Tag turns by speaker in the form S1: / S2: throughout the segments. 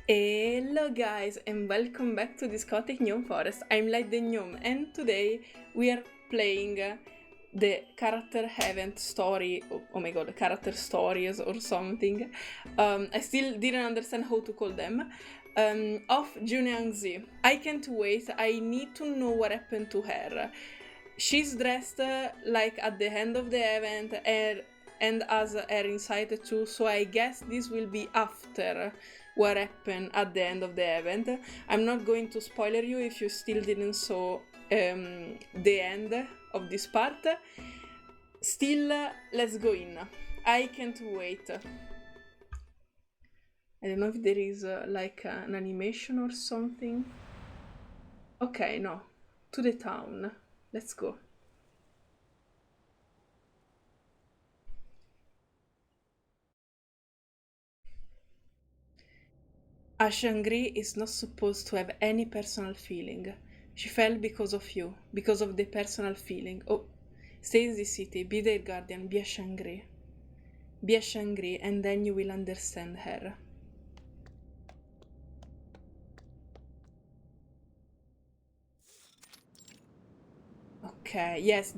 S1: Hello guys and welcome back to Discotheque Gnome Forest. I'm Light the Gnome and today we are playing the character event story, oh my god, character stories or something. I still didn't understand how to call them. Of Jiu Niangzi. I can't wait, I need to know what happened to her. She's dressed like at the end of the event and has her inside too, so I guess this will be after what happened at the end of the event. I'm not going to spoiler you if you still didn't saw the end of this part. Still, let's go in. I can't wait. I don't know if there is like an animation or something. Okay, no. To the town. Let's go. XIANGRUI is not supposed to have any personal feeling. She fell because of you, because of the personal feeling. Oh, stay in this city, be their guardian, be XIANGRUI. Be XIANGRUI and then you will understand her. Okay, yes,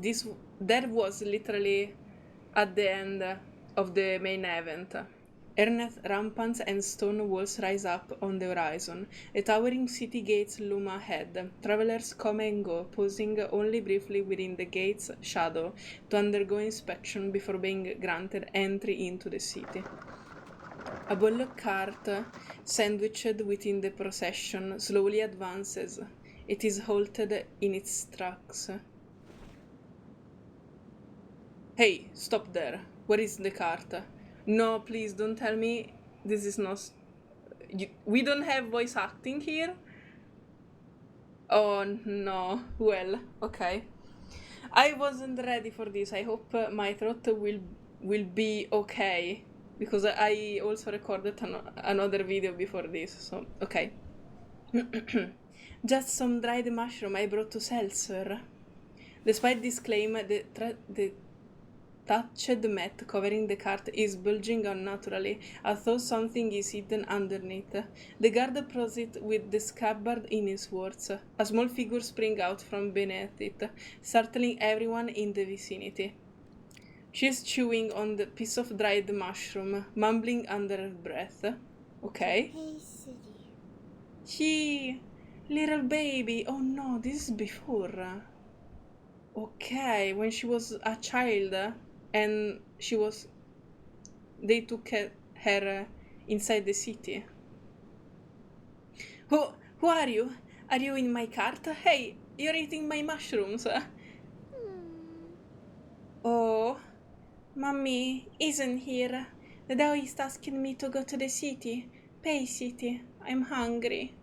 S1: that was literally at the end of the main event. Earth ramparts and stone walls rise up on the horizon. The towering city gates loom ahead. Travelers come and go, pausing only briefly within the gate's shadow to undergo inspection before being granted entry into the city. A bullock cart, sandwiched within the procession, slowly advances. It is halted in its tracks. Hey, stop there. Where is the cart? No, please don't tell me this is not... we don't have voice acting here? Oh no. Well, okay. I wasn't ready for this. I hope my throat will be okay. Because I also recorded another video before this, so okay. Just some dried mushroom I brought to sell, sir. Despite this claim, the thatched mat covering the cart is bulging unnaturally, as though something is hidden underneath. The guard approaches it with the scabbard in his words. A small figure springs out from beneath it, startling everyone in the vicinity. She is chewing on the piece of dried mushroom, mumbling under her breath. Okay.
S2: Hey, City.
S1: She... little baby. Oh no, this is before. Okay, when she was a child and they took her inside the city. Who are you? Are you in my cart? Hey, you're eating my mushrooms. Oh, Mommy isn't here. The dog is asking me to go to the city. Pay city. I'm hungry.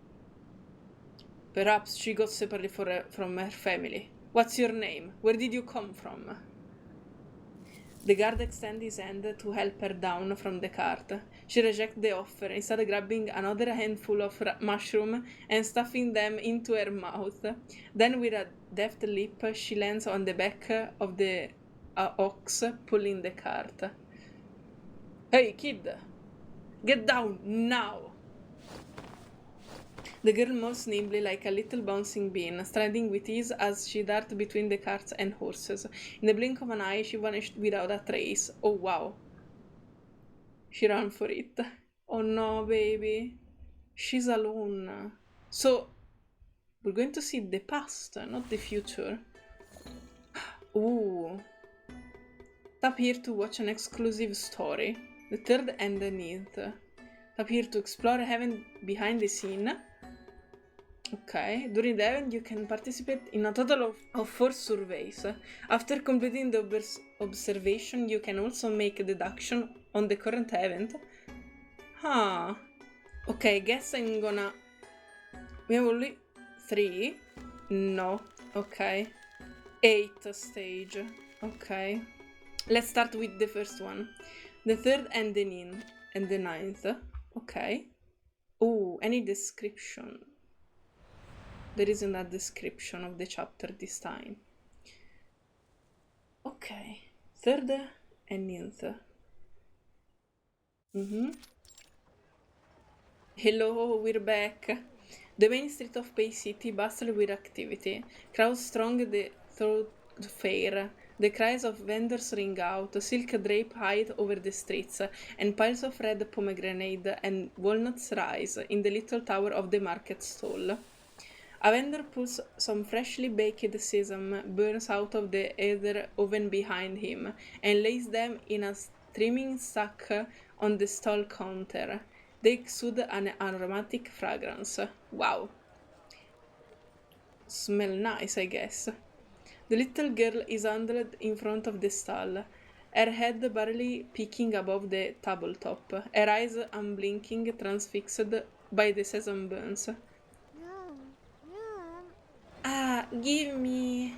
S1: Perhaps she got separated from her family. What's your name? Where did you come from? The guard extends his hand to help her down from the cart. She rejects the offer, instead grabbing another handful of mushroom and stuffing them into her mouth. Then with a deft leap, she lands on the back of the ox, pulling the cart. Hey, kid! Get down, now! The girl moves nimbly like a little bouncing bean, striding with ease as she darts between the carts and horses. In the blink of an eye, she vanished without a trace. Oh wow. She ran for it. Oh no, baby. She's alone. So, we're going to see the past, not the future. Ooh. Tap here to watch an exclusive story. The third and the ninth. Tap here to explore heaven behind the scene. Okay, during the event you can participate in a total of 4 surveys. After completing the observation, you can also make a deduction on the current event. Huh. Okay, guess I'm gonna... we have only 3? No. Okay. 8 stage. Okay. Let's start with the first one. The third and the ninth. Okay. Oh, any description? There isn't a description of the chapter this time. Okay. Third and ninth. Hello, we're back. The main street of Bay City bustled with activity. Crowds thronged the thoroughfare. The cries of vendors ring out, silk drape hide over the streets, and piles of red pomegranate and walnuts rise in the little tower of the market stall. A vendor pulls some freshly baked sesame burns out of the heather oven behind him and lays them in a streaming stack on the stall counter. They exude an aromatic fragrance. Wow. Smell nice, I guess. The little girl is huddled in front of the stall, her head barely peeking above the tabletop, her eyes unblinking, transfixed by the sesame buns. Ah, give me.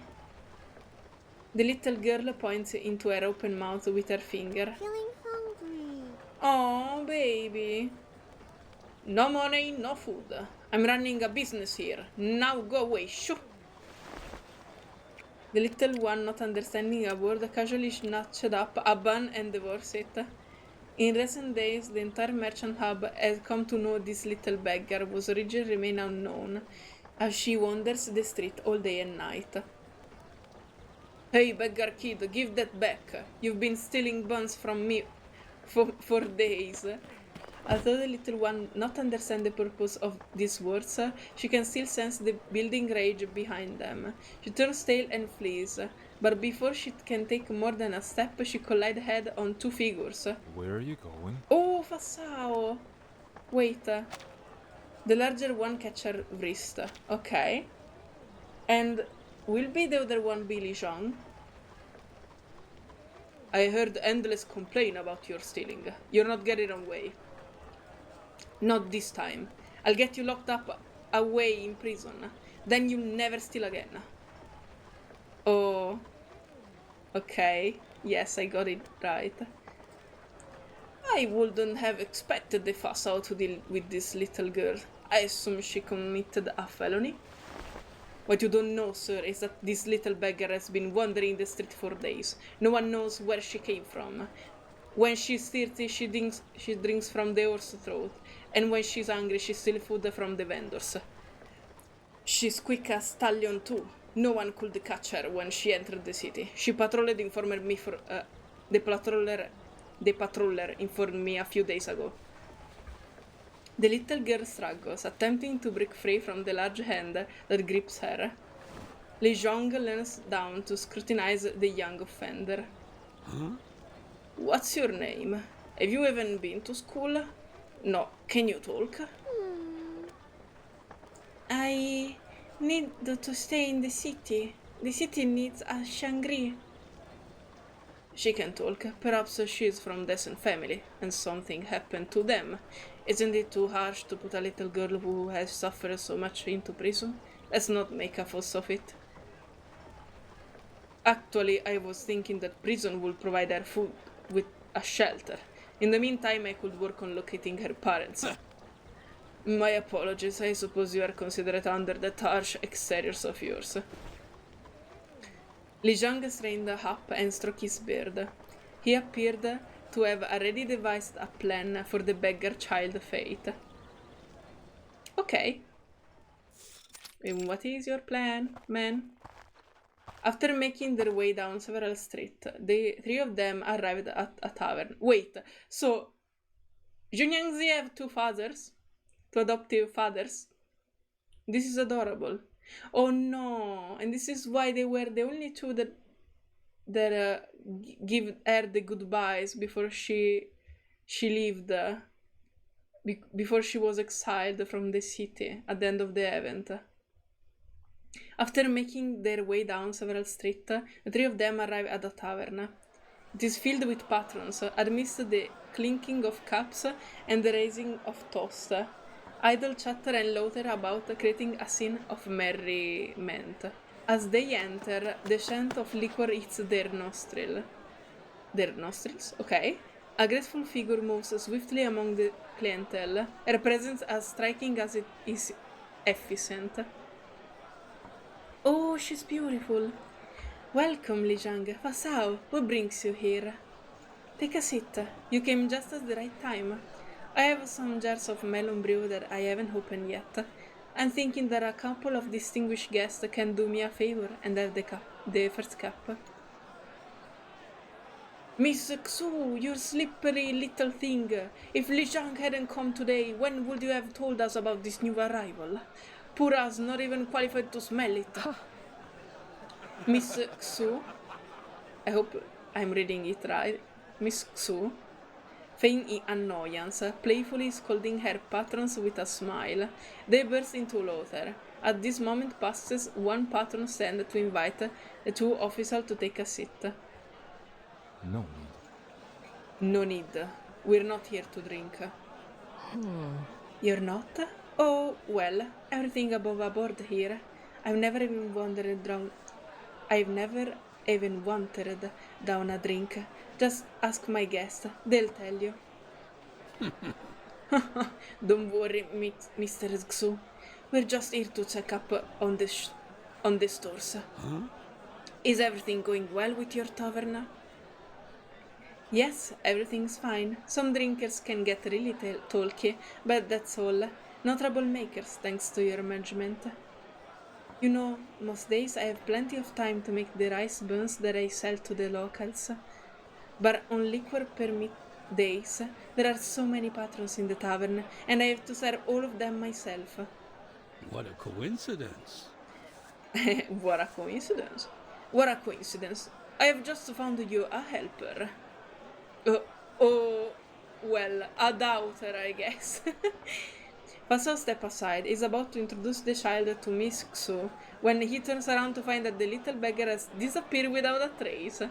S1: The little girl points into her open mouth with her finger.
S2: Feeling hungry.
S1: Oh, baby. No money, no food. I'm running a business here. Now go away, shoo! The little one, not understanding a word, casually snatched up a bun and devours it. In recent days, the entire merchant hub has come to know this little beggar whose origin remain unknown, as she wanders the street all day and night. Hey, beggar kid, give that back. You've been stealing buns from me for days. Although the little one not understand the purpose of these words, she can still sense the building rage behind them. She turns tail and flees, but before she can take more than a step, she collides head on two figures.
S3: Where are you going?
S1: Oh, Fasao! Wait. The larger one catch her wrist. Okay. And will be the other one Billy Jean? I heard endless complaint about your stealing. You're not getting away. Not this time. I'll get you locked up away in prison. Then you'll never steal again. Oh. Okay. Yes, I got it right. I wouldn't have expected the Fasao to deal with this little girl. I assume she committed a felony. What you don't know, sir, is that this little beggar has been wandering the street for days. No one knows where she came from. When she's thirsty, she drinks from the horse's throat, and when she's hungry, she steals food from the vendors. She's quick as stallion too. No one could catch her when she entered the city. She patrolled informed me for the patroller informed me a few days ago. The little girl struggles, attempting to break free from the large hand that grips her. Li Zhong leans down to scrutinize the young offender.
S3: Huh?
S1: What's your name? Have you even been to school? No. Can you talk? I need to stay in the city. The city needs a XIANGRUI. She can talk. Perhaps she is from decent family, and something happened to them. Isn't it too harsh to put a little girl who has suffered so much into prison? Let's not make a fuss of it. Actually, I was thinking that prison would provide her food with a shelter. In the meantime, I could work on locating her parents. My apologies, I suppose you are considerate under that harsh exteriors of yours. Li Zhang strained up and stroked his beard. He appeared to have already devised a plan for the beggar child fate. Okay. And what is your plan, man? After making their way down several streets, the three of them arrived at a tavern. Wait, so Jiu Niangzi have two fathers? Two adoptive fathers? This is adorable. Oh no, and this is why they were the only two that give her the goodbyes before she lived, before she was exiled from the city at the end of the event. After making their way down several streets, the three of them arrive at a tavern. It is filled with patrons, amidst the clinking of cups and the raising of toast. Idle chatter and laughter about, creating a scene of merriment. As they enter, the scent of liquor hits their nostrils. Their nostrils? Okay. A graceful figure moves swiftly among the clientele, her presence as striking as it is efficient. Oh, she's beautiful. Welcome, Li Zhang. Fasao, what brings you here? Take a seat. You came just at the right time. I have some jars of melon brew that I haven't opened yet. I'm thinking that a couple of distinguished guests can do me a favor and have the first cup. Miss Xu, you slippery little thing. If Li Zhang hadn't come today, when would you have told us about this new arrival? Poor us, not even qualified to smell it. Miss Xu, I hope I'm reading it right. Miss Xu, feigning annoyance, playfully scolding her patrons with a smile. They burst into laughter. At this moment passes one patron stand to invite the two officials to take a seat.
S3: No need.
S1: No need. We're not here to drink. You're not? Oh, well, everything above board here. I've never even wanted down a drink. Just ask my guests. They'll tell you. Don't worry, Mr. Xu. We're just here to check up on the stores.
S2: Huh?
S1: Is everything going well with your tavern? Yes, everything's fine. Some drinkers can get really talky, but that's all. No troublemakers, thanks to your management. You know, most days I have plenty of time to make the rice buns that I sell to the locals. But on liquor permit days, there are so many patrons in the tavern, and I have to serve all of them myself.
S2: What a coincidence.
S1: What a coincidence. What a coincidence. I have just found you a helper. Well, a doubter, I guess. Faso step aside, is about to introduce the child to Miss Xu, when he turns around to find that the little beggar has disappeared without a trace.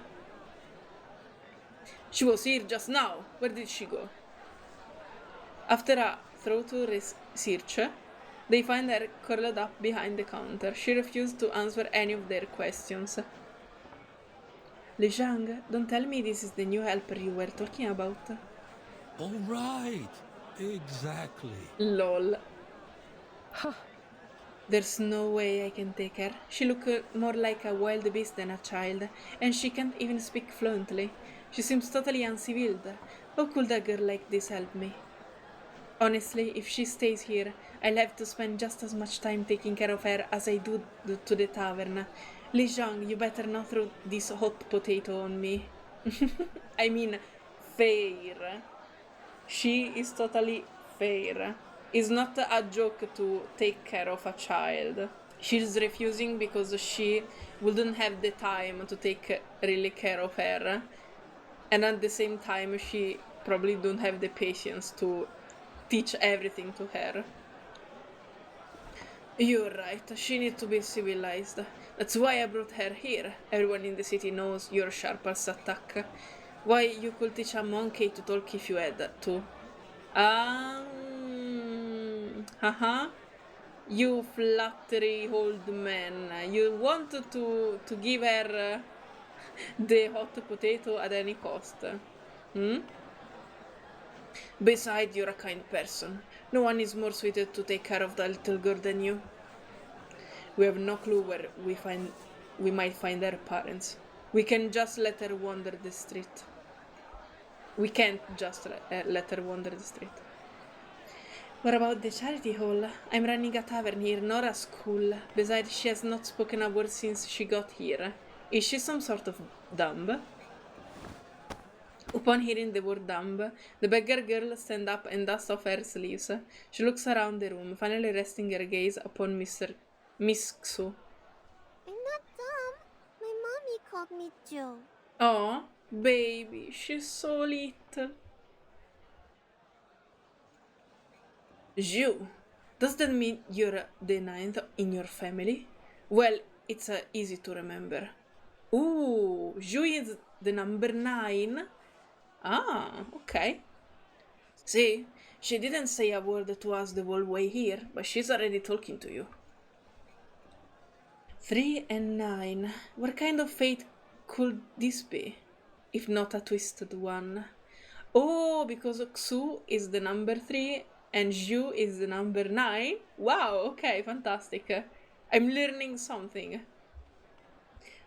S1: She was here just now. Where did she go? After a thorough research, they find her curled up behind the counter. She refused to answer any of their questions. Li Zhang, don't tell me this is the new helper you were talking about.
S2: All right. Exactly.
S1: Lol. There's no way I can take her. She looks more like a wild beast than a child, and she can't even speak fluently. She seems totally uncivilized. How could a girl like this help me? Honestly, if she stays here, I'll have to spend just as much time taking care of her as I do to the tavern. Li Zhang, you better not throw this hot potato on me. I mean, fair. She is totally fair. It's not a joke to take care of a child. She's refusing because she wouldn't have the time to take really care of her. And at the same time, she probably don't have the patience to teach everything to her. You're right, she needs to be civilized. That's why I brought her here. Everyone in the city knows you're sharp as a tack. Why, you could teach a monkey to talk if you had to. Haha. You flattery old man. You wanted to give her the hot potato at any cost. Besides, you're a kind person. No one is more suited to take care of the little girl than you. We have no clue where we might find her parents. We can just let her wander the street. We can't just let her wander the street. What about the charity hall? I'm running a tavern here, not a school. Besides, she has not spoken a word since she got here. Is she some sort of dumb? Upon hearing the word dumb, the beggar girl stands up and dusts off her sleeves. She looks around the room, finally resting her gaze upon Miss Xu.
S4: I'm not dumb. My mommy called me Joe.
S1: Oh, baby, she's so little. Jiu, does that mean you're the ninth in your family? Well, it's easy to remember. Ooh, Jiu is the number 9. Ah, okay. See, she didn't say a word to us the whole way here, but she's already talking to you. 3 and 9. What kind of fate could this be, if not a twisted one? Oh, because Xu is the number 3 and Jiu is the number 9? Wow, okay, fantastic. I'm learning something.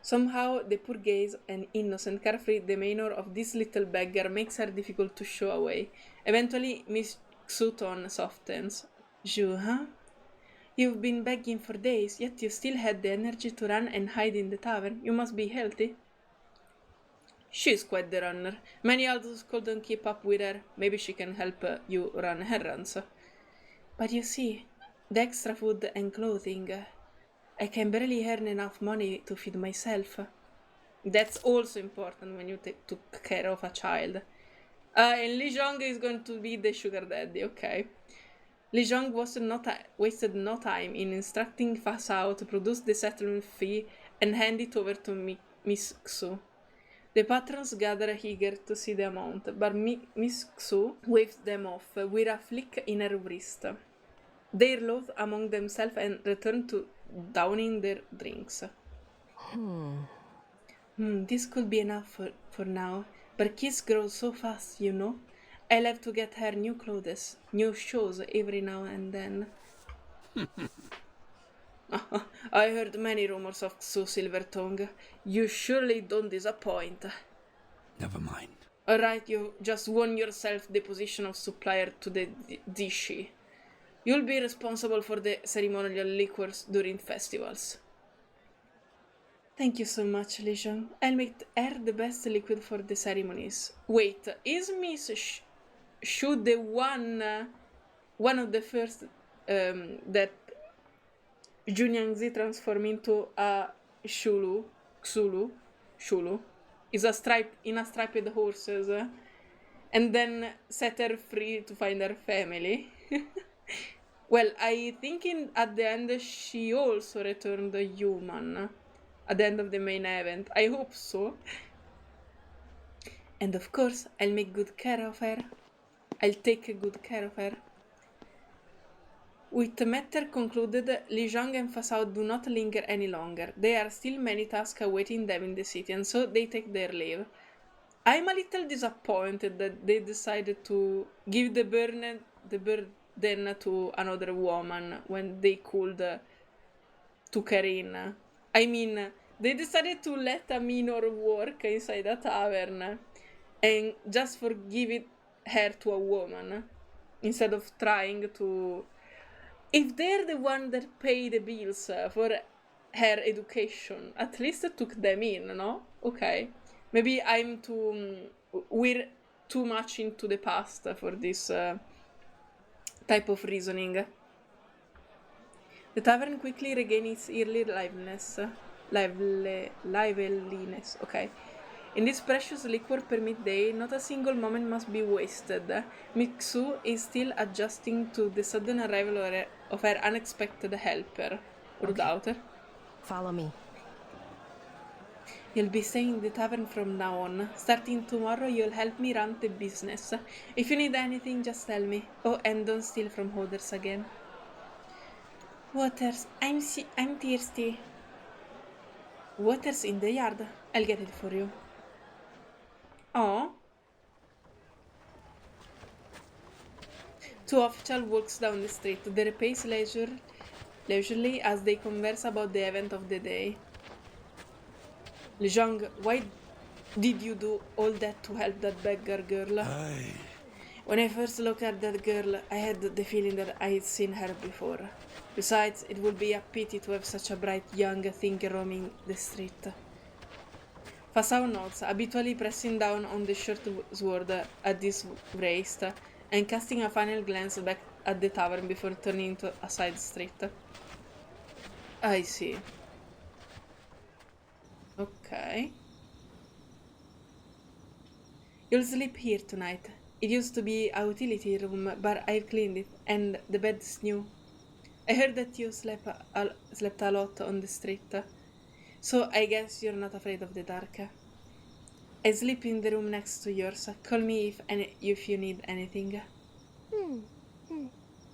S1: Somehow, the poor gaze and innocent, carefree demeanor of this little beggar makes her difficult to show away. Eventually, Miss Xu's tone softens. Jiu, huh? You've been begging for days, yet you still had the energy to run and hide in the tavern. You must be healthy. She's quite the runner. Many adults couldn't keep up with her. Maybe she can help you run errands. But you see, the extra food and clothing, I can barely earn enough money to feed myself. That's also important when you took care of a child. And Li Zhong is going to be the sugar daddy, okay. Li Zhong wasted no time in instructing Fa Sao to produce the settlement fee and hand it over to Miss Xu. The patrons gather eager to see the amount, but Miss Xu waves them off with a flick in her wrist. They loathe among themselves and return to downing their drinks. This could be enough for now, but kids grow so fast, you know. I'll have to get her new clothes, new shoes every now and then. I heard many rumors of Xu Silvertongue. You surely don't disappoint.
S2: Never mind.
S1: Alright, you just won yourself the position of supplier to the Dishi. You'll be responsible for the ceremonial liquors during festivals. Thank you so much, Li Zhong. I'll make her the best liquid for the ceremonies. Wait, is Miss Shu the one of the first that Jiu Niangzi transformed into a Shulu? Is a striped horses, and then set her free to find her family. Well, I think at the end she also returned a human. At the end of the main event. I hope so. And of course, I'll make good care of her. I'll take good care of her. With the matter concluded, Li Zhong and Fa Sao do not linger any longer. There are still many tasks awaiting them in the city, and so they take their leave. I'm a little disappointed that they decided to give the burden to another woman when they could took her in. I mean, they decided to let a minor work inside a tavern and just give her to a woman instead of trying to... If they're the one that pay the bills for her education, at least took them in, no? Okay. Maybe we're too much into the past for this type of reasoning. The tavern quickly regained its early liveliness, okay. In this precious liquor permit day, not a single moment must be wasted. Mixu is still adjusting to the sudden arrival of her unexpected helper, or daughter.
S5: Follow me.
S1: You'll be staying in the tavern from now on. Starting tomorrow, you'll help me run the business. If you need anything, just tell me. Oh, and don't steal from hoarders again. Waters, I'm thirsty. Water's in the yard. I'll get it for you. Oh. Two officials walks down the street. They pace leisurely as they converse about the event of the day. Li Zhong, why did you do all that to help that beggar girl? When I first looked at that girl, I had the feeling that I had seen her before. Besides, it would be a pity to have such a bright young thing roaming the street. Fa Sao nods, habitually pressing down on the short sword at his waist and casting a final glance back at the tavern before turning into a side street. I see. Okay. You'll sleep here tonight. It used to be a utility room, but I've cleaned it, and the bed's new. I heard that you slept a lot on the street, so I guess you're not afraid of the dark. I sleep in the room next to yours. Call me if you need anything.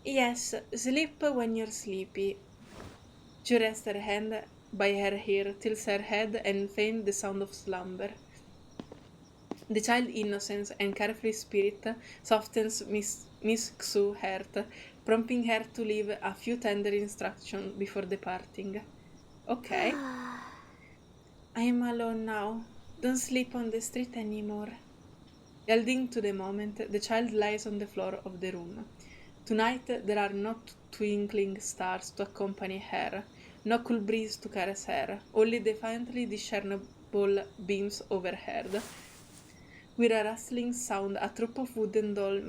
S1: Yes, sleep when you're sleepy. She rests her hand by her hair, tilts her head, and feigns the sound of slumber. The child's innocence and carefree spirit softens Miss Xu's heart, prompting her to leave a few tender instructions before departing. Okay. I am alone now. Don't sleep on the street anymore. Yielding to the moment, the child lies on the floor of the room. Tonight there are no twinkling stars to accompany her, no cool breeze to caress her, only defiantly discernible beams overhead. With a rustling sound, a troop of wooden dolls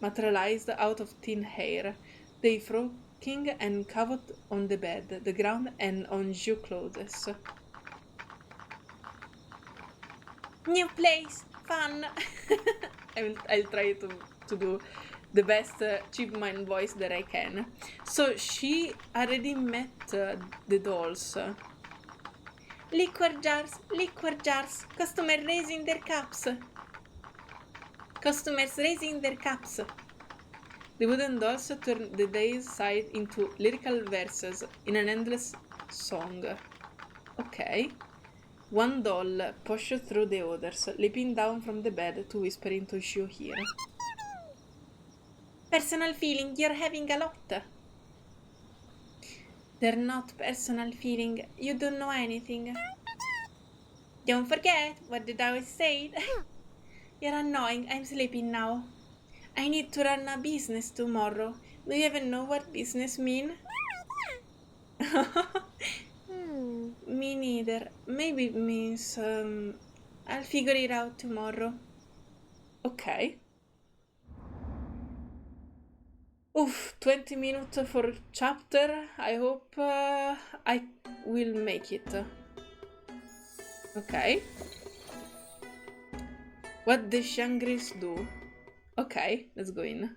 S1: materialized out of thin air. They frolicking and covered on the bed, the ground, and on Jiu clothes. New place, fun. I'll try to do the best Chipmunk voice that I can. So she already met the dolls. Liquor jars, customers raising their cups. Customers raising their cups. The wooden dolls turn the day's sight into lyrical verses in an endless song. Okay. One doll pushed through the others, leaping down from the bed to whisper into Jiu's ear. Personal feeling, you're having a lot. They're not personal feeling, you don't know anything. Don't forget what the Taoist said. You're annoying, I'm sleeping now. I need to run a business tomorrow. Do you even know what business mean? Me neither. Maybe it means I'll figure it out tomorrow. Okay. Oof, 20 minutes for chapter. I hope I will make it. Okay. What the XIANGRUI do? Okay, let's go in.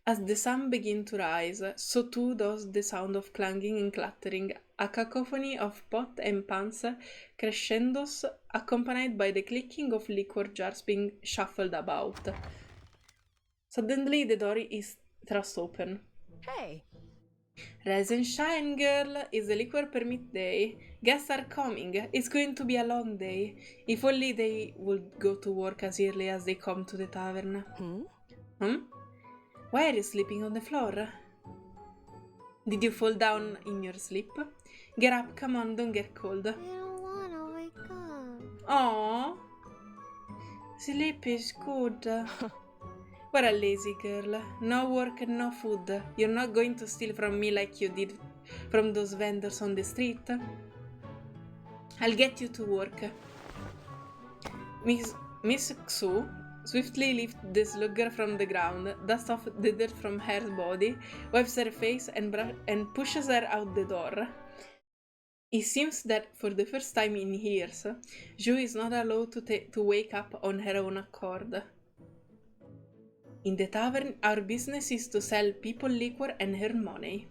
S1: As the sun begins to rise, so too does the sound of clanging and clattering, a cacophony of pots and pans crescendos, accompanied by the clicking of liquor jars being shuffled about. Suddenly the door is thrust open.
S5: Hey!
S1: Rise and shine, girl! It's the liquor permit day. Guests are coming. It's going to be a long day. If only they would go to work as early as they come to the tavern. Why are you sleeping on the floor? Did you fall down in your sleep? Get up, come on, don't get cold.
S4: I don't wanna wake up.
S1: Aww. Sleep is good. What a lazy girl. No work and no food. You're not going to steal from me like you did from those vendors on the street? I'll get you to work. Miss Xu swiftly lifts the slugger from the ground, dusts off the dirt from her body, wipes her face and pushes her out the door. It seems that for the first time in years, Jiu is not allowed to wake up on her own accord. In the tavern, our business is to sell people liquor and earn money.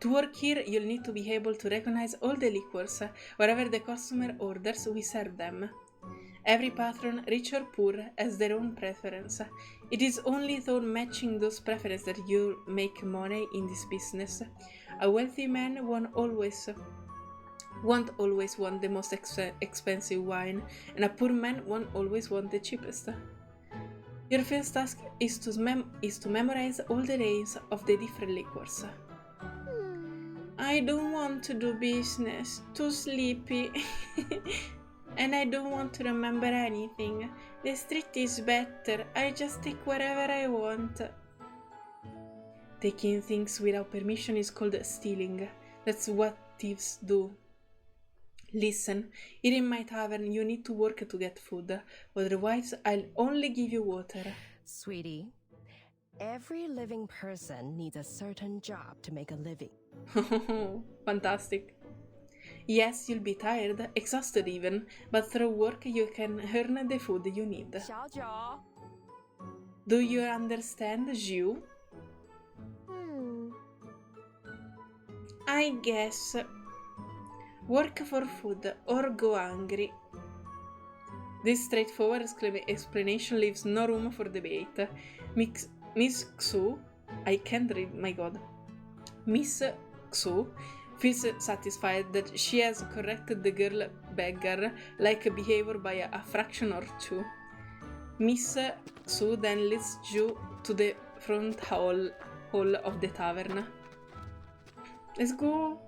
S1: To work here, you'll need to be able to recognize all the liquors. Wherever the customer orders, we serve them. Every patron, rich or poor, has their own preference. It is only through matching those preferences that you make money in this business. A wealthy man won't always want the most expensive wine, and a poor man won't always want the cheapest. Your first task is to memorize all the names of the different liquors. I don't want to do business, too sleepy. And I don't want to remember anything. The street is better, I just take wherever I want. Taking things without permission is called stealing. That's what thieves do. Listen, here in my tavern you need to work to get food, otherwise I'll only give you water.
S5: Sweetie, every living person needs a certain job to make a living.
S1: Fantastic. Yes, you'll be tired, exhausted even, but through work you can earn the food you need.
S5: 小九.
S1: Do you understand, Jiu? I guess. Work for food or go hungry. This straightforward explanation leaves no room for debate. Miss Xu, I can't read, my god. Miss Xu feels satisfied that she has corrected the girl beggar-like behavior by a fraction or two. Miss Xu then leads Ju to the front hall of the tavern. Let's go!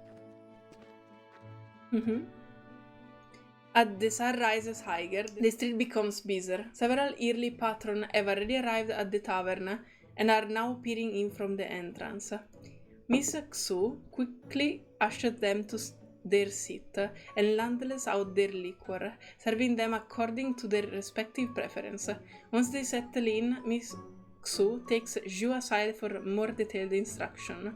S1: At the sunrises higher, the street becomes busier. Several early patrons have already arrived at the tavern and are now peering in from the entrance. Miss Xu quickly ushers them to their seat and ladles out their liquor, serving them according to their respective preference. Once they settle in, Miss Xu takes Zhu aside for more detailed instruction.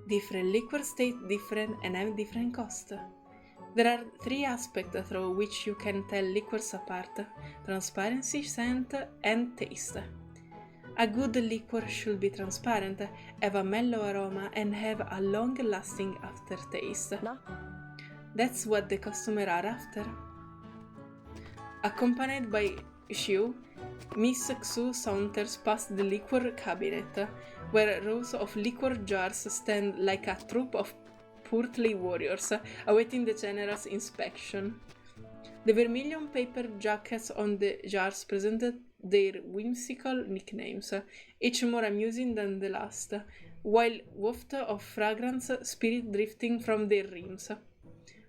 S1: Different liquors taste different and have different costs. There are 3 aspects through which you can tell liquors apart: transparency, scent, and taste. A good liquor should be transparent, have a mellow aroma, and have a long-lasting aftertaste.
S5: No?
S1: That's what the customer are after. Accompanied by Xiu, Miss Xu saunters past the liquor cabinet, where rows of liquor jars stand like a troop of portly warriors, awaiting the general's inspection. The vermilion paper jackets on the jars presented their whimsical nicknames, each more amusing than the last, while waft of fragrance spirit drifting from their rims.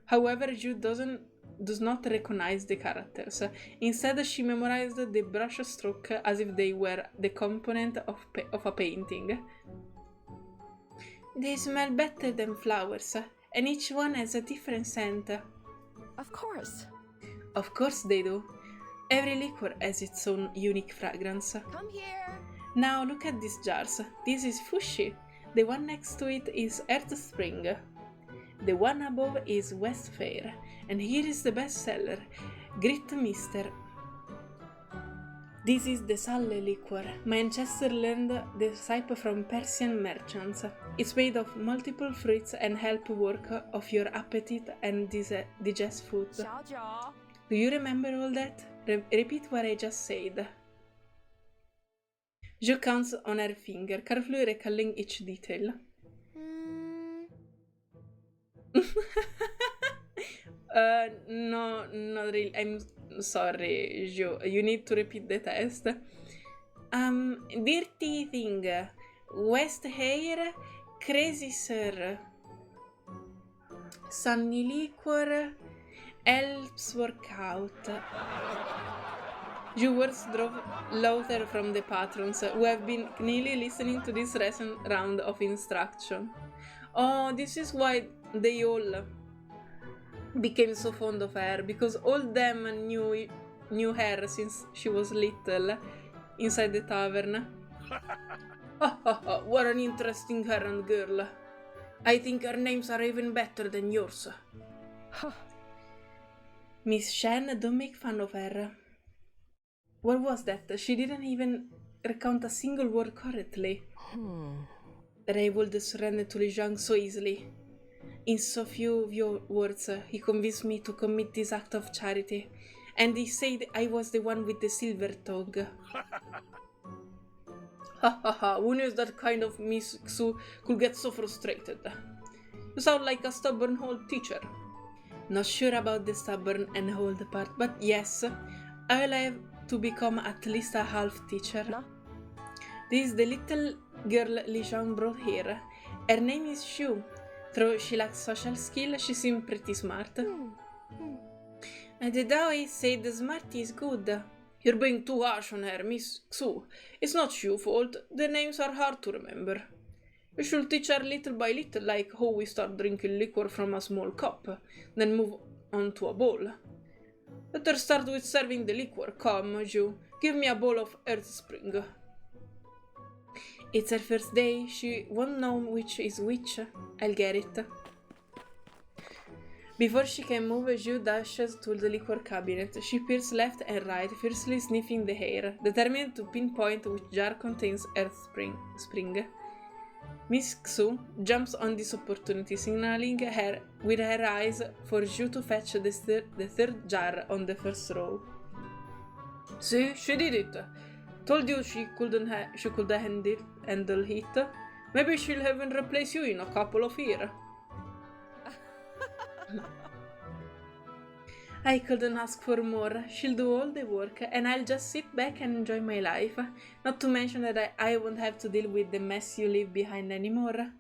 S1: However, Ju does not recognize the characters. Instead, she memorized the brush stroke as if they were the component of a painting. They smell better than flowers, and each one has a different scent.
S5: Of course.
S1: Of course they do. Every liquor has its own unique fragrance.
S5: Come here.
S1: Now look at these jars. This is Fushi. The one next to it is Earth Spring. The one above is West Fair. And here is the best seller, Grit Mister. This is the Salle liquor. Manchester learned the type from Persian merchants. It's made of multiple fruits and help work off your appetite and digest food.
S5: 小九.
S1: Do you remember all that? Repeat what I just said. Jo counts on her finger, carefully recalling each detail. No, not really. I'm sorry, Jo. You need to repeat the test. Dirty thing. West hair. Crazy sir. Sunny liquor. Helps workout. Ju words drove laughter from the patrons, who have been keenly listening to this recent round of instruction. Oh, this is why they all became so fond of her, because all them knew her since she was little inside the tavern. What an interesting errand girl. I think her names are even better than yours. Miss Shen, don't make fun of her. What was that? She didn't even recount a single word correctly. Raywold surrendered to Li Zhang so easily. In so few words, he convinced me to commit this act of charity, and he said I was the one with the silver tongue. Who knew that kind of Miss Xu could get so frustrated? You sound like a stubborn old teacher. Not sure about the stubborn and old part, but yes, I'll have to become at least a half teacher.
S5: No?
S1: This is the little girl Li Zhang brought here. Her name is Xu. Though she lacks social skill, she seems pretty smart. And the Daoi said smart is good. You're being too harsh on her, Miss Xu. It's not your fault. The names are hard to remember. You should teach her little by little, like how we start drinking liquor from a small cup, then move on to a bowl. Let her start with serving the liquor. Come, Ju, give me a bowl of Earth Spring. It's her first day. She won't know which is which. I'll get it. Before she can move, Ju dashes to the liquor cabinet. She peers left and right, fiercely sniffing the air, determined to pinpoint which jar contains Earth Spring. Miss Xu jumps on this opportunity, signaling her with her eyes for Ju to fetch the third jar on the first row. See, she did it. Told you she could handle it. Maybe she'll even replace you in a couple of years. I couldn't ask for more. She'll do all the work, and I'll just sit back and enjoy my life. Not to mention that I won't have to deal with the mess you leave behind anymore.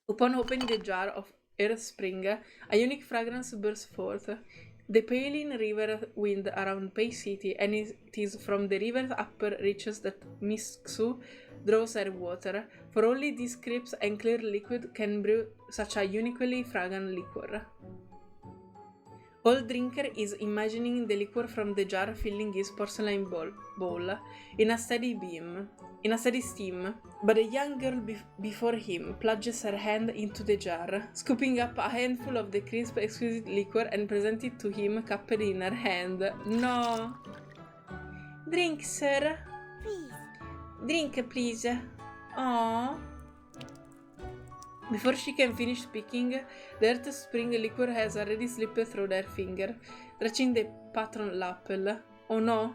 S1: Upon opening the jar of Earth Spring, a unique fragrance bursts forth. The paling river wind around Bay City, and it is from the river's upper reaches that Miss Xu draws her water, for only this crisp and clear liquid can brew such a uniquely fragrant liquor. All drinker is imagining the liquor from the jar filling his porcelain bowl in a steady steam, but a young girl before him plunges her hand into the jar, scooping up a handful of the crisp, exquisite liquor and presents it to him cupped in her hand. No! Drink, sir.
S4: Please.
S1: Drink, please. Aww. Before she can finish speaking, the Earth Spring liquor has already slipped through their finger, touching the patron lapel. Oh no!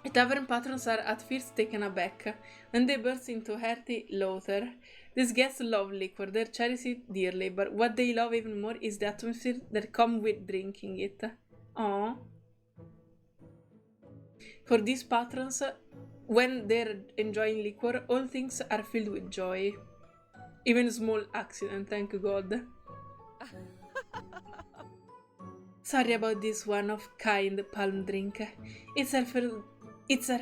S1: The tavern patrons are at first taken aback, then they burst into hearty laughter. These guests love liquor, they cherish it dearly, but what they love even more is the atmosphere that comes with drinking it. Aww. For these patrons, when they're enjoying liquor, all things are filled with joy. Even small accident, thank God. Sorry about this one-of-kind palm drink. It's her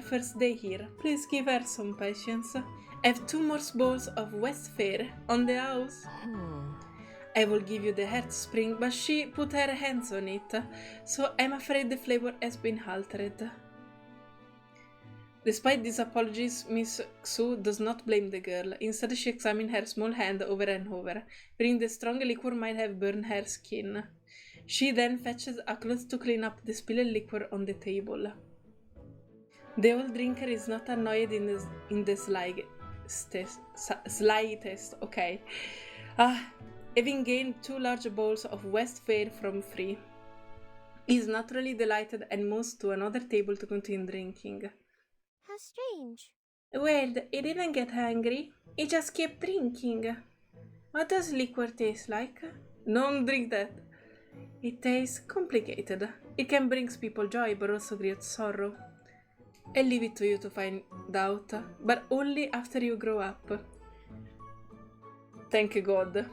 S1: first day here. Please give her some patience. I have 2 more bowls of West Fair on the house. I will give you the Heart Spring, but she put her hands on it, so I'm afraid the flavor has been altered. Despite these apologies, Miss Xu does not blame the girl. Instead, she examines her small hand over and over, fearing the strong liquor might have burned her skin. She then fetches a cloth to clean up the spilled liquor on the table. The old drinker is not annoyed in the slightest, okay. Having gained 2 large bowls of West Fair from free, he is naturally delighted and moves to another table to continue drinking.
S4: How strange.
S1: Weird, he didn't get hungry. He just kept drinking. What does liquor taste like? Don't drink that. It tastes complicated. It can bring people joy, but also create sorrow. I leave it to you to find out, but only after you grow up. Thank God.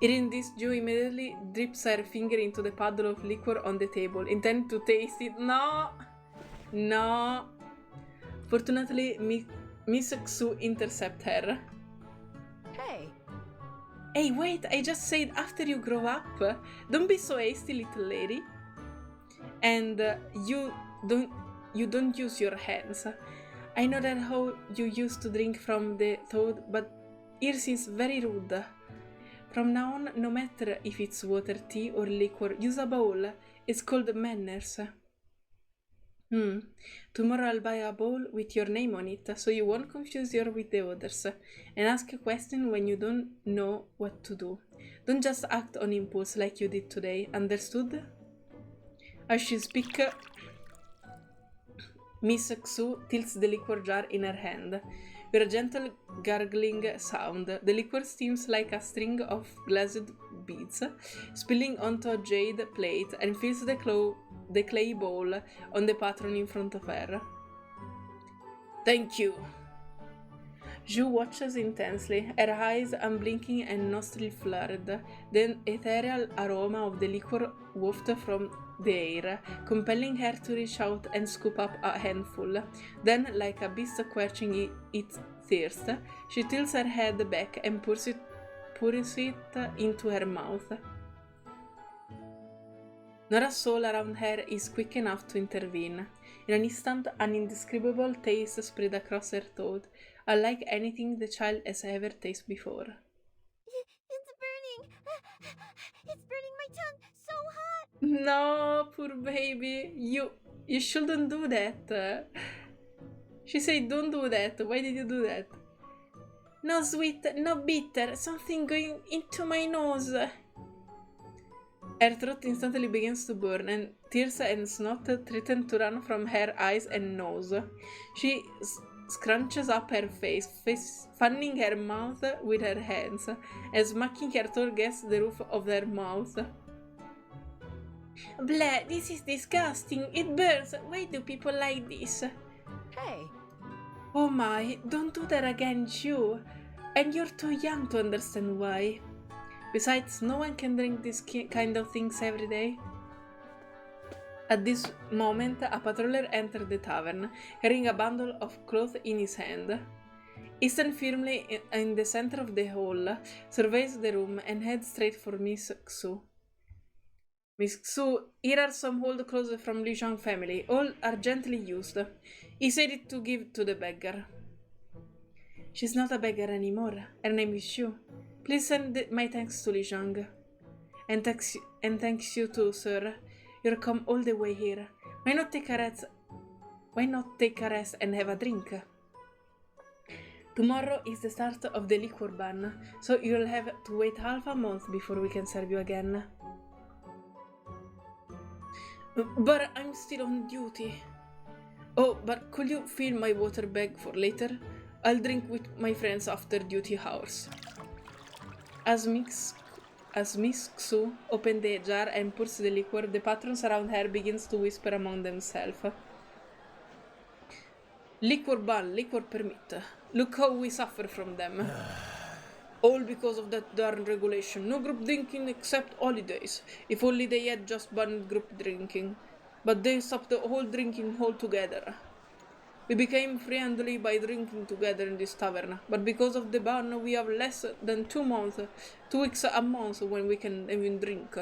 S1: Hearing this, Jiu immediately dips her finger into the puddle of liquor on the table, intending to taste it. No. Fortunately, Miss Xu intercepts her. Hey, wait, I just said after you grow up. Don't be so hasty, little lady. And you don't use your hands. I know that how you used to drink from the thought, but yours is very rude. From now on, no matter if it's water, tea, or liquor, use a bowl. It's called manners. Tomorrow I'll buy a bowl with your name on it, so you won't confuse you with the others, and ask a question when you don't know what to do. Don't just act on impulse like you did today, understood? As she speaks, Miss Xu tilts the liquor jar in her hand. With a gentle gargling sound, the liquor steams like a string of glazed beads, spilling onto a jade plate and fills the clay bowl on the patron in front of her. Thank you. Jiu watches intensely, her eyes unblinking and nostrils flared, the ethereal aroma of the liquor wafted from the air, compelling her to reach out and scoop up a handful. Then, like a beast quenching its thirst, she tilts her head back and pours it into her mouth. Not a soul around her is quick enough to intervene. In an instant, an indescribable taste spread across her throat, unlike anything the child has ever tasted before.
S4: It's burning. It's burning my tongue so hot.
S1: No, poor baby. You shouldn't do that. She said don't do that. Why did you do that? No sweet, no bitter. Something going into my nose. Her throat instantly begins to burn, and tears and snot threaten to run from her eyes and nose. She scrunches up her face, fanning her mouth with her hands, and smacking her tongue against the roof of her mouth. Bleh, this is disgusting. It burns. Why do people like this?
S5: Hey,
S1: Oh my, don't do that again, Jiu. And you're too young to understand why. Besides, no one can drink this kind of things every day. At this moment, a patroller entered the tavern, carrying a bundle of cloth in his hand. He stands firmly in the center of the hall, surveys the room, and heads straight for Miss Xu. Miss Xu, here are some old clothes from Li Zhang family. All are gently used. He said it to give to the beggar. She's not a beggar anymore. Her name is Xu. Please send my thanks to Li Zhang. And thanks you too, sir. You've come all the way here. Why not take a rest and have a drink? Tomorrow is the start of the liquor ban, so you'll have to wait half a month before we can serve you again. But I'm still on duty. Oh, but could you fill my water bag for later? I'll drink with my friends after duty hours. As Miss Xu opens the jar and pours the liquor, the patrons around her begins to whisper among themselves. Liquor ban, liquor permit. Look how we suffer from them. All because of that darn regulation. No group drinking except holidays. If only they had just banned group drinking. But they stopped the whole drinking altogether. We became friendly by drinking together in this tavern, but because of the ban, we have less than 2 weeks a month when we can even drink.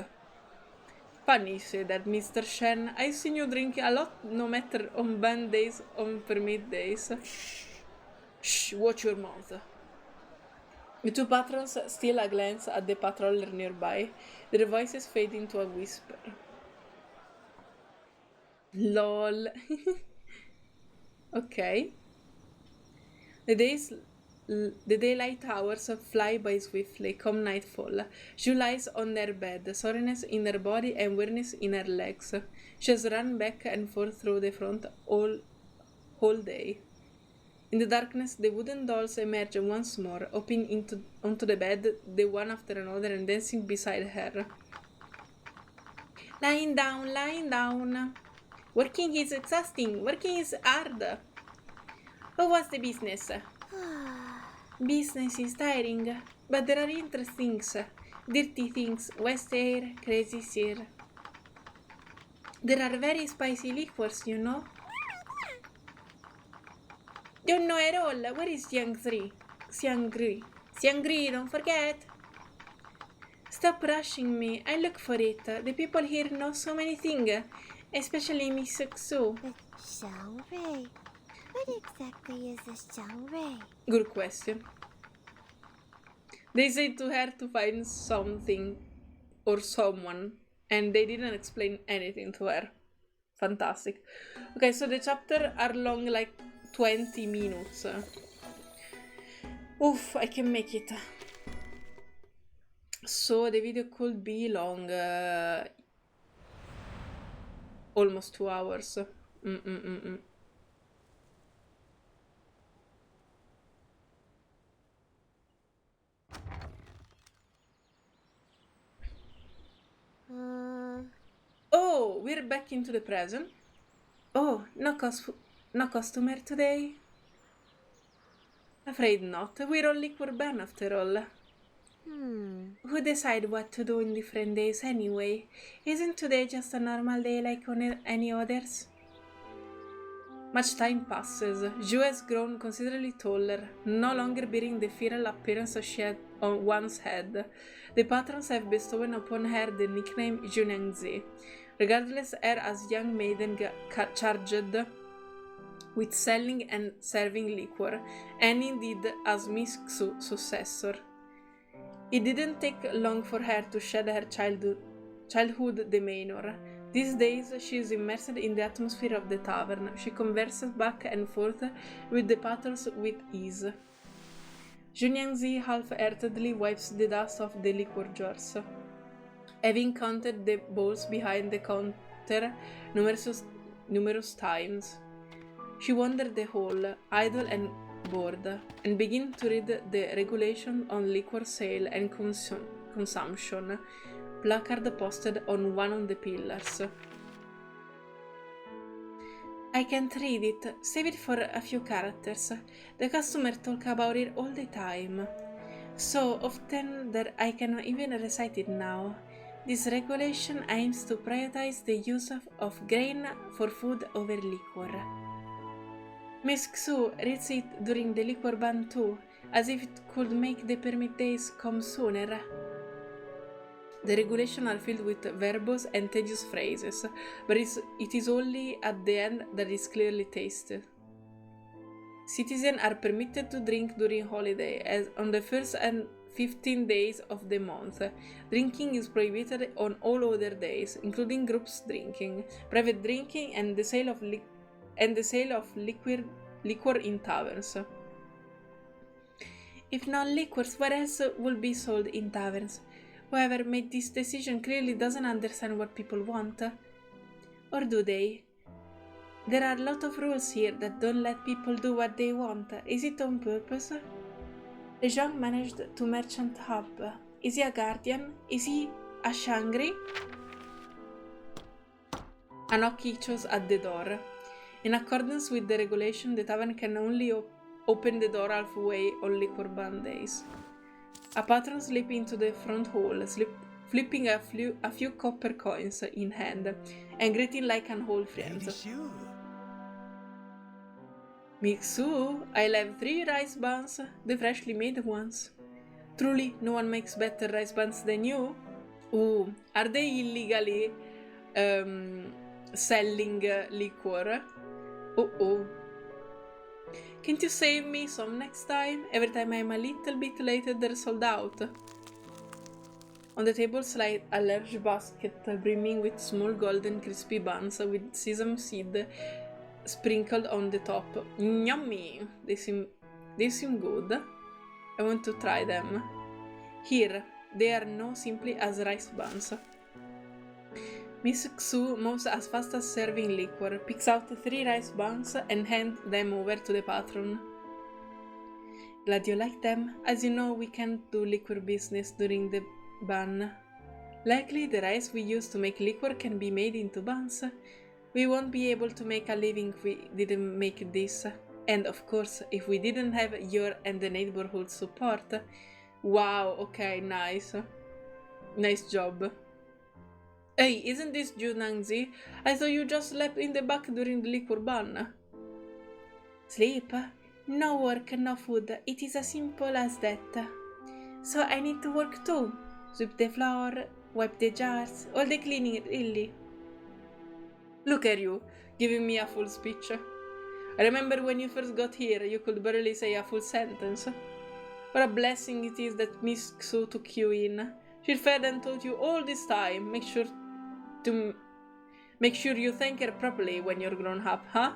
S1: Funny, said that Mr. Shen. I've seen you drink a lot, no matter on ban days, on permit days. Shh, watch your mouth. The two patrons steal a glance at the patroller nearby. Their voices fade into a whisper. Lol. Okay. The daylight hours fly by swiftly, come nightfall. She lies on her bed, soreness in her body and weakness in her legs. She has run back and forth through the front all day. In the darkness, the wooden dolls emerge once more, hopping onto the bed, the one after another, and dancing beside her. Lying down, lying down. Working is exhausting. Working is hard. How was the business? Business is tiring, but there are interesting things. Dirty things, west air, crazy air. There are very spicy liquors, you know. Don't know at all. Where is XIANGRUI? XIANGRUI, don't forget. Stop rushing me. I look for it. The people here know so many things, especially Miss Xu.
S4: The XIANGRUI. What exactly is a XIANGRUI?
S1: Good question. They said to her to find something or someone, and they didn't explain anything to her. Fantastic. Okay, so the chapters are long, like 20 minutes. Oof, I can make it. So the video could be long. Almost 2 hours. Oh, we're back into the present. Oh, no customer today? Afraid not. We're on liquor ban after all. Who decide what to do in different days anyway? Isn't today just a normal day like on any others? Much time passes. Jiu has grown considerably taller, no longer bearing the feral appearance she had once had. The patrons have bestowed upon her the nickname Jiu Niangzi. Regardless, her as young maiden charged with selling and serving liquor, and indeed as Miss Xu's successor. It didn't take long for her to shed her childhood demeanor. These days, she is immersed in the atmosphere of the tavern. She converses back and forth with the patrons with ease. Jiu Niangzi half-heartedly wipes the dust off the liquor jars. having counted the balls behind the counter numerous times. She wandered the hall, idle and bored, and began to read the regulation on liquor sale and consumption, placard posted on one of the pillars. I can't read it. Save it for a few characters. The customer talk about it all the time. So often that I cannot even recite it now. This regulation aims to prioritize the use of grain for food over liquor. Miss Xu reads it during the liquor ban too, as if it could make the permit days come sooner. The regulations are filled with verbose and tedious phrases, but it is only at the end that is clearly tasted. Citizens are permitted to drink during holiday, as on the first and 15 days of the month. Drinking is prohibited on all other days, including groups drinking, private drinking, and the sale of liquor in taverns. If not liquors, what else will be sold in taverns? Whoever made this decision clearly doesn't understand what people want. Or do they? There are a lot of rules here that don't let people do what they want. Is it on purpose? Zhang managed to merchant hub. Is he a guardian? Is he a XIANGRUI? A knock echoes at the door. In accordance with the regulation, the tavern can only open the door halfway on liquor ban days. A patron slipped into the front hall, flipping a few copper coins in hand, and greeting like an old friend. Mixu, I'll have 3 rice buns, the freshly made ones. Truly, no one makes better rice buns than you? Ooh, are they illegally selling liquor? Oh. Can't you save me some next time? Every time I'm a little bit late, they're sold out. On the table lies a large basket brimming with small golden crispy buns with sesame seed sprinkled on the top. Yummy! They seem good. I want to try them. Here, they are no simply as rice buns. Miss Xu moves as fast as serving liquor, picks out 3 rice buns and hands them over to the patron. Glad you like them. As you know, we can't do liquor business during the ban. Likely the rice we use to make liquor can be made into buns. We won't be able to make a living if we didn't make this. And of course, if we didn't have your and the neighborhood support. Wow, okay, nice. Nice job. Hey, isn't this Jiu Niangzi? I thought you just slept in the back during the liquor ban. Sleep? No work, no food. It is as simple as that. So I need to work too. Sweep the floor, wipe the jars, all the cleaning really. Look at you, giving me a full speech. I remember when you first got here, you could barely say a full sentence. What a blessing it is that Miss Xu took you in. She fed and taught you all this time. Make sure you thank her properly when you're grown up, huh?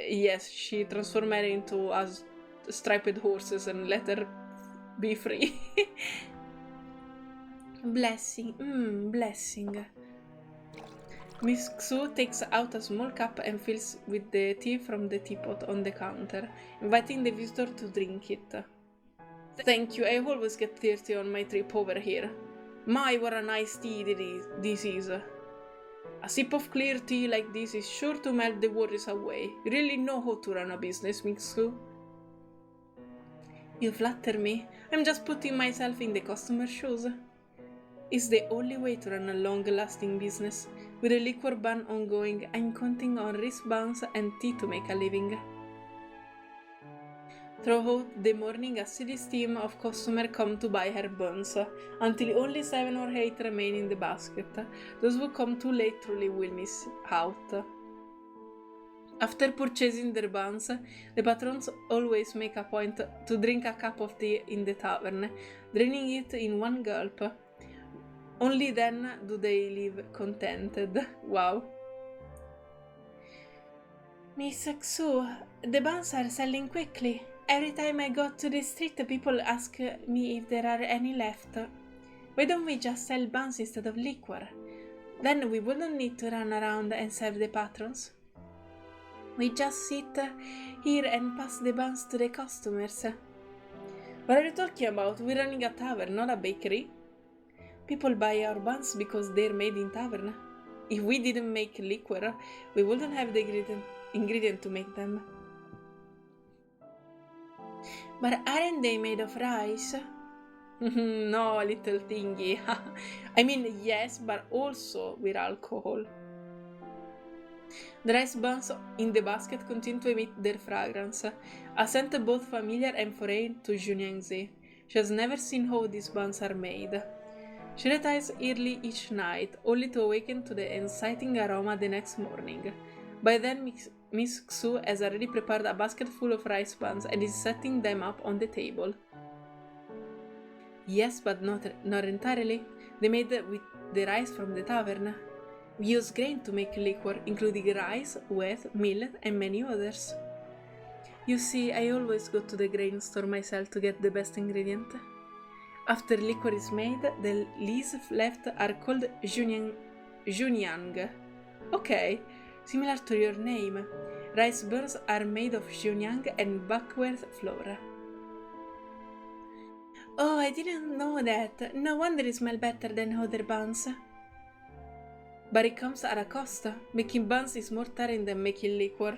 S1: Yes, she transformed her into striped horses and let her be free. Blessing. Miss Xu takes out a small cup and fills with the tea from the teapot on the counter, inviting the visitor to drink it. Thank you, I always get thirsty on my trip over here. My, what a nice tea this is. A sip of clear tea like this is sure to melt the worries away. You really know how to run a business, Miss Xu. You flatter me. I'm just putting myself in the customer's shoes. It's the only way to run a long-lasting business. With a liquor ban ongoing, I'm counting on wristbands and tea to make a living. Throughout the morning, a steady stream of customers come to buy her buns, until only 7 or 8 remain in the basket. Those who come too late truly will miss out. After purchasing their buns, the patrons always make a point to drink a cup of tea in the tavern, draining it in one gulp. Only then do they leave contented. Wow. Miss Xu, the buns are selling quickly. Every time I go to the street, people ask me if there are any left. Why don't we just sell buns instead of liquor? Then we wouldn't need to run around and serve the patrons. We just sit here and pass the buns to the customers. What are you talking about? We're running a tavern, not a bakery. People buy our buns because they're made in tavern. If we didn't make liquor, we wouldn't have the ingredient to make them. But aren't they made of rice? No, little thingy. I mean, yes, but also with alcohol. The rice buns in the basket continue to emit their fragrance, a scent both familiar and foreign to Jiu Niangzi. She has never seen how these buns are made. She retires early each night, only to awaken to the exciting aroma the next morning. By then, Miss Xu has already prepared a basket full of rice buns and is setting them up on the table. Yes, but not entirely. They made with the rice from the tavern. We use grain to make liquor, including rice, wheat, millet, and many others. You see, I always go to the grain store myself to get the best ingredient. After liquor is made, the leaves left are called Jiu Niangzi. Okay, similar to your name. Rice burns are made of Jiu Niangzi and buckwheat flour. Oh, I didn't know that. No wonder it smells better than other buns. But it comes at a cost. Making buns is more tiring than making liquor.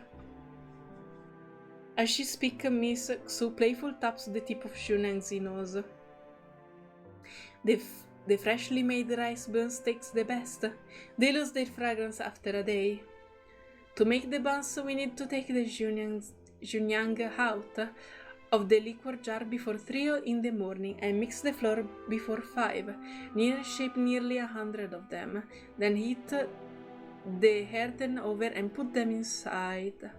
S1: As she speaks, Miss Xu playfully taps the tip of Jiu Niangzi's nose. The freshly made rice buns taste the best. They lose their fragrance after a day. To make the buns, we need to take the Jiu Niangzi out of the liquor jar before 3 in the morning and mix the flour before 5. Shape nearly 100 of them. Then heat the earthen oven and put them inside.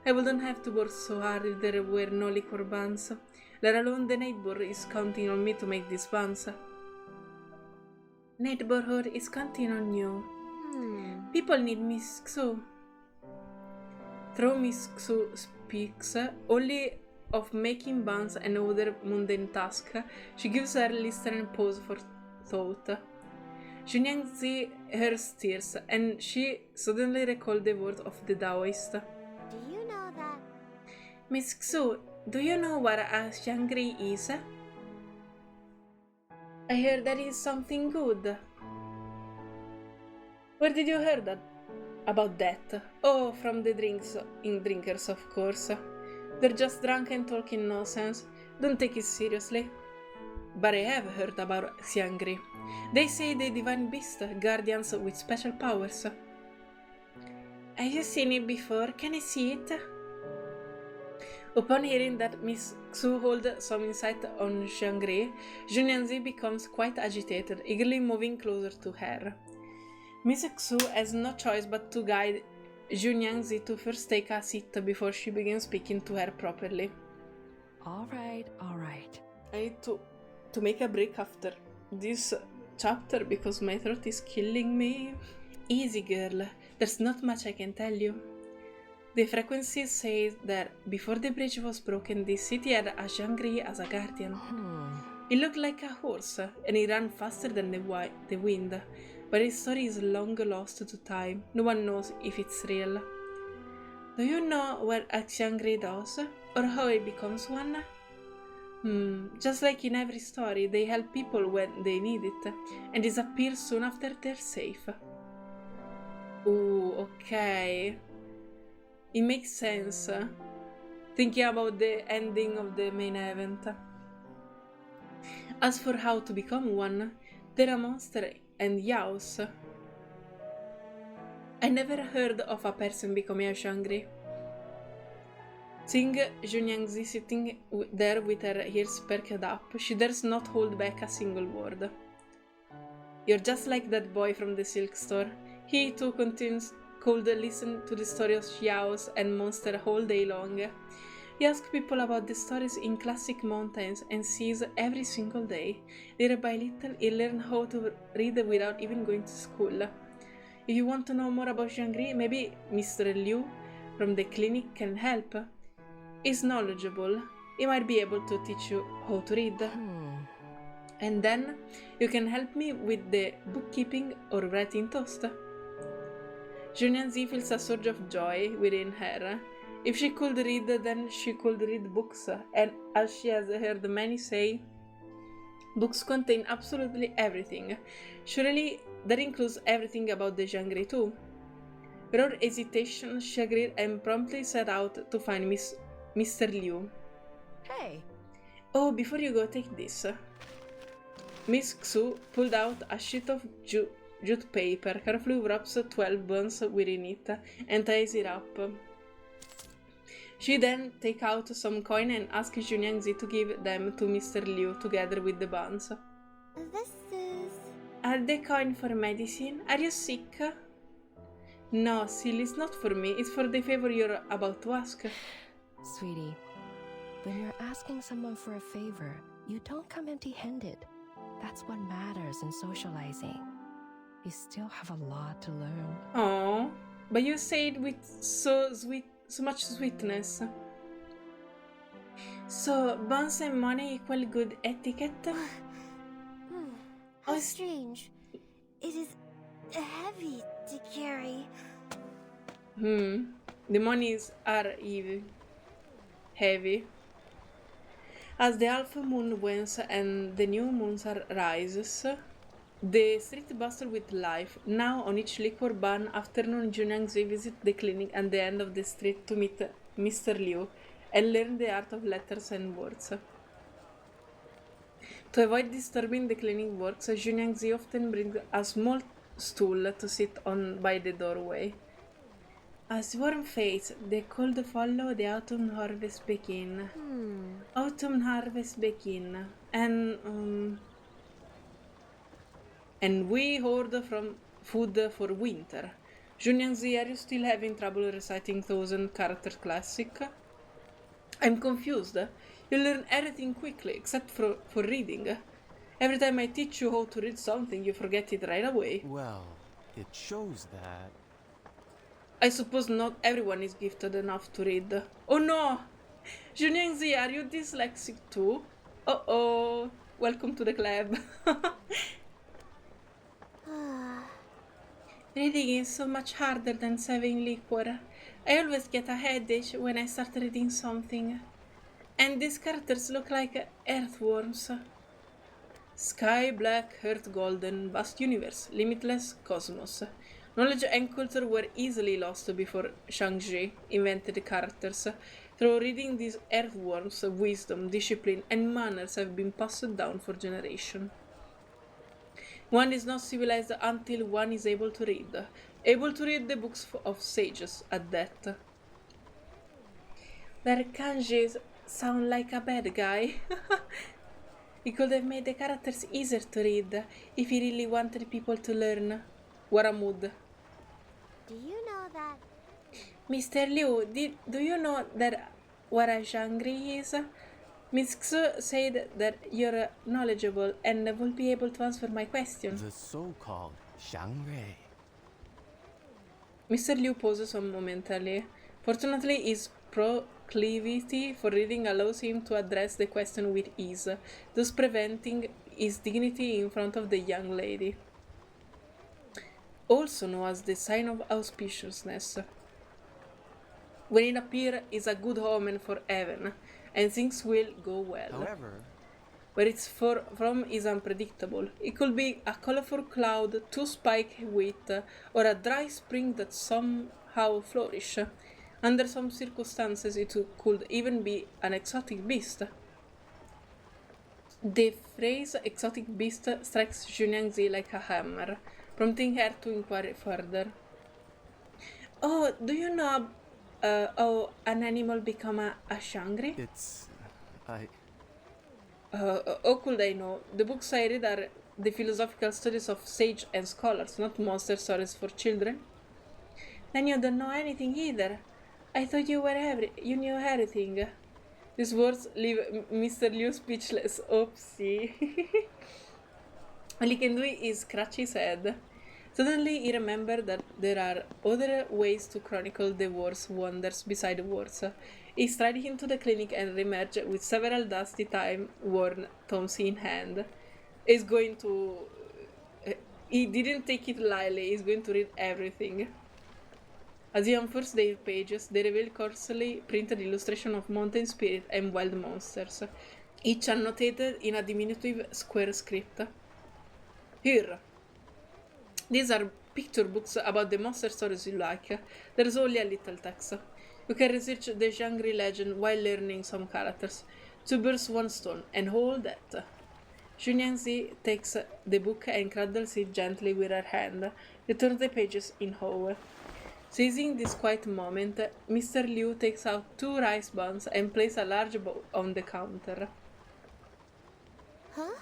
S1: I wouldn't have to work so hard if there were no liquor buns. Let alone the neighbor is counting on me to make these buns. Neighborhood is counting on you. People need Miss Xu. Though Miss Xu speaks only of making buns and other mundane tasks, she gives her listener pause for thought. Jiu Niangzi hears tears, and she suddenly recalled the words of the Taoist.
S4: Do you know that?
S1: Miss Xu, do you know what a XIANGRUI is? I heard that is something good. Where did you hear that? About that? Oh, from the drinkers, of course. They're just drunk and talking nonsense. Don't take it seriously. But I have heard about XIANGRUI. They say the divine beast, guardians with special powers. Have you seen it before? Can I see it? Upon hearing that Miss Xu holds some insight on XIANGRUI, Jiu Niangzi becomes quite agitated, eagerly moving closer to her. Miss Xu has no choice but to guide Jiu Niangzi to first take a seat before she begins speaking to her properly.
S5: All right.
S1: I need to make a break after this chapter because my throat is killing me. Easy, girl. There's not much I can tell you. The frequencies say that before the bridge was broken, the city had a XIANGRUI as a guardian. It looked like a horse, and it ran faster than the wind. But his story is long lost to time. No one knows if it's real. Do you know what a XIANGRUI does? Or how it becomes one? Just like in every story, they help people when they need it, and disappear soon after they're safe. Ooh, okay. It makes sense, thinking about the ending of the main event. As for how to become one, there are monsters and yaos. I never heard of a person becoming a XIANGRUI. Seeing Jiu Niangzi sitting there with her ears perked up, she dares not hold back a single word. You're just like that boy from the silk store. He too could listen to the story of yaos and monsters all day long. He asks people about the stories in classic mountains and sees every single day. Little by little, he learns how to read without even going to school. If you want to know more about XIANGRUI, maybe Mr. Liu from the clinic can help. He's knowledgeable. He might be able to teach you how to read. And then you can help me with the bookkeeping or writing toast. Jiu Niangzi feels a surge of joy within her. If she could read, then she could read books, and as she has heard many say, books contain absolutely everything. Surely that includes everything about the XIANGRUI too. Without hesitation, she agreed and promptly set out to find Mr. Liu.
S5: Hey,
S1: Oh, before you go, take this. Miss Xu pulled out a sheet of jute paper, carefully wraps 12 buns within it, and ties it up. She then takes out some coin and asks Jiu Niangzi to give them to Mr. Liu together with the buns.
S4: This is...
S1: Are they coin for medicine? Are you sick? No, silly, it's not for me. It's for the favor you're about to ask.
S5: sweetie, when you're asking someone for a favor, you don't come empty-handed. That's what matters in socializing. You still have a lot to learn.
S1: Oh, but you say it with so much sweetness. So, buns and money equal good etiquette?
S4: How
S1: Oh,
S4: strange. It is heavy to carry.
S1: The monies are heavy. As the half moon wanes and the new moon rises, the street bustle with life. Now on each liquor ban afternoon, Jiu Niangzi visits the clinic at the end of the street to meet Mr. Liu and learn the art of letters and words. To avoid disturbing the clinic works, Jiu Niangzi often brings a small stool to sit on by the doorway. As warm fades, the cold follow, the autumn harvest begin. Autumn harvest begin, and we hoard from food for winter. Jiu Niangzi, are you still having trouble reciting 1000-character classic? I'm confused. You learn everything quickly, except for reading. Every time I teach you how to read something, you forget it right away.
S3: Well, it shows that.
S1: I suppose not everyone is gifted enough to read. Oh no! Jiu Niangzi, are you dyslexic too? Uh-oh! Welcome to the club. Reading is so much harder than serving liquor. I always get a headache when I start reading something. And these characters look like earthworms. Sky black, earth golden, vast universe, limitless cosmos. Knowledge and culture were easily lost before Shang-Chi invented the characters. Through reading these earthworms, wisdom, discipline, and manners have been passed down for generations. One is not civilized until one is able to read the books of sages at that. Their kanjis sound like a bad guy. He could have made the characters easier to read if he really wanted people to learn. What a mood.
S4: Do you know that?
S1: Mr. Liu, do you know that what a XIANGRUI is? Miss Xu said that you're knowledgeable and will be able to answer my questions.
S3: The so-called XIANGRUI.
S1: Mr. Liu pauses momentarily. Fortunately, his proclivity for reading allows him to address the question with ease, thus preventing his dignity in front of the young lady. Also known as the sign of auspiciousness. When it appears, is a good omen for heaven, and things will go well.
S3: However,
S1: Where it's from is unpredictable. It could be a colorful cloud, two spiked wheat, or a dry spring that somehow flourish. Under some circumstances, it could even be an exotic beast. The phrase exotic beast strikes Jiu Niangzi like a hammer, prompting her to inquire further. Oh, do you know how an animal become a XIANGRUI?
S3: it's...
S1: How could I know? The books I read are the philosophical studies of sages and scholars, not monster stories for children. Then you don't know anything either. I thought you knew everything. These words leave Mr. Liu speechless. Oopsie. All he can do is scratch his head. Suddenly he remembered that there are other ways to chronicle the war's wonders beside words. He strided into the clinic and reemerged with several dusty time-worn tomes in hand. is going to... he didn't take it lightly, he's going to read everything. As he unfurls their pages, they reveal coarsely printed illustration of mountain spirit and wild monsters, each annotated in a diminutive square script. Here. These are picture books about the monster stories you like. There's only a little text. You can research the XIANGRUI legend while learning some characters. 2 birds, 1 stone, and all that. Jiu Niangzi takes the book and cradles it gently with her hand. They turn the pages in awe. Seizing this quiet moment, Mr. Liu takes out 2 rice buns and places a large bowl on the counter.
S4: Huh?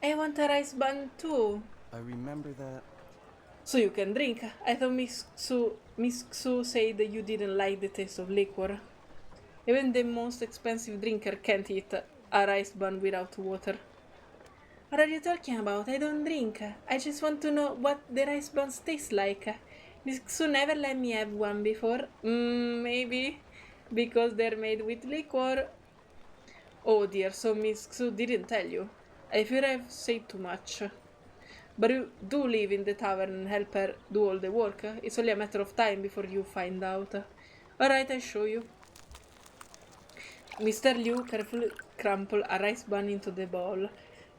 S1: I want a rice bun too.
S3: I remember that.
S1: So you can drink. I thought Miss Xu said that you didn't like the taste of liquor. Even the most expensive drinker can't eat a rice bun without water. What are you talking about? I don't drink. I just want to know what the rice buns taste like. Miss Xu never let me have one before. Maybe because they're made with liquor. Oh dear, so Miss Xu didn't tell you. I fear I've said too much. But you do live in the tavern and help her do all the work. It's only a matter of time before you find out. Alright, I'll show you. Mr. Liu carefully crumples a rice bun into the bowl.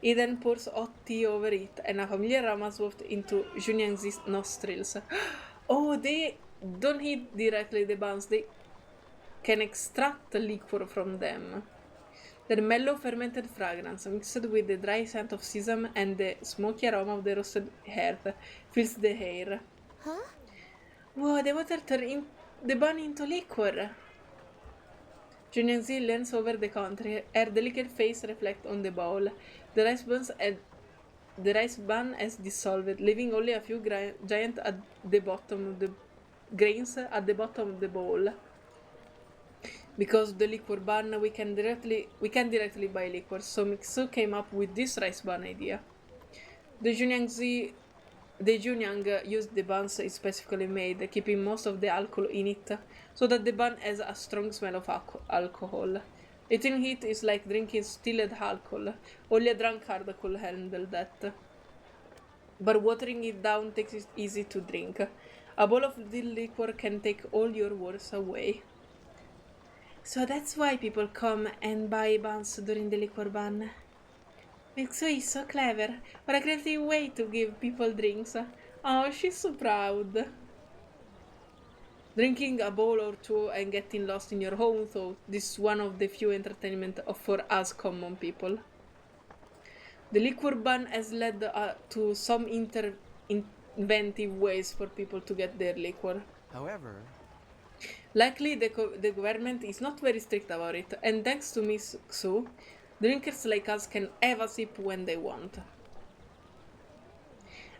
S1: He then pours hot tea over it, and a familiar aroma wafts into Jiu Niangzi's nostrils. Oh, they don't eat directly the buns, they can extract liquor from them. Their mellow fermented fragrance, mixed with the dry scent of sesame and the smoky aroma of the roasted herb, fills the air.
S4: Huh?
S1: Whoa, the water turned the bun into liquor. Jiu Niangzi leans over the counter, her delicate face reflects on the bowl. The rice bun has dissolved, leaving only a few giant at the bottom of the grains at the bottom of the bowl. Because of the liquor ban, we can directly buy liquor, so Mixu came up with this rice bun idea. The Jiu Niang used the buns it specifically made, keeping most of the alcohol in it, so that the bun has a strong smell of alcohol. Eating it is like drinking distilled alcohol. Only a drunkard could handle that. But watering it down takes it easy to drink. A bowl of the liquor can take all your worries away. So that's why people come and buy buns during the liquor ban. Mixu is so clever. What a creative way to give people drinks. Oh, she's so proud. Drinking a bowl or two and getting lost in your own thought, this is one of the few entertainment for us common people. The liquor ban has led to some inventive ways for people to get their liquor.
S3: However,
S1: Luckily, the government is not very strict about it, and thanks to Miss Xu, drinkers like us can have a sip when they want.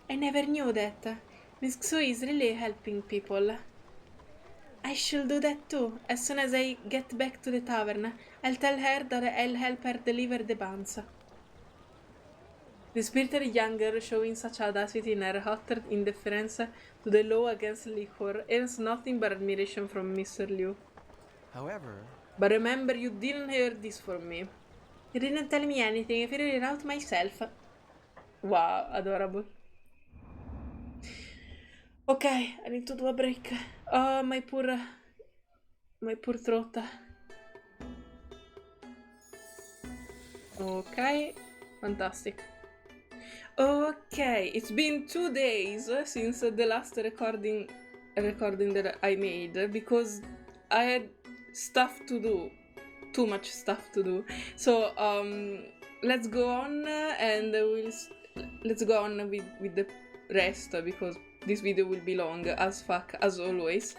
S1: I never knew that. Miss Xu is really helping people. I should do that too. As soon as I get back to the tavern, I'll tell her that I'll help her deliver the buns. The spirited young girl, showing such audacity in her utter indifference to the law against liquor, earns nothing but admiration from Mr. Liu.
S3: however,
S1: But remember, you didn't hear this from me. You didn't tell me anything, I figured it out myself. Wow, adorable. Okay, I need to do a break. Oh, my poor throat. Okay, fantastic. Okay, it's been 2 days since the last recording that I made, because I had stuff to do, too much stuff to do. So let's go on and let's go on with the rest, because this video will be long as fuck as always.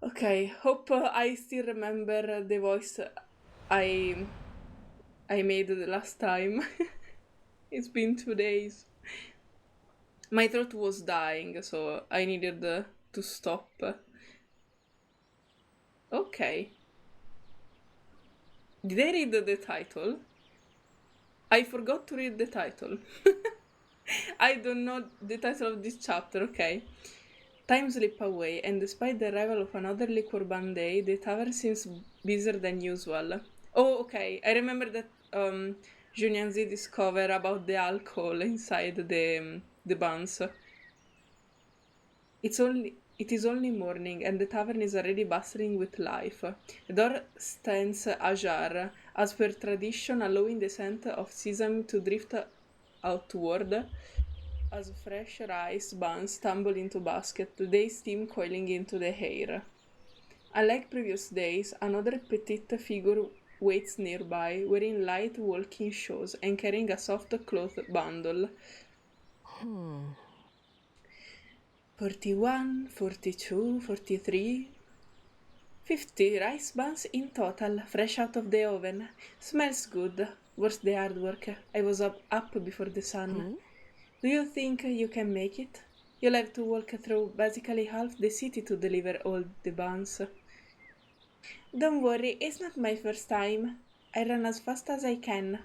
S1: Okay, hope I still remember the voice I made the last time. It's been 2 days. My throat was dying, so I needed to stop. Okay. Did I read the title? I forgot to read the title. I don't know the title of this chapter, okay. Time slipped away, and despite the arrival of another liquor ban day, the tavern seems busier than usual. Oh, okay, I remember that Jiu Niangzi discover about the alcohol inside the buns. It is only morning, and the tavern is already bustling with life. The door stands ajar, as per tradition, allowing the scent of sesame to drift outward as fresh rice buns tumble into basket, the day steam coiling into the air. Unlike previous days, another petite figure waits nearby, wearing light walking shoes and carrying a soft cloth bundle. 41, 42, 43, 50 rice buns in total, fresh out of the oven. Smells good. Worth the hard work. I was up before the sun. Do you think you can make it? You'll have to walk through basically half the city to deliver all the buns. Don't worry, it's not my first time. I run as fast as I can.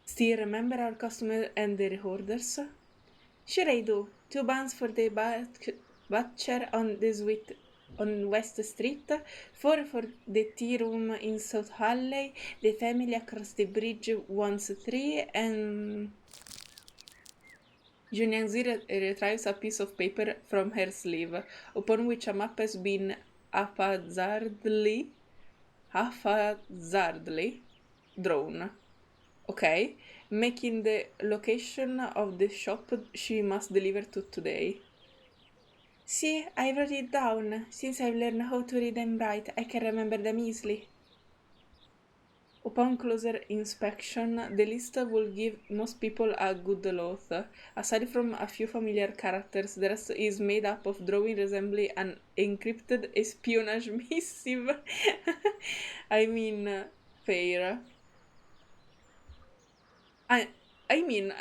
S1: Still remember our customer and their orders? Sure I do. 2 buns for the butcher on West Street, 4 for the tea room in South Alley, the family across the bridge wants 3, and... Jiu Niangzi retrieves a piece of paper from her sleeve, upon which a map has been haphazardly drawn. Okay, making the location of the shop she must deliver to today. See, I wrote it down. Since I've learned how to read and write, I can remember them easily. Upon closer inspection, the list will give most people a good loath. Aside from a few familiar characters, the rest is made up of drawings resembling an encrypted espionage missive. I mean, fair. I mean,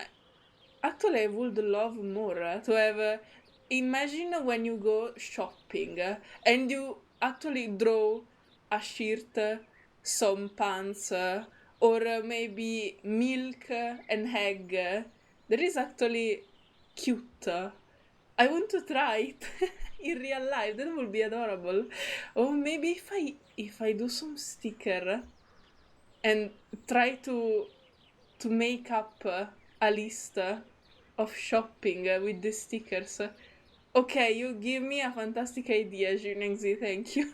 S1: actually, I would love more to have. Imagine when you go shopping and you actually draw a shirt, some pants, or maybe milk and egg. That is actually cute. I want to try it in real life. That would be adorable. Or maybe if I do some sticker and try to make up a list of shopping with the stickers. Okay, you give me a fantastic idea, Jiu Niangzi, thank you.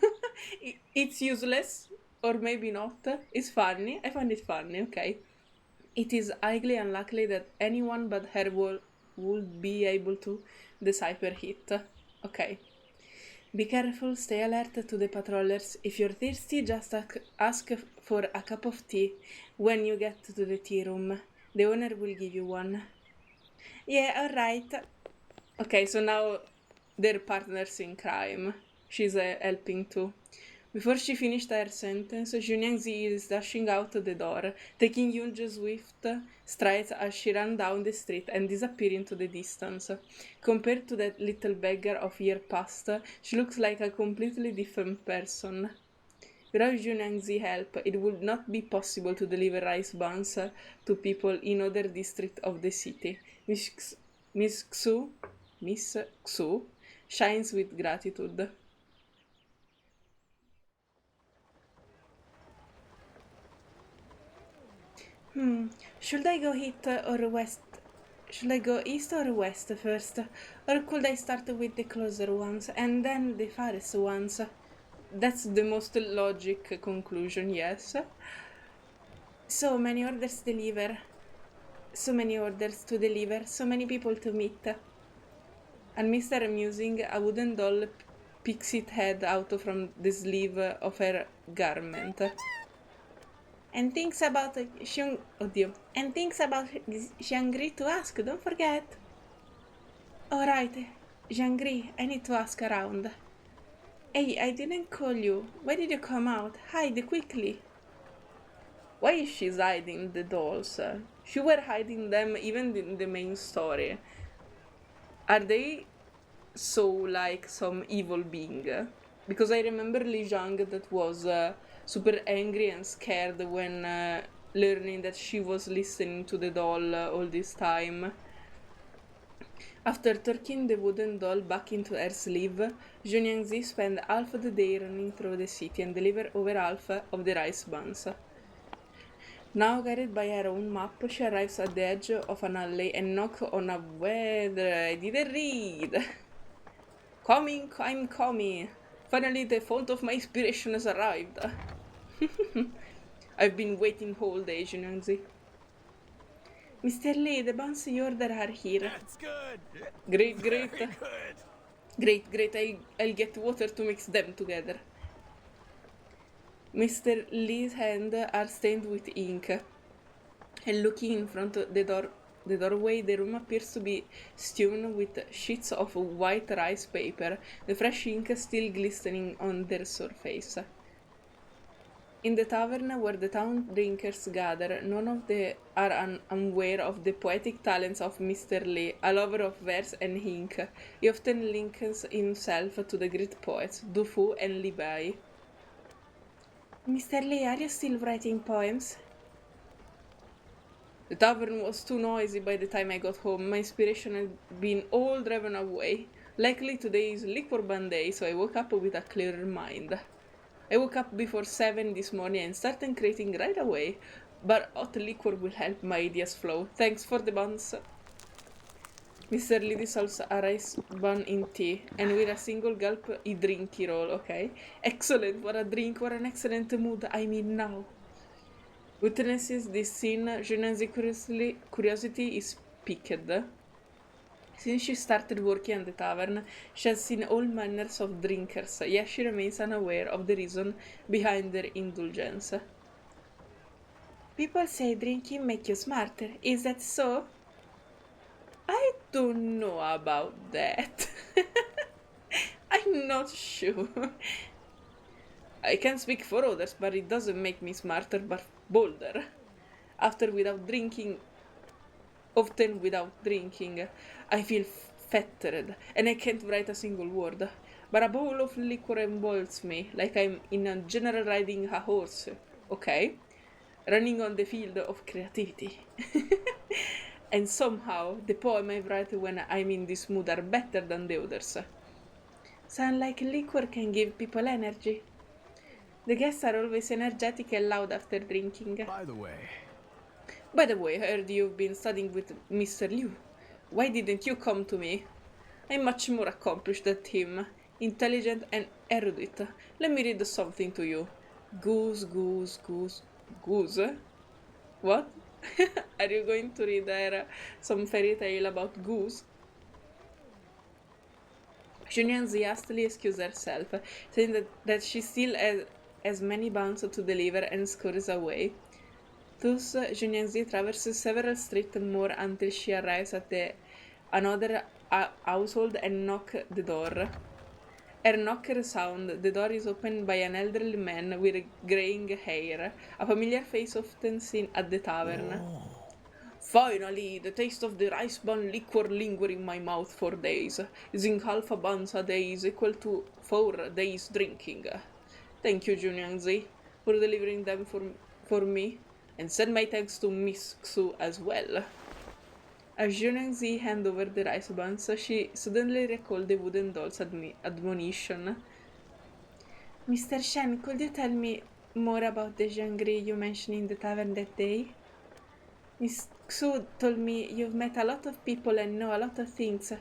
S1: It's useless, or maybe not. It's funny. I find it funny, okay. It is highly unlikely that anyone but her would be able to decipher it. Okay. Be careful, stay alert to the patrollers. If you're thirsty, just ask for a cup of tea when you get to the tea room. The owner will give you one. Yeah, alright. Okay, so now they're partners in crime. She's helping too. Before she finished her sentence, Jiu Niangzi is dashing out the door, taking huge swift strides as she ran down the street and disappeared into the distance. Compared to that little beggar of years past, she looks like a completely different person. Without Jiu Niangzi's help, it would not be possible to deliver rice buns to people in other districts of the city. Miss Xu shines with gratitude. Should I go east or west? Should I go east or west first? Or could I start with the closer ones and then the farthest ones? That's the most logic conclusion, yes. So many orders to deliver, so many people to meet. And Mr. Amusing, a wooden doll picks its head out from the sleeve of her garment. And thinks about XIANGRUI to ask, don't forget. Alright, XIANGRUI, I need to ask around. Hey, I didn't call you. Why did you come out? Hide quickly. Why is she hiding the dolls? She were hiding them even in the main story. Are they so like some evil being? Because I remember Li Zhang that was super angry and scared when learning that she was listening to the doll all this time. After tucking the wooden doll back into her sleeve, Jiu Niangzi spent half of the day running through the city and delivered over half of the rice buns. Now guided by her own map, she arrives at the edge of an alley and knocks on a weather. I didn't read. Coming, I'm coming. Finally, the font of my inspiration has arrived. I've been waiting all day, Jiu Niangzi. Mr. Lee, the BUNS you order are here.
S2: That's good.
S1: Great, great.
S2: Very good.
S1: Great. I'll get water to mix them together. Mr. Lee's hands are stained with ink, and looking in front of the doorway, the room appears to be strewn with sheets of white rice paper, the fresh ink still glistening on their surface. In the tavern where the town drinkers gather, none of them are unaware of the poetic talents of Mr. Lee, a lover of verse and ink. He often links himself to the great poets, Du Fu and Li Bai. Mr. Lee, are you still writing poems? The tavern was too noisy by the time I got home. My inspiration had been all driven away. Luckily today is Liquor Band Day, so I woke up with a clearer mind. I woke up before 7 this morning and started creating right away, but hot liquor will help my ideas flow. Thanks for the buns. Mr. Lee dissolves a rice bun in tea, and with a single gulp, he drinks it all, okay? Excellent, what a drink, what an excellent mood I'm in now. Witnesses this scene, Jiu Niangzi's curiosity is piqued. Since she started working at the tavern, she has seen all manners of drinkers, yet she remains unaware of the reason behind their indulgence. People say drinking makes you smarter, is that so? I don't know about that. I'm not sure. I can speak for others, but it doesn't make me smarter but bolder. Often without drinking, I feel fettered, and I can't write a single word. But a bowl of liquor emboldens me, like I'm in a general riding a horse, okay? Running on the field of creativity. And somehow, the poem I write when I'm in this mood are better than the others. Sound like liquor can give people energy. The guests are always energetic and loud after drinking.
S2: By the way,
S1: I heard you've been studying with Mr. Liu. Why didn't you come to me? I'm much more accomplished than him, intelligent and erudite. Let me read something to you. Goose. What? Are you going to read her some fairy tale about goose? Jiu Niangzi hastily excused herself, saying that she still has many buns to deliver and scurries away. Thus, Jiu Niangzi traverses several streets more until she arrives at another household and knocks the door. Her knocker sound, the door is opened by an elderly man with graying hair, a familiar face often seen at the tavern. Finally, the taste of the rice bun liquor linger in my mouth for days. Using half a buns a day is equal to 4 days drinking. Thank you, Jiu Niangzi, for delivering them for me, and send my thanks to Miss Xu as well. As Jiu Niangzi handed over the rice buns, she suddenly recalled the wooden doll's admonition. Mr. Shen, could you tell me more about the XIANGRUI you mentioned in the tavern that day? Miss Xu told me you've met a lot of people and know a lot of things.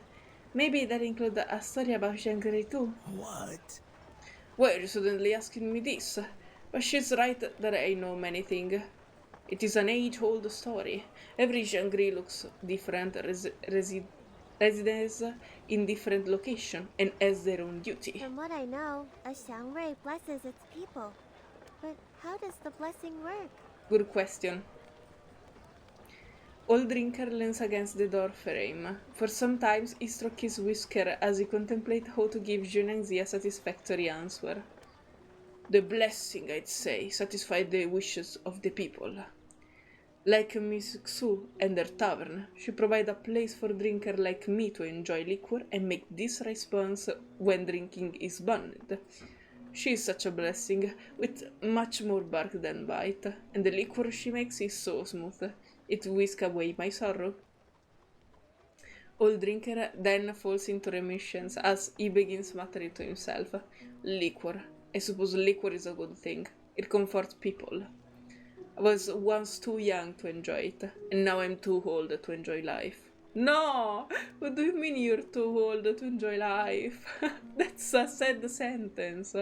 S1: Maybe that includes a story about XIANGRUI too.
S2: what?
S1: Why are you suddenly asking me this? But she's right that I know many things. It is an age-old story. Every XIANGRUI looks different, resides in different locations, and has their own duty.
S4: From what I know, a XIANGRUI blesses its people. But how does the blessing work?
S1: Good question. Old drinker leans against the door frame. For some time, he strokes his whisker as he contemplates how to give Jiu Niangzi a satisfactory answer. The blessing, I'd say, satisfied the wishes of the people. Like Miss Xu and her tavern, she provides a place for drinkers like me to enjoy liquor and make these rice buns when drinking is banned. She is such a blessing, with much more bark than bite, and the liquor she makes is so smooth, it whisks away my sorrow. Old drinker then falls into remissions as he begins muttering to himself. Liquor. I suppose liquor is a good thing. It comforts people. I was once too young to enjoy it, and now I'm too old to enjoy life. No! What do you mean you're too old to enjoy life? That's a sad sentence.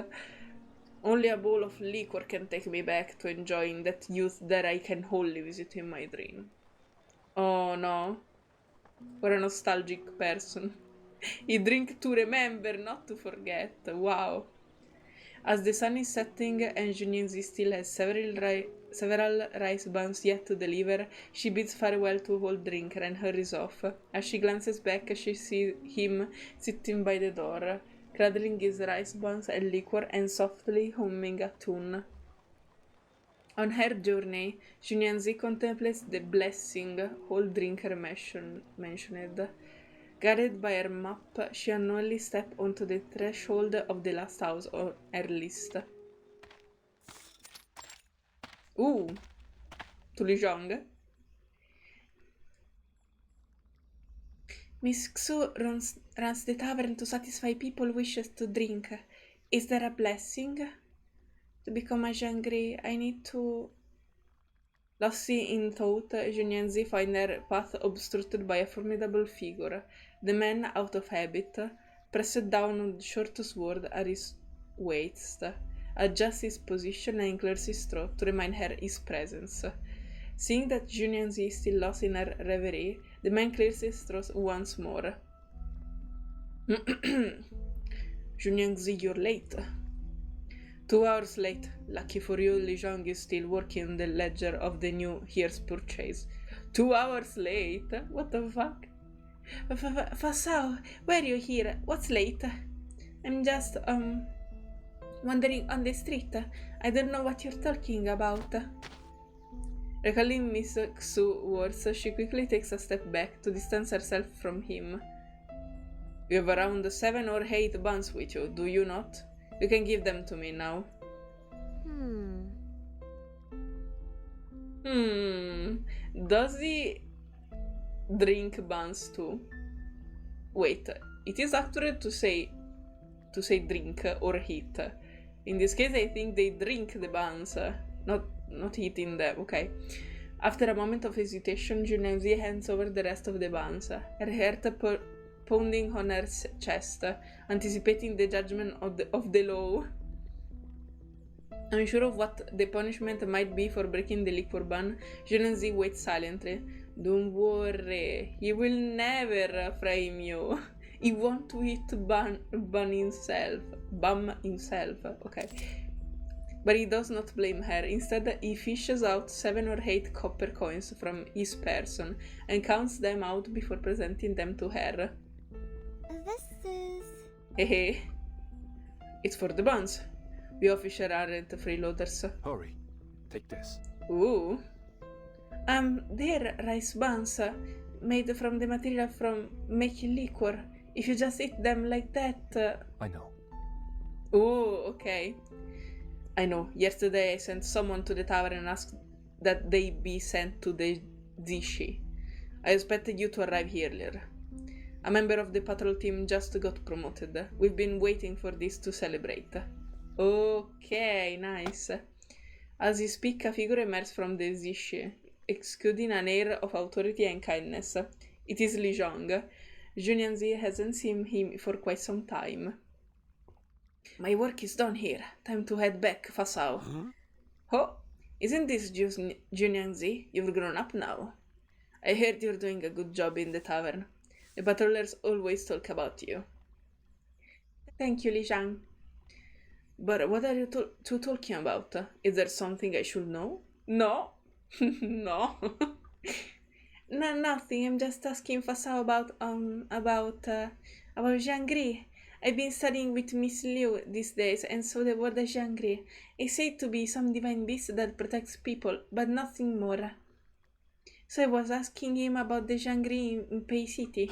S1: Only a bowl of liquor can take me back to enjoying that youth that I can only visit in my dream. Oh no. What a nostalgic person. You drink to remember, not to forget. Wow. As the sun is setting and Jiu Niangzi still has several rice buns yet to deliver, she bids farewell to old drinker and hurries off. As she glances back, she sees him sitting by the door, cradling his rice buns and liquor and softly humming a tune. On her journey, Jiu Niangzi contemplates the blessing old drinker mentioned. Guided by her map, she unknowingly steps onto the threshold of the last house on her list. Ooh, to Lijiang. Miss Xu runs the tavern to satisfy people's wishes to drink. Is there a blessing? To become a Jiangri, I need to... Lost in thought, Jiu Niangzi finds her path obstructed by a formidable figure. The man, out of habit, pressed down on the short sword at his waist, adjusts his position and clears his throat to remind her his presence. Seeing that Jiu Niangzi is still lost in her reverie, the man clears his throat once more. Jiu Niangzi, you're late. 2 hours late. Lucky for you, Lijiang is still working on the ledger of the new year's purchase. 2 hours late? What the fuck? Fasao, why are you here? What's late? I'm just, wandering on the street. I don't know what you're talking about. Recalling Miss Xu's words, she quickly takes a step back to distance herself from him. You have around 7 or 8 buns with you, do you not? You can give them to me now. Does he drink buns too? Wait, it is accurate to say drink or eat. In this case, I think they drink the buns, not eating them. Okay. After a moment of hesitation, Jiu Niangzi hands over the rest of the buns, her heart pounding on her chest, anticipating the judgment of the law. Unsure of what the punishment might be for breaking the liquor ban, Jiu Niangzi waits silently. Don't worry, he will never frame you. He wants to eat bum himself, okay. But he does not blame her. Instead, he fishes out 7 or 8 copper coins from his person and counts them out before presenting them to her.
S4: This is...
S1: Hehe. It's for the buns. We officials aren't freeloaders.
S2: Hurry. Take this.
S1: Ooh. They're rice buns made from the material from making liquor. If you just eat them like that...
S2: I know.
S1: Ooh, okay. I know. Yesterday I sent someone to the tavern and asked that they be sent to the Zishi. I expected you to arrive earlier. A member of the patrol team just got promoted. We've been waiting for this to celebrate. Okay, nice. As he speaks, a figure emerges from the Zishi, exuding an air of authority and kindness. It is Lijiang. Jiu Niangzi hasn't seen him for quite some time. My work is done here. Time to head back, Fasao.
S2: Huh?
S1: Oh, isn't this Jiu Niangzi? You've grown up now. I heard you're doing a good job in the tavern. The patrollers always talk about you. Thank you, Lijiang. But what are you two talking about? Is there something I should know? No. No. No, nothing. I'm just asking Fasao about XIANGRUI. I've been studying with Miss Liu these days, and so the word XIANGRUI is said to be some divine beast that protects people, but nothing more. So I was asking him about the XIANGRUI in Pei City.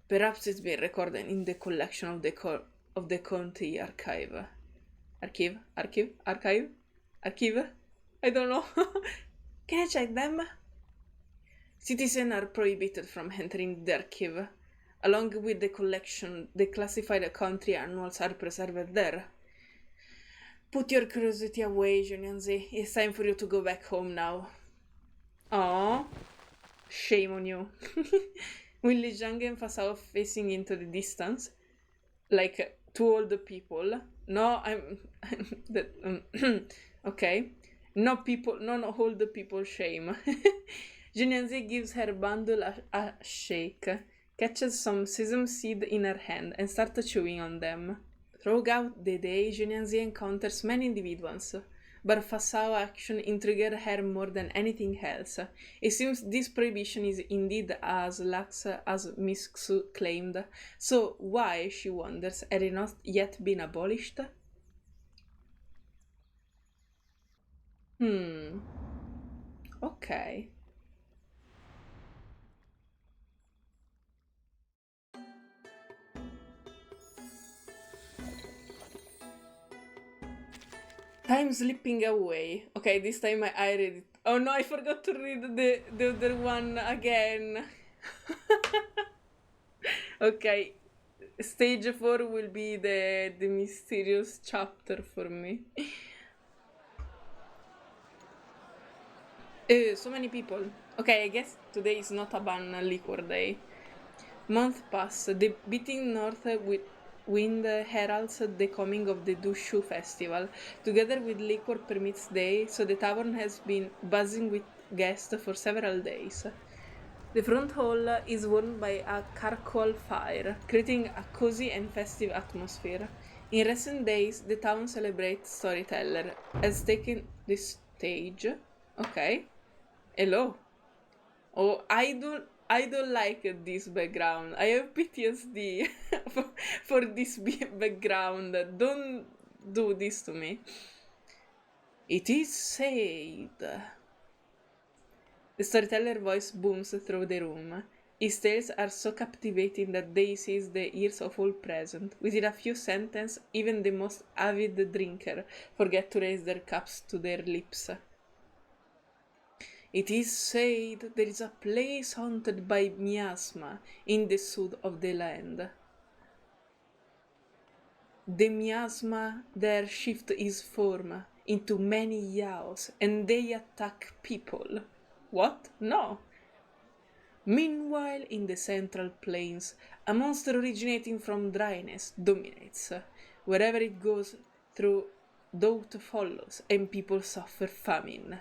S1: Perhaps it's been recorded in the collection of the county archive. Archive? I don't know. Can I check them? Citizens are prohibited from entering the archive. Along with the collection, the classified country annuals are preserved there. Put your curiosity away, Jiu Niangzi. It's time for you to go back home now. Aww. Shame on you. Willy Zhang and Fasao facing into the distance. Like, to all the people. No, okay. No all the people shame. Jiu Niangzi gives her bundle a shake, catches some sesame seed in her hand, and starts chewing on them. Throughout the day, Jiu Niangzi encounters many individuals, but Fasao's action intrigued her more than anything else. It seems this prohibition is indeed as lax as Miss Xu claimed, so why, she wonders, had it not yet been abolished? Okay. Time slipping away. Okay, this time I read it. Oh no, I forgot to read the other one again. Okay, stage 4 will be the mysterious chapter for me. So many people. Okay, I guess today is not a ban liquor day. Months pass. The beating north wind heralds the coming of the Dushu festival, together with Liquor Permits Day, so the tavern has been buzzing with guests for several days. The front hall is warmed by a charcoal fire, creating a cozy and festive atmosphere. In recent days, the town celebrates Storyteller, has taken the stage. Okay. Hello. Oh, I don't like this background. I have PTSD for this background. Don't do this to me. It is said. The storyteller voice booms through the room. His tales are so captivating that they seize the ears of all present. Within a few sentences, even the most avid drinker forget to raise their cups to their lips. It is said there is a place haunted by miasma in the south of the land. The miasma there shift its form into many yaos, and they attack people. What? No. Meanwhile, in the central plains, a monster originating from dryness dominates. Wherever it goes, through drought follows, and people suffer famine.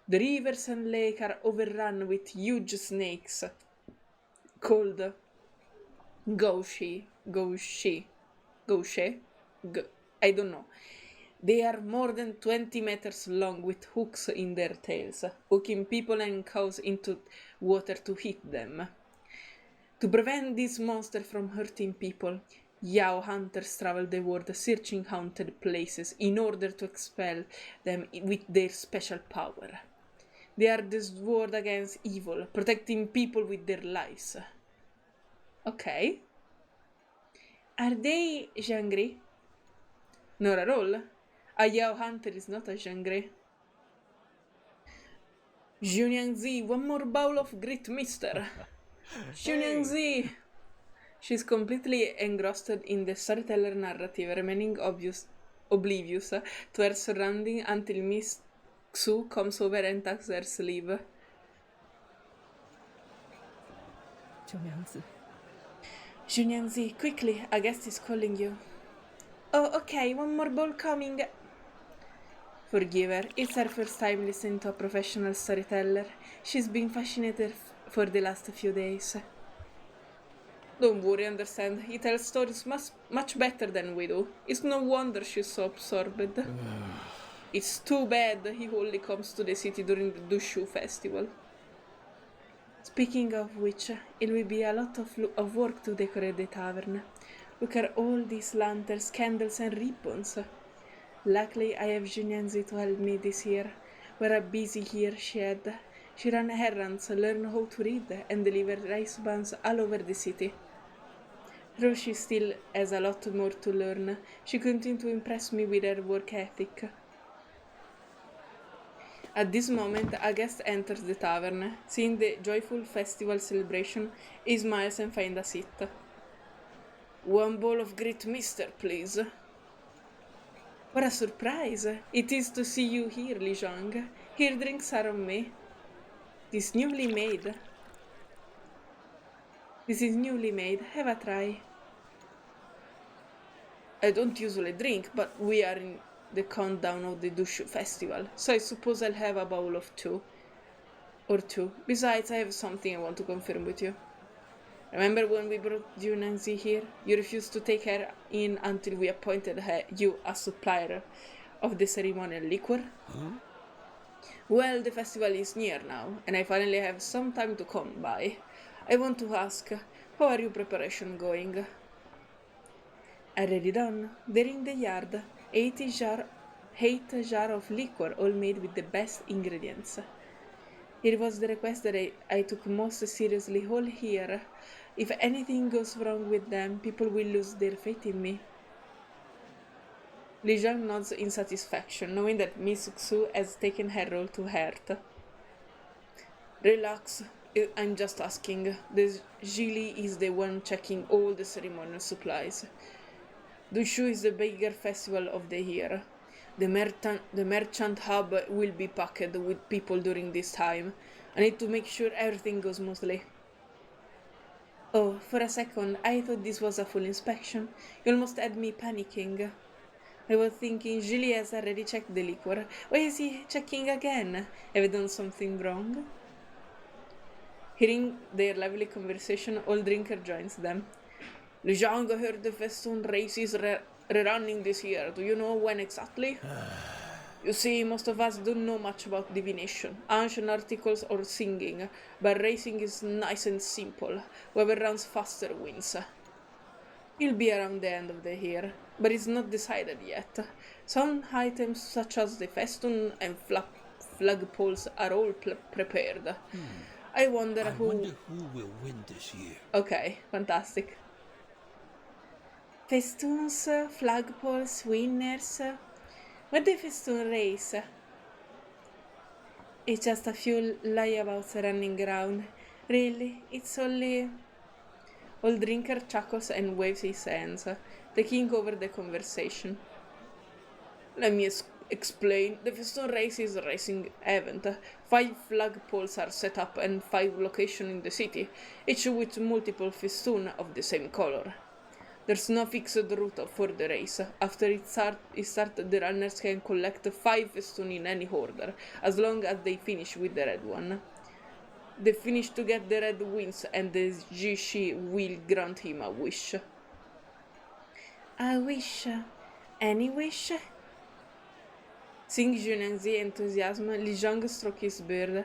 S1: The rivers and lakes are overrun with huge snakes called gouche. I don't know. They are more than 20 meters long with hooks in their tails, hooking people and cows into water to hit them. To prevent this monster from hurting people, Yao hunters travel the world searching haunted places in order to expel them with their special power. They are the sword against evil, protecting people with their lives. Okay. Are they Jiangri? Not at all. A Yao hunter is not a Jiangri. Jiu Niangzi, one more bowl of great mister. Jiu Niangzi! She's completely engrossed in the storyteller narrative, remaining oblivious to her surrounding until Miss Xu comes over and tucks her sleeve.
S5: Jiu Niangzi.
S1: Jiu Niangzi, quickly, a guest is calling you. Oh, okay, one more bowl coming. Forgive her, it's her first time listening to a professional storyteller. She's been fascinated for the last few days. Don't worry, understand. He tells stories much better than we do. It's no wonder she's so absorbed. It's too bad he only comes to the city during the Dushu festival. Speaking of which, it will be a lot of work to decorate the tavern. Look at all these lanterns, candles and ribbons. Luckily, I have Jiu Niangzi to help me this year. We're busy here, she had. She ran errands, learned how to read, and delivered rice buns all over the city. Though she still has a lot more to learn, she continued to impress me with her work ethic. At this moment, a guest enters the tavern. Seeing the joyful festival celebration, he smiles and finds a seat. One bowl of great mister, please. What a surprise! It is to see you here, Li Zhang. Here, drinks are on me. This is newly made. Have a try. I don't usually drink, but we are in the countdown of the Dushu festival, so I suppose I'll have a bowl of two. Besides, I have something I want to confirm with you. Remember when we brought Jiu Niangzi here? You refused to take her in until we appointed you a supplier of the ceremonial liquor?
S3: Huh?
S1: Well, the festival is near now, and I finally have some time to come by. I want to ask, how are your preparation going? Already done. They're in the yard. 8 jar of liquor, all made with the best ingredients. It was the request that I took most seriously all here. If anything goes wrong with them, people will lose their faith in me. Li Zhang nods in satisfaction, knowing that Miss Xu has taken her role to heart. Relax, I'm just asking. The Zhili is the one checking all the ceremonial supplies. Dushu is the bigger festival of the year. The merchant hub will be packed with people during this time. I need to make sure everything goes smoothly. Oh, for a second, I thought this was a full inspection. You almost had me panicking. I was thinking, Julie has already checked the liquor. Why is he checking again? Have I done something wrong? Hearing their lively conversation, old drinker joins them. Li Zhang heard the festoon race is rerunning this year. Do you know when exactly? You see, most of us don't know much about divination, ancient articles or singing, but racing is nice and simple. Whoever runs faster wins. It'll be around the end of the year, but it's not decided yet. Some items such as the festoon and flagpoles are all prepared. I wonder who
S6: will win this year.
S1: Okay, fantastic. Festoons, flagpoles, winners. What the festoon race? It's just a few layabouts running around. Really, it's only... Old drinker chuckles and waves his hands, taking over the conversation. Let me explain. The festoon race is a racing event. 5 flagpoles are set up and 5 locations in the city, each with multiple festoons of the same color. There's no fixed route for the race. After it starts, the runners can collect 5 festoons in any order, as long as they finish with the red one. The finish to get the red wins, and the Jishi will grant him a wish. A wish? Any wish? Seeing Jiu Niangzi's enthusiasm, Li Zhang stroked his beard,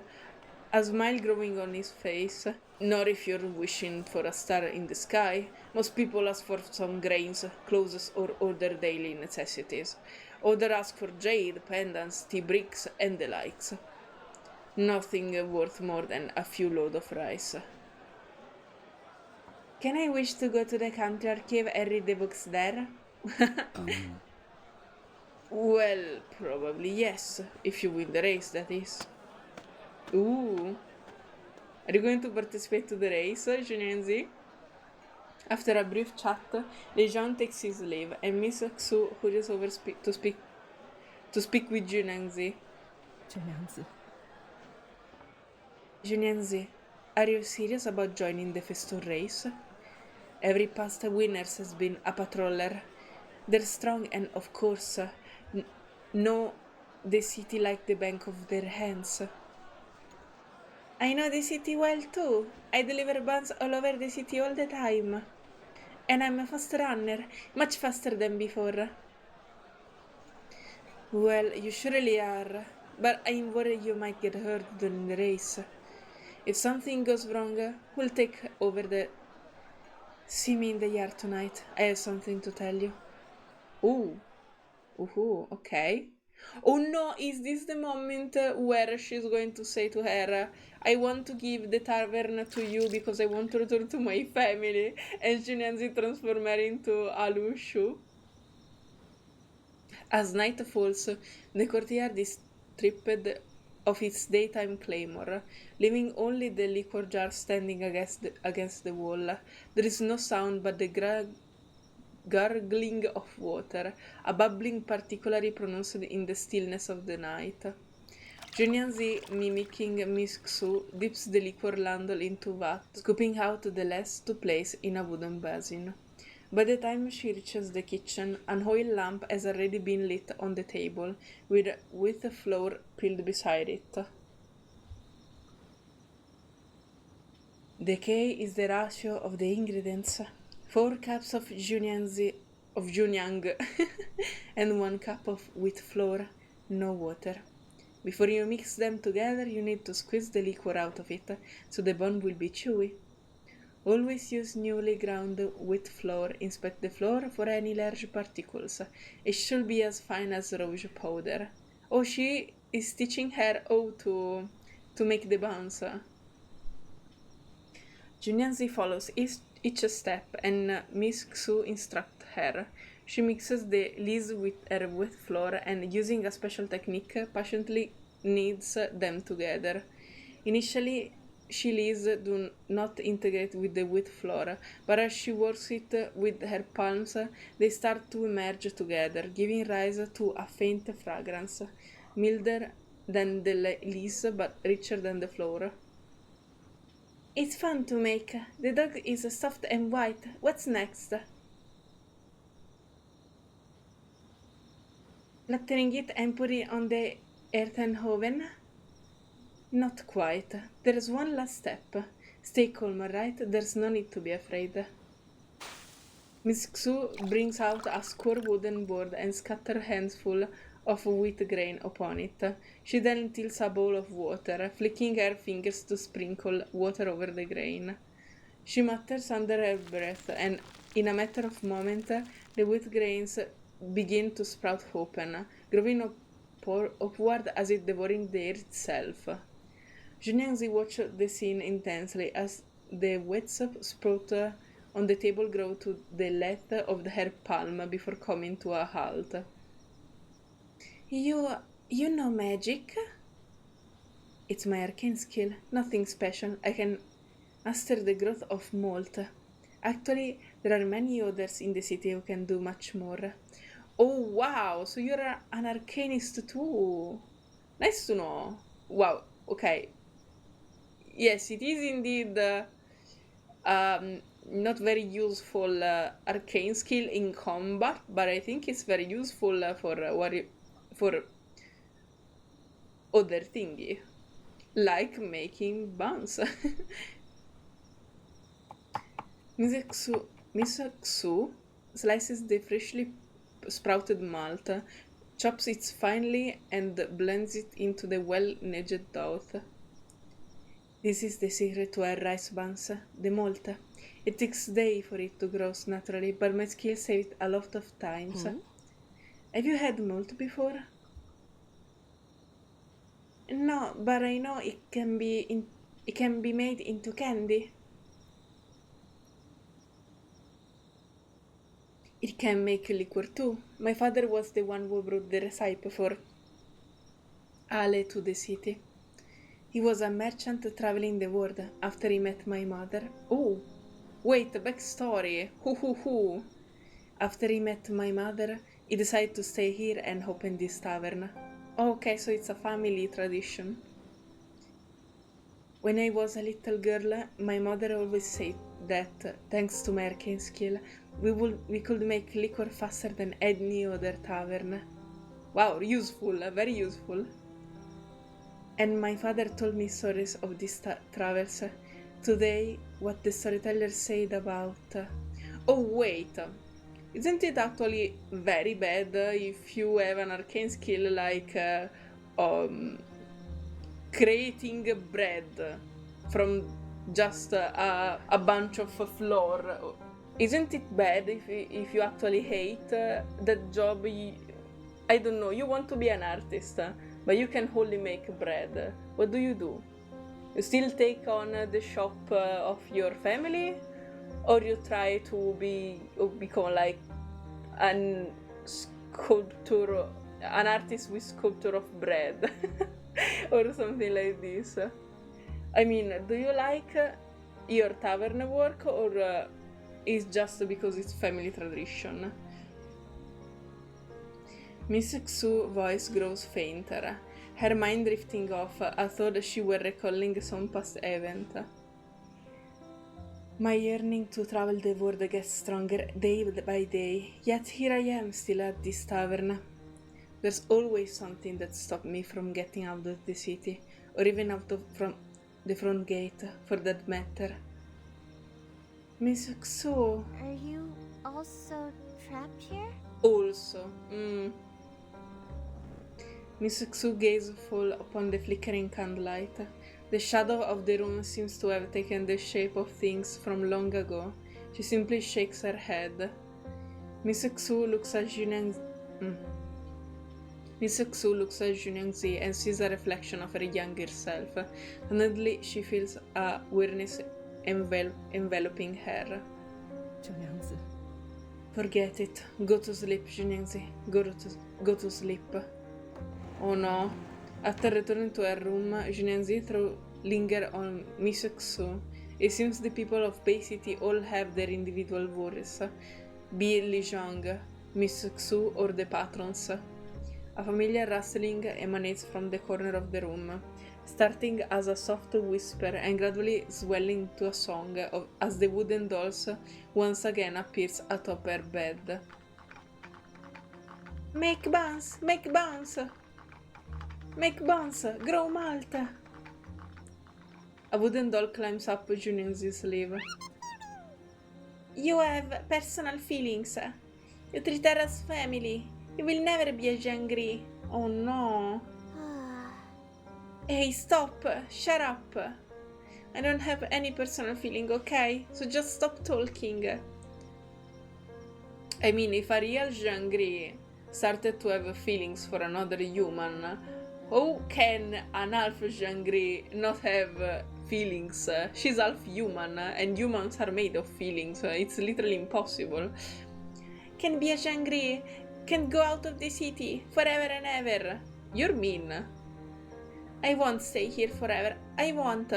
S1: a smile growing on his face. Not if you're wishing for a star in the sky. Most people ask for some grains, clothes, or other daily necessities. Others ask for jade, pendants, tea bricks, and the likes. Nothing worth more than a few loads of rice. Can I wish to go to the country archive and read the books there? Well, probably yes, if you win the race, that is. Ooh. Are you going to participate to the race, Jiu Niangzi? After a brief chat, Li Zhang takes his leave, and Miss Xu hurries over to speak with Jiu Niangzi. Jiu Niangzi, are you serious about joining the festoon race? Every past winner has been a patroller. They're strong and, of course, know the city like the back of their hands. I know the city well too. I deliver BUNS all over the city all the time. And I'm a fast runner, much faster than before. Well, you surely are, but I'm worried you might get hurt during the race. If something goes wrong, we'll take over the... See me in the yard tonight. I have something to tell you. Ooh. Ooh, okay. Oh no, is this the moment where she's going to say to her, I want to give the tavern to you because I want to return to my family, and Jiu Niangzi transforms her into a Lushu? As night falls, the courtyard is stripped of its daytime claymore, leaving only the liquor jar standing against the wall. There is no sound but the gurgling of water, a bubbling particularly pronounced in the stillness of the night. Jiu Niangzi, mimicking Miss Xu, dips the liquor ladle into vat, scooping out the last to place in a wooden basin. By the time she reaches the kitchen, an oil lamp has already been lit on the table, with the flour piled beside it. The K is the ratio of the ingredients. 4 cups of Jiu Niangzi, of Jiu Niang, and 1 cup of wheat flour, no water. Before you mix them together, you need to squeeze the liquor out of it, so the bun will be chewy. Always use newly ground wheat flour. Inspect the flour for any large particles. It should be as fine as rouge powder. Oh, she is teaching her how to make the buns. Jiu Niangzi follows each step, and Miss Xu instructs her. She mixes the lees with her wheat flour and, using a special technique, patiently kneads them together. Initially, she lees do not integrate with the wheat flour, but as she works it with her palms, they start to merge together, giving rise to a faint fragrance, milder than the lees but richer than the flour. It's fun to make. The dog is soft and white. What's next? Flattering it and put it on the earthen oven? Not quite. There's one last step. Stay calm, right? There's no need to be afraid. Miss Xu brings out a square wooden board and scatters a handful of wheat grain upon it. She then tilts a bowl of water, flicking her fingers to sprinkle water over the grain. She mutters under her breath, and in a matter of moments, the wheat grains begin to sprout open, growing upward as if devouring the air itself. Jiu Niangzi watched the scene intensely as the wheat sprout on the table grow to the length of her palm before coming to a halt. You know magic? It's my arcane skill, nothing special. I can master the growth of malt. Actually, there are many others in the city who can do much more. Oh wow, so you're an arcanist too. Nice to know. Wow, okay. Yes, it is indeed not very useful arcane skill in combat, but I think it's very useful for other thingy, like making buns. Miss Xu slices the freshly sprouted malt, chops it finely, and blends it into the well-kneaded dough. This is the secret to our rice buns, the malt. It takes days for it to grow naturally, but my skill saved a lot of times. Have you had malt before? No, but I know it can be made into candy. It can make liquor too. My father was the one who brought the recipe for Ale to the city. He was a merchant traveling the world after he met my mother. Oh, wait, backstory. Hoo. After he met my mother, he decided to stay here and open this tavern. Okay, so it's a family tradition. When I was a little girl, my mother always said that, thanks to my arcane skill, we could make liquor faster than any other tavern. Wow, useful, very useful. And my father told me stories of these travels. Today, what the storyteller said about... Oh wait, isn't it actually very bad if you have an arcane skill like creating bread from just a bunch of flour? Isn't it bad if you actually hate that job? I don't know, you want to be an artist, but you can only make bread. What do? You still take on the shop of your family? Or you try to become like an artist with sculpture of bread? Or something like this. I mean, do you like your tavern work, or is just because it's family tradition. Miss Xu's voice grows fainter, her mind drifting off, as though she were recalling some past event. My yearning to travel the world gets stronger day by day, yet here I am still at this tavern. There's always something that stopped me from getting out of the city, or even out of from the front gate, for that matter. Miss Xu.
S4: Are you also trapped here?
S1: Also. Miss Xu gaze fall upon the flickering candlelight. The shadow of the room seems to have taken the shape of things from long ago. She simply shakes her head. Miss Xu looks at Jiu Niangzi and sees a reflection of her younger self. Suddenly, she feels a weariness enveloping her.
S5: Jiu Niangzi.
S1: Forget it. Go to sleep, Jiu Niangzi. Go to sleep. Oh no. After returning to her room, Jiu Niangzi linger on Miss Xu. It seems the people of Bay City all have their individual worries, be it Li Zhang, Miss Xu, or the patrons. A familiar rustling emanates from the corner of the room, starting as a soft whisper and gradually swelling to a song as the wooden dolls once again appears atop her bed. Make buns! Make buns! Make buns! Grow malt! A wooden doll climbs up Jiu Niangzi's sleeve. You have personal feelings. You treat her as family. You will never be a Jiangri. Oh no. Hey, stop! Shut up! I don't have any personal feeling, okay? So just stop talking. I mean, if a real Jiangri started to have feelings for another human, how can an half Jiangri not have feelings? She's half human, and humans are made of feelings. It's literally impossible. Can be a Jiangri, can go out of the city forever and ever. You're mean. I won't stay here forever. I won't.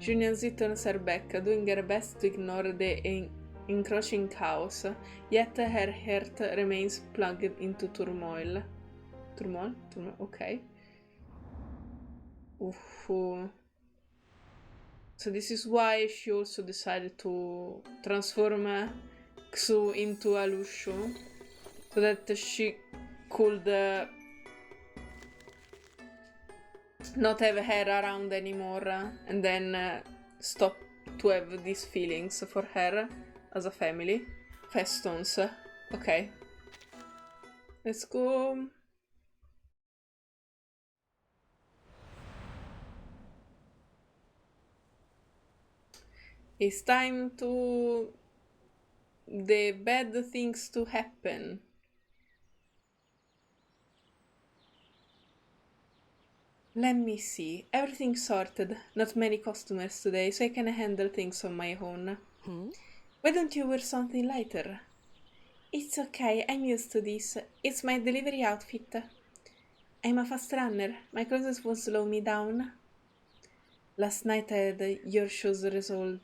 S1: Jiu Niangzi turns her back, doing her best to ignore the encroaching chaos, yet her heart remains plunged into turmoil. Turmoil? Okay. Oof. So this is why she also decided to transform Xu into a Lushu, so that she could not have her around anymore, and then stop to have these feelings for her as a family. Festoons. Okay. Let's go. It's time to the bad things to happen. Let me see. Everything's sorted. Not many customers today, so I can handle things on my own. Why don't you wear something lighter? It's okay, I'm used to this. It's my delivery outfit. I'm a fast runner. My clothes won't slow me down. Last night I had your shoes resoled.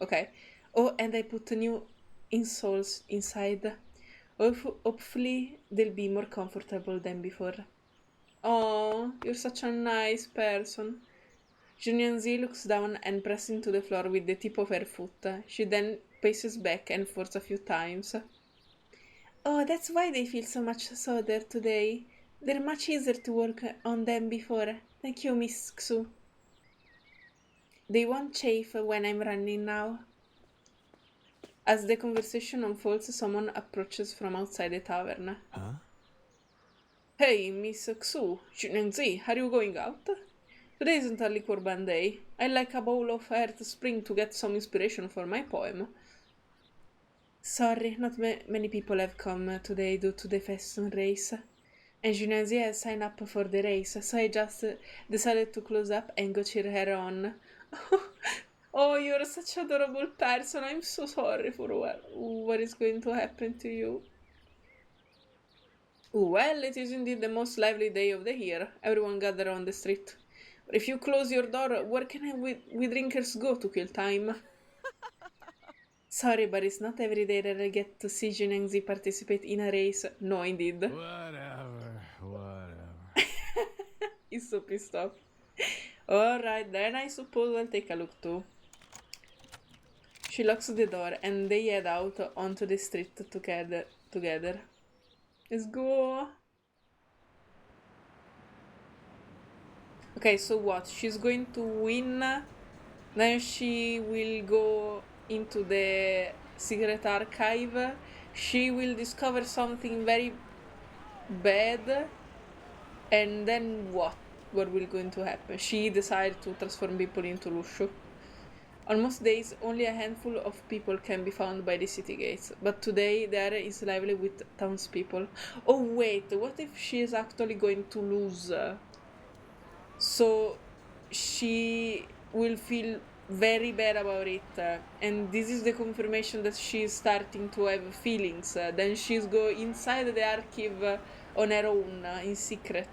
S1: Okay. Oh, and I put new insoles inside. Hopefully they'll be more comfortable than before. Oh, you're such a nice person. Jiu Niangzi looks down and presses into the floor with the tip of her foot. She then paces back and forth a few times. Oh, that's why they feel so much softer today. They're much easier to work on than before. Thank you, Miss Xu. They won't chafe when I'm running now. As the conversation unfolds, someone approaches from outside the tavern.
S3: Huh?
S1: Hey, Miss Xu, Jiu Niangzi, are you going out? Today isn't a liquor ban day. I'd like a bowl of earth spring to get some inspiration for my poem. Sorry, not many people have come today due to the Feston race. And Jiu Niangzi has signed up for the race, so I just decided to close up and go cheer her on. Oh, you're such an adorable person. I'm so sorry for what is going to happen to you. Well, it is indeed the most lively day of the year. Everyone gather on the street. If you close your door, where can we drinkers go to kill time? Sorry, but it's not every day that I get to see Jiu Niangzi participate in a race. No, indeed.
S2: Whatever.
S1: He's so pissed off. Alright, then I suppose I'll take a look too. She locks the door and they head out onto the street together. Let's go. Okay, so what? She's going to win. Then she will go into the secret archive. She will discover something very bad. And then what? What will going to happen? She decided to transform people into Lushu. On most days, only a handful of people can be found by the city gates, but today the area is lively with townspeople. Oh wait, what if she is actually going to lose? So she will feel very bad about it, and this is the confirmation that she is starting to have feelings. Then she's go inside the archive on her own, in secret,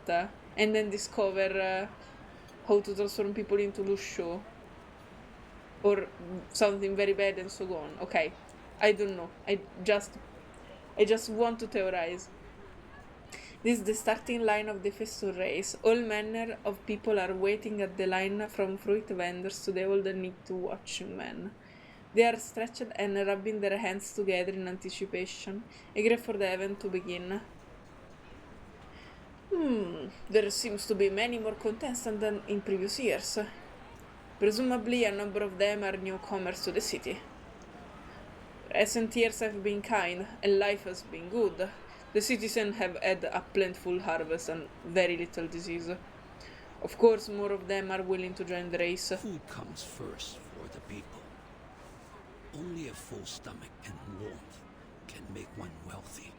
S1: and then discover how to transform people into Lushu. Or something very bad and so on. Okay, I don't know. I just want to theorize. This is the starting line of the festival race. All manner of people are waiting at the line, from fruit vendors to the old and need to watching men. They are stretched and rubbing their hands together in anticipation, eager for the event to begin. There seems to be many more contestants than in previous years. Presumably a number of them are newcomers to the city. Recent years have been kind, and life has been good. The citizens have had a plentiful harvest and very little disease. Of course, more of them are willing to join the race.
S6: Food comes first for the people. Only a full stomach and warmth can make one wealthy.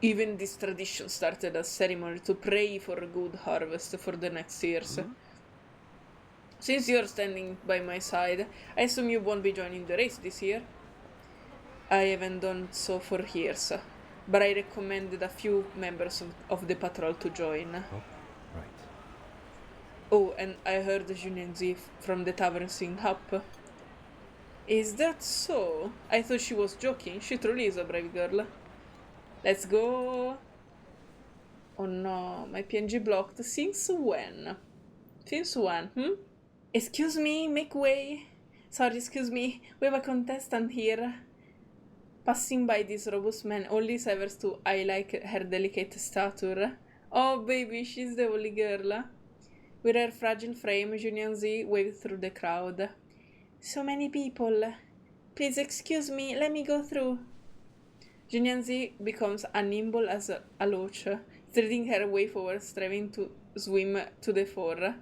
S1: Even this tradition started as ceremony to pray for a good harvest for the next years. Since you're standing by my side, I assume you won't be joining the race this year. I haven't done so for years, but I recommended a few members of the patrol to join.
S2: Oh, right.
S1: Oh, and I heard Jiu Niangzi from the tavern sing up. Is that so? I thought she was joking. She truly is a brave girl. Let's go. Oh no, my PNG blocked. Since when? Since when? Excuse me, make way. Sorry, excuse me. We have a contestant here. Passing by this robust man, only severs to I like her delicate stature. Oh baby, she's the only girl. With her fragile frame, Jiu Niangzi waved through the crowd. So many people. Please excuse me, let me go through. Jiu Niangzi becomes as nimble as a loach, threading her way forward, striving to swim to the fore.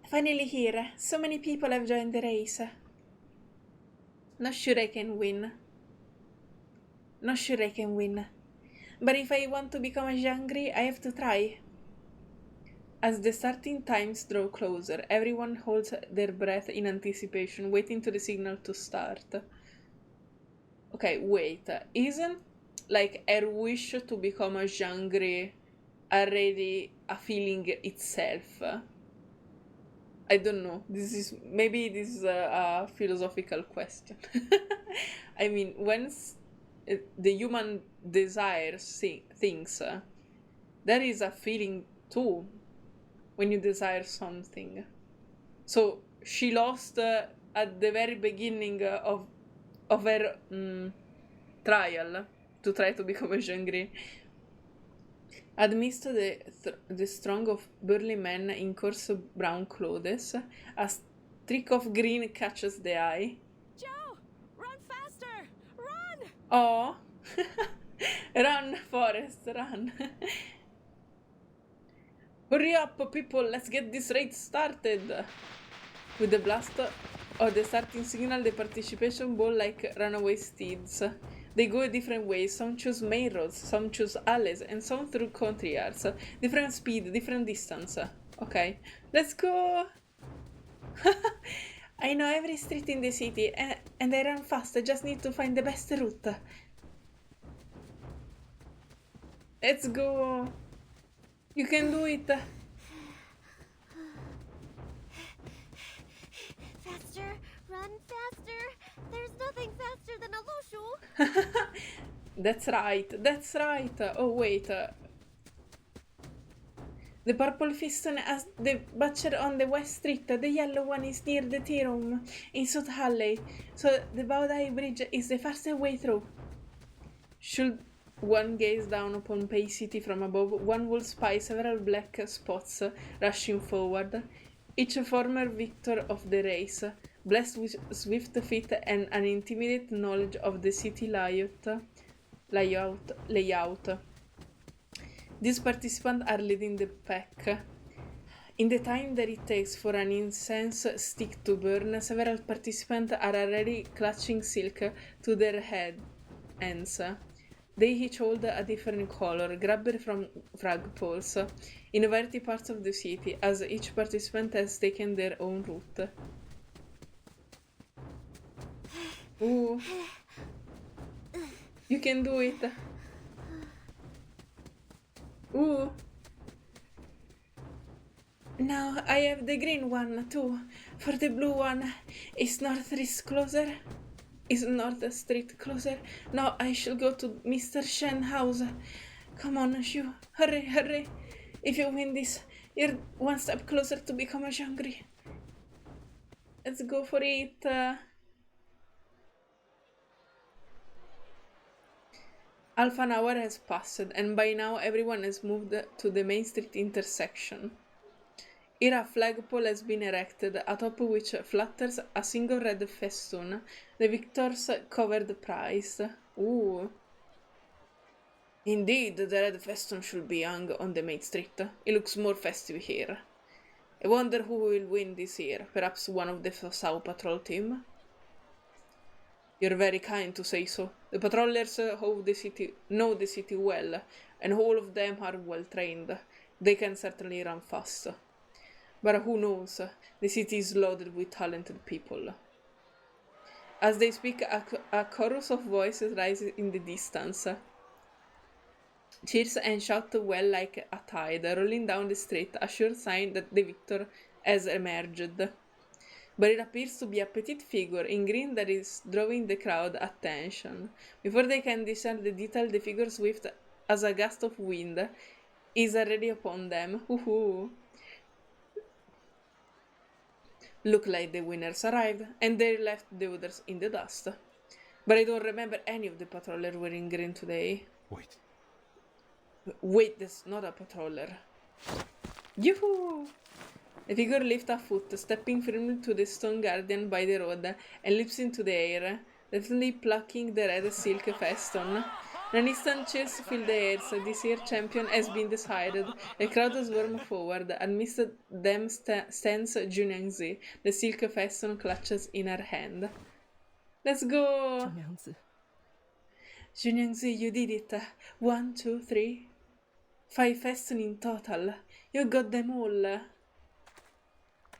S1: Finally here. So many people have joined the race. Not sure I can win. But if I want to become a XIANGRUI, I have to try. As the starting times draw closer, everyone holds their breath in anticipation, waiting for the signal to start. Okay, wait. Isn't like her wish to become a XIANGRUI already a feeling itself? I don't know. This is a philosophical question. I mean, when the human desires things, there is a feeling too when you desire something. So she lost at the very beginning of her trial to try to become a XIANGRUI. Amidst the throng of burly men in coarse brown clothes, a streak of green catches the eye.
S4: Joe! Run faster! Run!
S1: Oh! Run, Forrest, run! Hurry up, people! Let's get this race started! With the blast of the starting signal, the participation ball like runaway steeds. They go different ways. Some choose main roads, some choose alleys, and some through country yards. Different speed, different distance. Okay, let's go! I know every street in the city, and I run fast. I just need to find the best route. Let's go. You can do it.
S4: Faster, run faster. There's nothing faster than a Lushu.
S1: That's right. That's right. Oh, wait. The purple piston has the butcher on the west street. The yellow one is near the tea room in South Alley. So the Baudai Bridge is the fastest way through. Should one gaze down upon Pay City from above, one will spy several black spots rushing forward, each a former victor of the race, blessed with swift feet and an intimate knowledge of the city layout. These participants are leading the pack. In the time that it takes for an incense stick to burn, several participants are already clutching silk to their ends. They each hold a different color, grabbed from flagpoles, in variety parts of the city, as each participant has taken their own route. Ooh. You can do it. Ooh. Now I have the green one too. For the blue one, is North Street closer? Now I shall go to Mr. Shen's house. Come on, Shu. Hurry, hurry. If you win this, you're one step closer to become a Jiangri. Let's go for it. Half an hour has passed, and by now everyone has moved to the Main Street intersection. Here a flagpole has been erected, atop which flutters a single red festoon, the victor's covered prize. Ooh. Indeed, the red festoon should be hung on the Main Street. It looks more festive here. I wonder who will win this year. Perhaps one of the Sao Patrol team? You're very kind to say so. The patrollers of the city know the city well, and all of them are well trained. They can certainly run fast. But who knows? The city is loaded with talented people. As they speak, a chorus of voices rises in the distance. Cheers and shout well like a tide, rolling down the street, a sure sign that the victor has emerged. But it appears to be a petite figure in green that is drawing the crowd attention. Before they can discern the detail, the figure, swift as a gust of wind, is already upon them. Hoo-hoo! Look like the winners arrived, and they left the others in the dust. But I don't remember any of the patrollers wearing green today.
S2: Wait.
S1: Wait, that's not a patroller. Yoo-hoo! The figure lifts a foot, stepping firmly to the stone guardian by the road, and leaps into the air, deftly plucking the red silk festoon. In an instant, cheers fill the air. This year's champion has been decided. The crowd swarms forward. Amidst them stands Jiu Niangzi, the silk festoon clutches in her hand. Let's go! Jiu Niangzi, you did it. 1, 2, 3. 5 festoon in total. You got them all.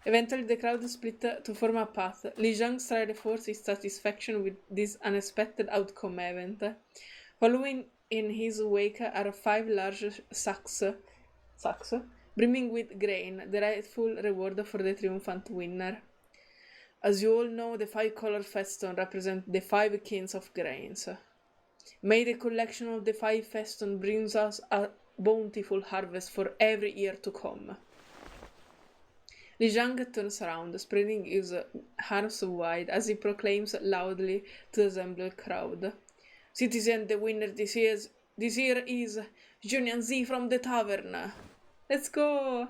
S1: Eventually, the crowd split to form a path. Li Zhang strided forth his satisfaction with this unexpected outcome event. Following in his wake are 5 large sacks, brimming with grain, the rightful reward for the triumphant winner. As you all know, the 5-color festoon represent the 5 kings of grains. May the collection of the 5 festoon brings us a bountiful harvest for every year to come. Li Zhang turns around, spreading his arms wide as he proclaims loudly to the assembled crowd. Citizen, the winner this year is Jiu Niangzi from the tavern. Let's go!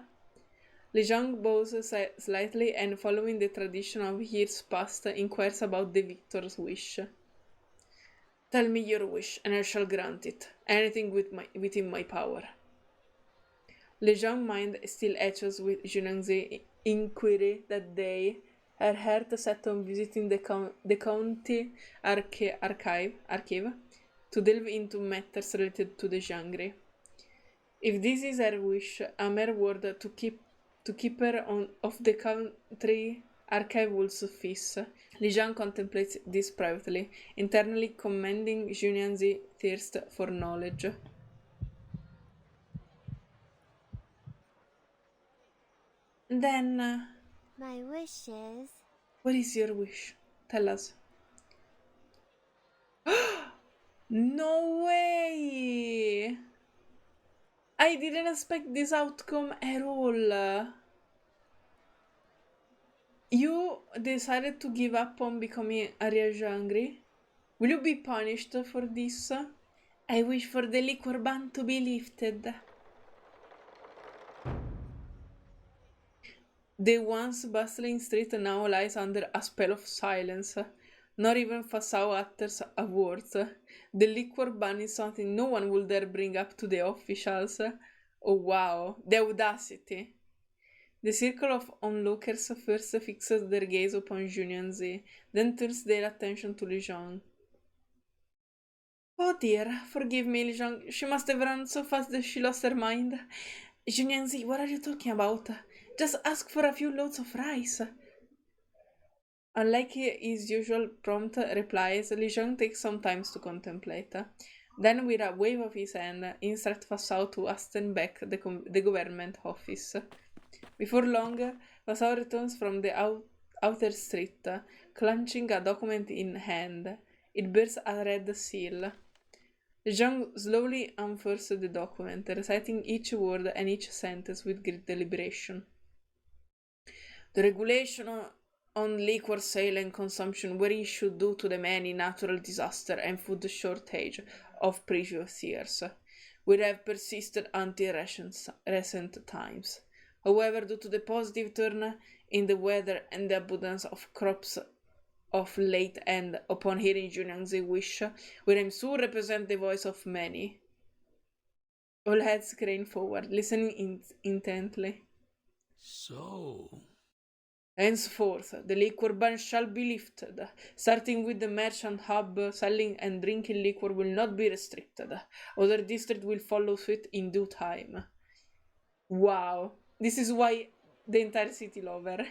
S1: Li Zhang bows slightly and, following the tradition of years past, inquires about the victor's wish. Tell me your wish, and I shall grant it. Anything within my power. Li Zhang's mind still echoes with Jiu Niangzi's inquiry that day. Her heart set on visiting the county archive to delve into matters related to the Jiangri. If this is her wish, a mere word to keep her off the country archive will suffice. Li Zhang contemplates this privately, internally commending Jiu Niangzi's thirst for knowledge. Then,
S4: My wish is...
S1: what is your wish? Tell us. No way! I didn't expect this outcome at all. You decided to give up on becoming a XIANGRUI? Will you be punished for this? I wish for the liquor ban to be lifted. The once bustling street now lies under a spell of silence. Not even Fasao utters a word. The liquor ban is something no one will dare bring up to the officials. Oh wow, the audacity. The circle of onlookers first fixes their gaze upon Jiu Niangzi, then turns their attention to Li Zhang. Oh dear, forgive me, Li Zhang. She must have run so fast that she lost her mind. Jiu Niangzi, what are you talking about? Just ask for a few loads of rice. Unlike his usual prompt replies, Li Zhang takes some time to contemplate. Then, with a wave of his hand, instructs Fasao to hasten back the government office. Before long, Fasao returns from the outer street, clenching a document in hand. It bears a red seal. Zhang slowly unfurls the document, reciting each word and each sentence with great deliberation. The regulation on liquor sale and consumption were issued due to the many natural disasters and food shortage of previous years, which have persisted until recent times. However, due to the positive turn in the weather and the abundance of crops of late, and upon hearing Jiu Niangzi's wish, we am soon represent the voice of many. All heads crane forward, listening intently.
S6: So,
S1: Henceforth, the liquor ban shall be lifted. Starting with the merchant hub, selling and drinking liquor will not be restricted. Other districts will follow suit in due time. Wow, this is why the entire city love her.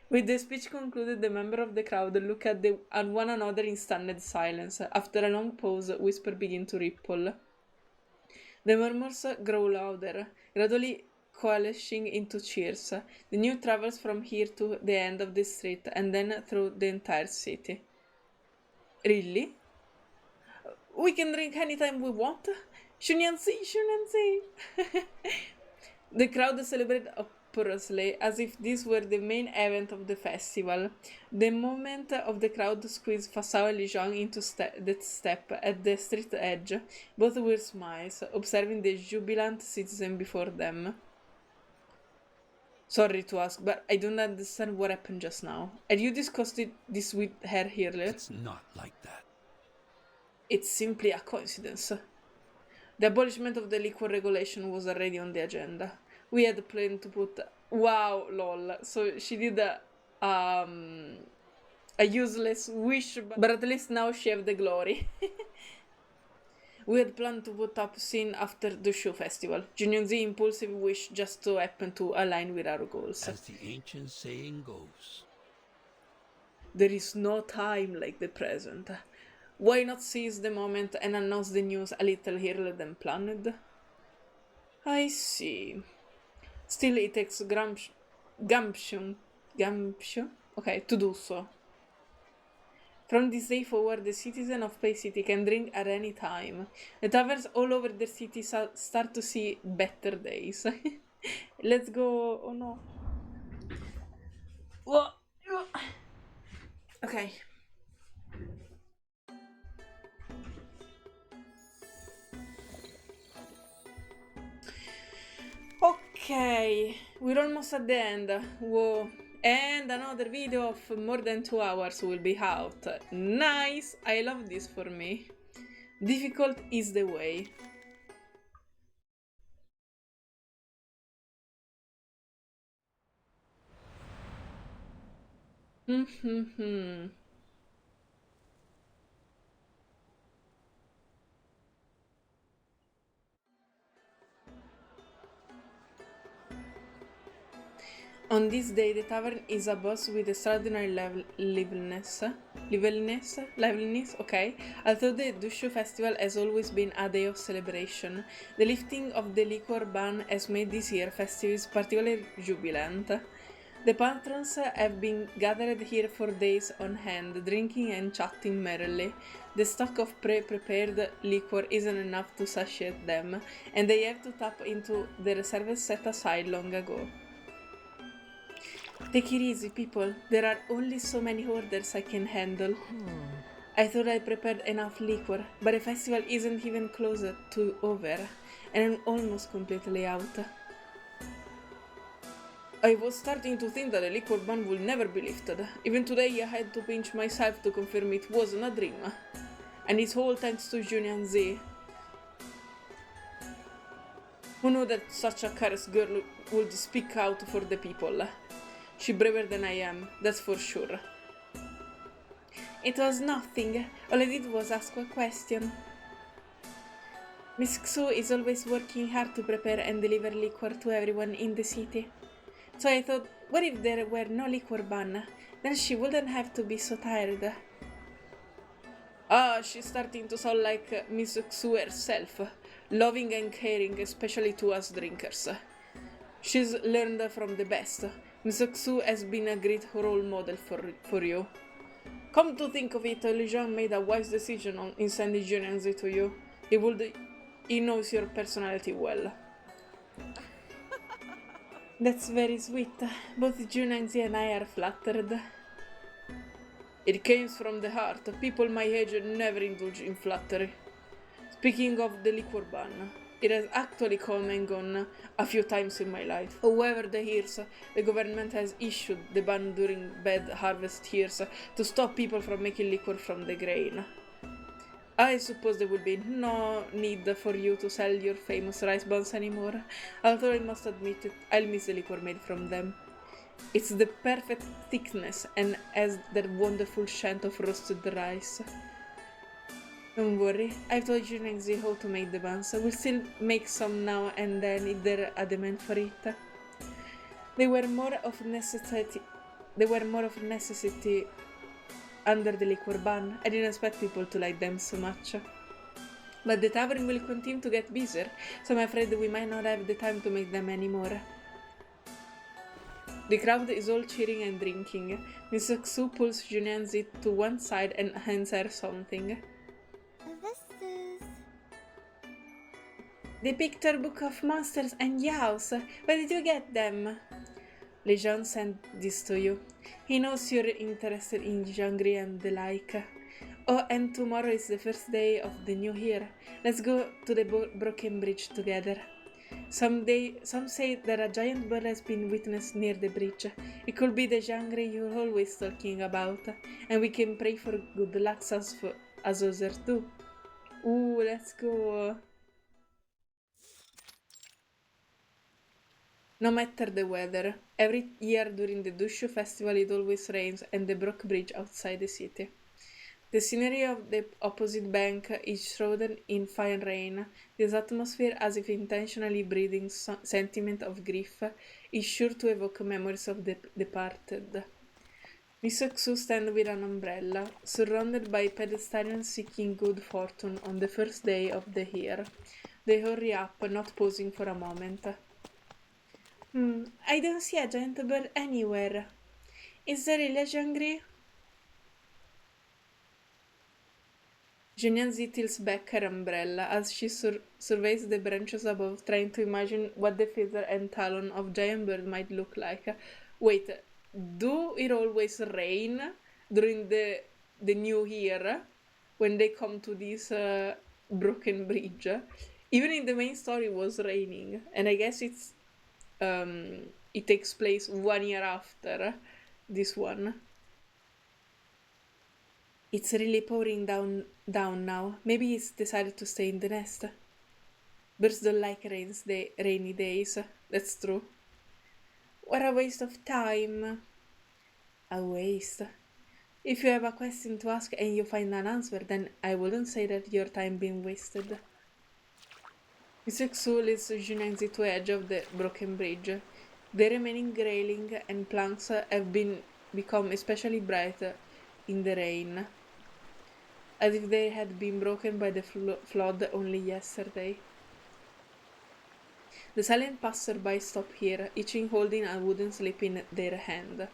S1: With the speech concluded, the members of the crowd look at one another in stunned silence. After a long pause, whispers begin to ripple. The murmurs grow louder, gradually coalescing into cheers. The news travels from here to the end of the street and then through the entire city. Really? We can drink anytime we want? Jiu Niangzi, Jiu Niangzi! The crowd celebrated uproariously, as if this were the main event of the festival. The moment of the crowd squeezed Fasao and Li Zhang into that step at the street edge. Both were smiles, observing the jubilant citizen before them. Sorry to ask, but I don't understand what happened just now. Had you discussed this with her earlier?
S6: it's not like that.
S1: It's simply a coincidence. The abolishment of the liquor regulation was already on the agenda. We had planned to put... Wow, lol. So she did a useless wish, but at least now she have the glory. We had planned to put up soon after the show festival. Jiu Niangzi's impulsive wish just so happened to align with our goals.
S6: As the ancient saying goes.
S1: There is no time like the present. Why not seize the moment and announce the news a little earlier than planned? I see. Still, it takes gumption, okay, to do so. From this day forward, the citizens of Bay City can drink at any time. The taverns all over the city start to see better days. Let's go. Oh no. Whoa. Okay. Okay, we're almost at the end. Whoa. And another video of more than 2 hours will be out. Nice! I love this for me. Difficult is the way. On this day, the tavern is a boss with extraordinary liveliness. liveliness, okay. Although the Dushu festival has always been a day of celebration, the lifting of the liquor ban has made this year festivities particularly jubilant. The patrons have been gathered here for days on hand, drinking and chatting merrily. The stock of pre-prepared liquor isn't enough to satiate them, and they have to tap into the reserves set aside long ago. Take it easy, people. There are only so many orders I can handle. I thought I prepared enough liquor, but the festival isn't even closer to over, and I'm almost completely out. I was starting to think that the liquor ban would never be lifted. Even today I had to pinch myself to confirm it wasn't a dream. And it's all thanks to Jiu Niangzi. Who knew that such a cursed girl would speak out for the people? She's braver than I am, that's for sure. It was nothing. All I did was ask a question. Miss Xu is always working hard to prepare and deliver liquor to everyone in the city. So I thought, what if there were no liquor ban? Then she wouldn't have to be so tired. Ah, she's starting to sound like Miss Xu herself, loving and caring, especially to us drinkers. She's learned from the best. Miss Xu has been a great role model for you. Come to think of it, Li Zhang made a wise decision in sending Jiu Niangzi to you. He knows your personality well. That's very sweet. Both Jiu Niangzi and I are flattered. It came from the heart. People my age never indulge in flattery. Speaking of the liquor ban, it has actually come and gone a few times in my life. However, the years, the government has issued the ban during bad harvest years to stop people from making liquor from the grain. I suppose there will be no need for you to sell your famous rice buns anymore, although I must admit it, I'll miss the liquor made from them. It's the perfect thickness and has that wonderful scent of roasted rice. Don't worry, I've told Jiu Niangzi how to make the buns. We'll still make some now and then if they're a demand for it. They were more of necessity under the liquor ban. I didn't expect people to like them so much. But the tavern will continue to get busier, so I'm afraid we might not have the time to make them anymore. The crowd is all cheering and drinking. Miss Xu pulls Jiu Niangzi to one side and hands her something.
S4: This is...
S1: The picture book of monsters and yaos. Where did you get them? Li Zhang sent this to you. He knows you're interested in XIANGRUI and the like. Oh, and tomorrow is the first day of the new year. Let's go to the broken bridge together. Some say that a giant bird has been witnessed near the bridge. It could be the XIANGRUI you're always talking about. And we can pray for good luck as others do. Ooh, let's go. No matter the weather, every year during the Dushu festival it always rains and the broke bridge outside the city. The scenery of the opposite bank is shrouded in fine rain. This atmosphere, as if intentionally breathing sentiment of grief, is sure to evoke memories of the departed. Miss Xu stands with an umbrella, surrounded by pedestrians seeking good fortune on the first day of the year. They hurry up, not pausing for a moment. I don't see a giant bird anywhere. Is there really a XIANGRUI? Jiu Niangzi tilts back her umbrella as she surveys the branches above, trying to imagine what the feather and talon of giant bird might look like. Wait, do it always rain during the new year when they come to this broken bridge? Even in the main story it was raining, and I guess it takes place 1 year after this one. It's really pouring down now. Maybe it's decided to stay in the nest. Birds don't like rainy days. That's true. What a waste of time. A waste. If you have a question to ask and you find an answer, then I wouldn't say that your time being wasted. Miss Xu leads Jiu Niangzi to the edge of the broken bridge. The remaining railing and planks have become especially bright in the rain, as if they had been broken by the flood only yesterday. The silent passerby stop here, each holding a wooden slip in their hand.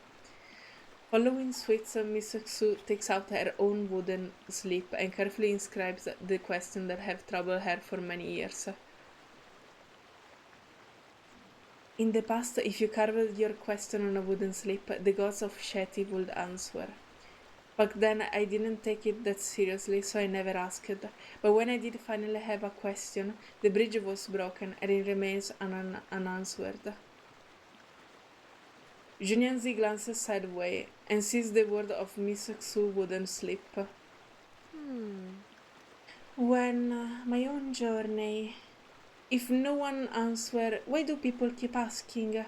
S1: Following Sweets, Miss Xu takes out her own wooden slip and carefully inscribes the question that have troubled her for many years. In the past, if you carved your question on a wooden slip, the gods of Sheti would answer. Back then, I didn't take it that seriously, so I never asked. But when I did finally have a question, the bridge was broken and it remains unanswered. Jiu Niangzi glances sideways and sees the word of Miss Xu wooden slip. When my own journey. If no one answers, why do people keep asking?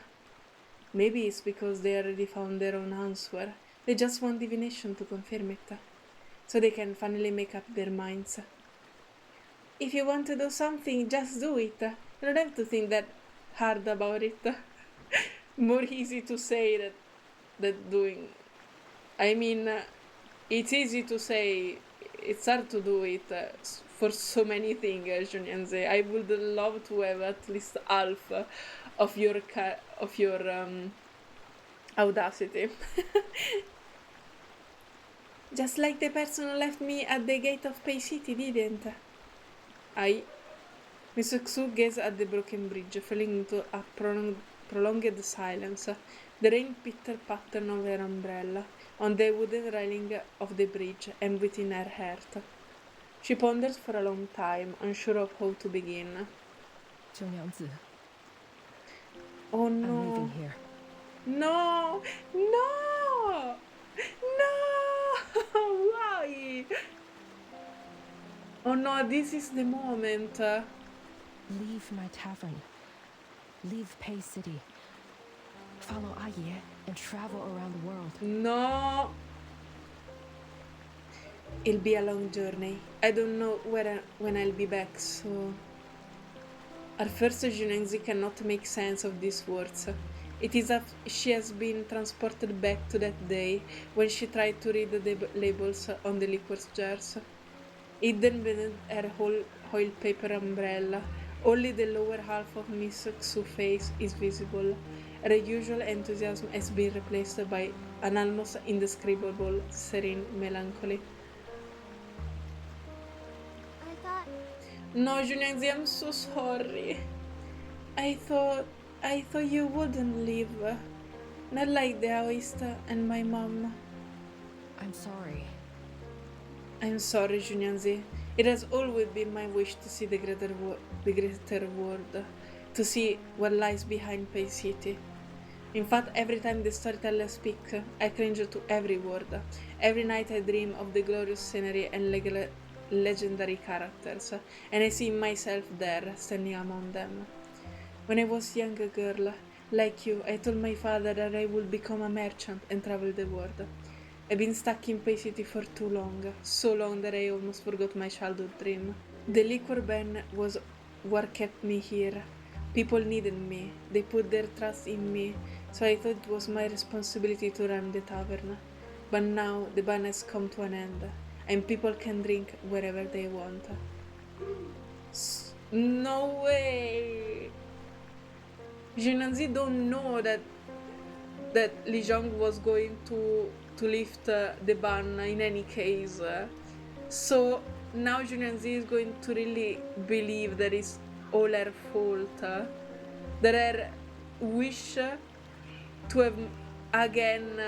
S1: Maybe it's because they already found their own answer. They just want divination to confirm it, so they can finally make up their minds. If you want to do something, just do it. You don't have to think that hard about it. More easy to say that doing. I mean, it's easy to say, it's hard to do it for so many things, Jiu Niangzi. I would love to have at least half of your audacity. Just like the person who left me at the gate of Pay City, didn't I? Miss Xu gazed at the broken bridge, falling into a prolonged silence. The rain pitter-pattern of her umbrella on the wooden railing of the bridge and within her heart. She pondered for a long time, unsure of how to begin.
S5: Jiu Niangzi,
S1: Oh
S5: I'm
S1: no.
S5: leaving here.
S1: No! No! No! Why? Oh no, this is the moment.
S5: Leave my tavern. Leave Pei City. Follow Aye and travel around the world.
S1: No! It'll be a long journey. I don't know when I'll be back, so... At first, Jiu Niangzi cannot make sense of these words. It is as if she has been transported back to that day when she tried to read the labels on the liquor jars. Hidden beneath her whole oil paper umbrella, only the lower half of Miss Xu's face is visible. Her usual enthusiasm has been replaced by an almost indescribable serene melancholy.
S4: I thought
S1: No, Jiu Niangzi, I'm so sorry. I thought you wouldn't leave. Not like the Taoist and my mom.
S5: I'm sorry.
S1: I'm sorry, Jiu Niangzi. It has always been my wish to see the greater world, to see what lies behind Pay City. In fact, every time the storyteller speaks, I cringe to every word. Every night I dream of the glorious scenery and legendary characters, and I see myself there, standing among them. When I was a young girl, like you, I told my father that I would become a merchant and travel the world. I've been stuck in Pay City for too long, so long that I almost forgot my childhood dream. The liquor ban was what kept me here. People needed me, they put their trust in me, so I thought it was my responsibility to run the tavern. But now the ban has come to an end, and people can drink wherever they want. No way! Jiu Niangzi don't know that Li Zhong was going to lift the ban in any case. So now Jiu Niangzi is going to really believe that it's all her fault. That her wish to have again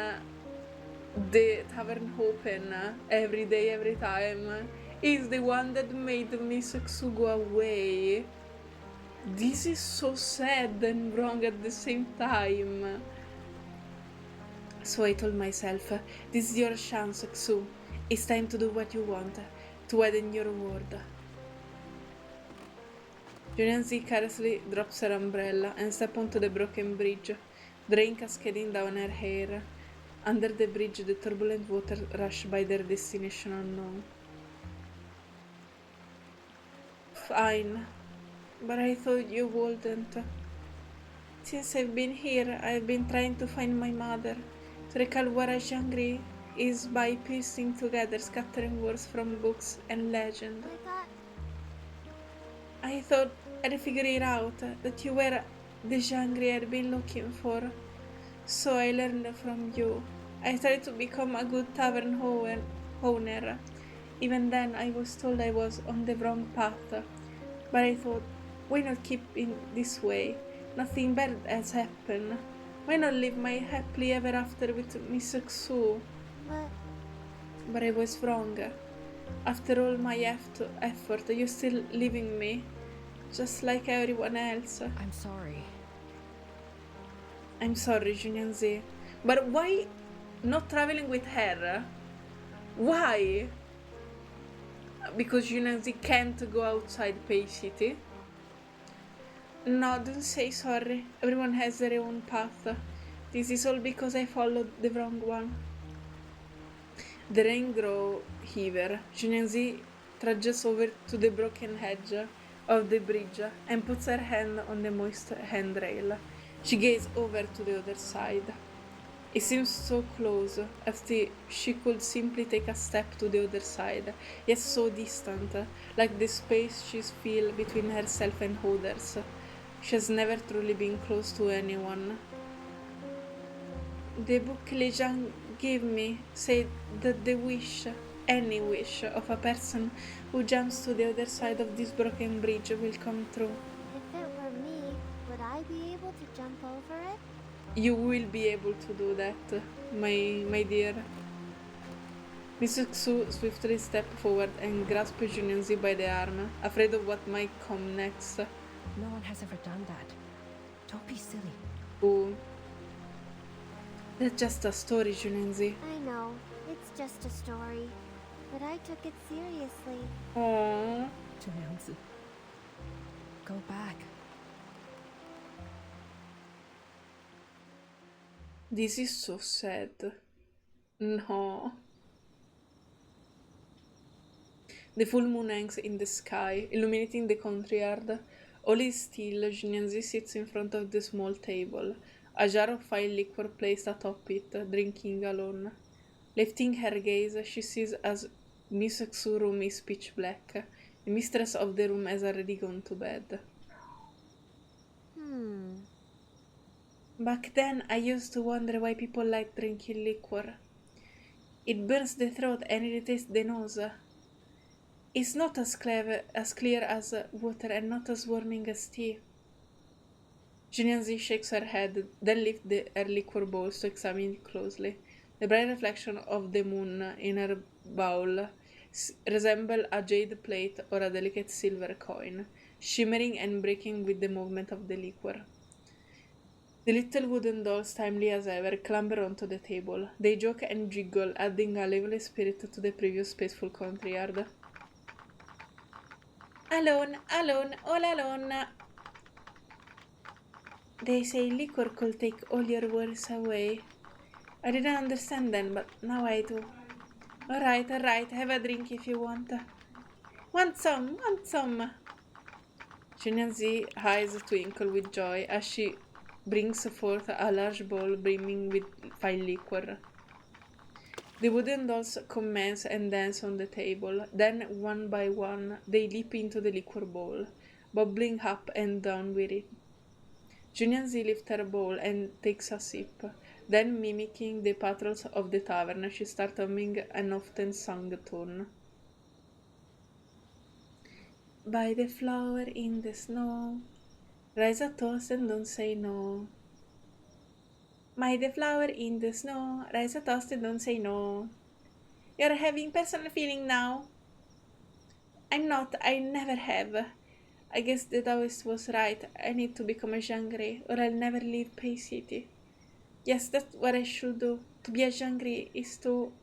S1: the tavern open every day, every time, is the one that made Miss Xu go away. This is so sad and wrong at the same time. So I told myself, this is your chance, Xu. It's time to do what you want, to widen your world. Jiu Niangzi carelessly drops her umbrella and steps onto the broken bridge, the rain cascading down her hair. Under the bridge, the turbulent water rush by their destination unknown. Fine, but I thought you wouldn't. Since I've been here, I've been trying to find my mother, to recall what XIANGRUI is by piecing together scattering words from books and legend. I thought I'd figure it out, that you were the Jiangri I'd been looking for. So I learned from you. I tried to become a good tavern owner. Even then, I was told I was on the wrong path. But I thought, why not keep in this way? Nothing bad has happened. Why not live my happily ever after with Miss Xu? But I was wrong. After all my effort, you're still leaving me, just like everyone else.
S5: I'm sorry.
S1: I'm sorry, Jiu Niangzi. But why not traveling with her? Why? Because Jiu Niangzi can't go outside Pei City? No, don't say sorry. Everyone has their own path. This is all because I followed the wrong one. The rain grows heavier. Jiu Niangzi trudges over to the broken edge of the bridge and puts her hand on the moist handrail. She gazes over to the other side. It seems so close, as if she could simply take a step to the other side, yet so distant, like the space she feels between herself and others. She has never truly been close to anyone. The book Lijiang gave me said that the wish, any wish, of a person who jumps to the other side of this broken bridge will come true.
S4: If it were me, would I be able to jump over it?
S1: You will be able to do that, my dear. Mrs. Xu swiftly stepped forward and grasped Jiu Niangzi by the arm, afraid of what might come next.
S5: No one has ever done that. Don't be silly.
S1: Oh. That's just a story, Jiu Niangzi.
S4: I know, it's just a story, but I took it seriously.
S1: Aww.
S5: Jiu Niangzi. Go back.
S1: This is so sad. No. The full moon hangs in the sky, illuminating the courtyard. All is still. Jiu Niangzi sits in front of the small table, a jar of fine liquor placed atop it, drinking alone. Lifting her gaze, she sees as Miss Xu's room is pitch black. The mistress of the room has already gone to bed. Back then, I used to wonder why people like drinking liquor. It burns the throat and irritates the nose. It's not as clear as water and not as warming as tea. Jiu Niangzi shakes her head, then lifts her liquor bowls to examine it closely. The bright reflection of the moon in her bowl resembles a jade plate or a delicate silver coin, shimmering and breaking with the movement of the liquor. The little wooden dolls, timely as ever, clamber onto the table. They joke and jiggle, adding a lively spirit to the previous peaceful courtyard. Alone, alone, all alone. They say liquor could take all your worries away. I didn't understand then, but now I do. Alright, have a drink if you want. Want some? Jiu Niangzi's eyes twinkle with joy as she brings forth a large bowl brimming with fine liquor. The wooden dolls commence and dance on the table. Then, one by one, they leap into the liquor bowl, bubbling up and down with it. Jiu Niangzi lifts her bowl and takes a sip. Then, mimicking the patrols of the tavern, she starts humming an often sung tune. By the flower in the snow, rise a toast and don't say no. By the flower in the snow, rise a toast and don't say no. You're having personal feeling now? I'm not, I never have. I guess the Taoist was right. I need to become a Jiangri, or I'll never leave Pei City. Yes, that's what I should do. To be a Jiangri is to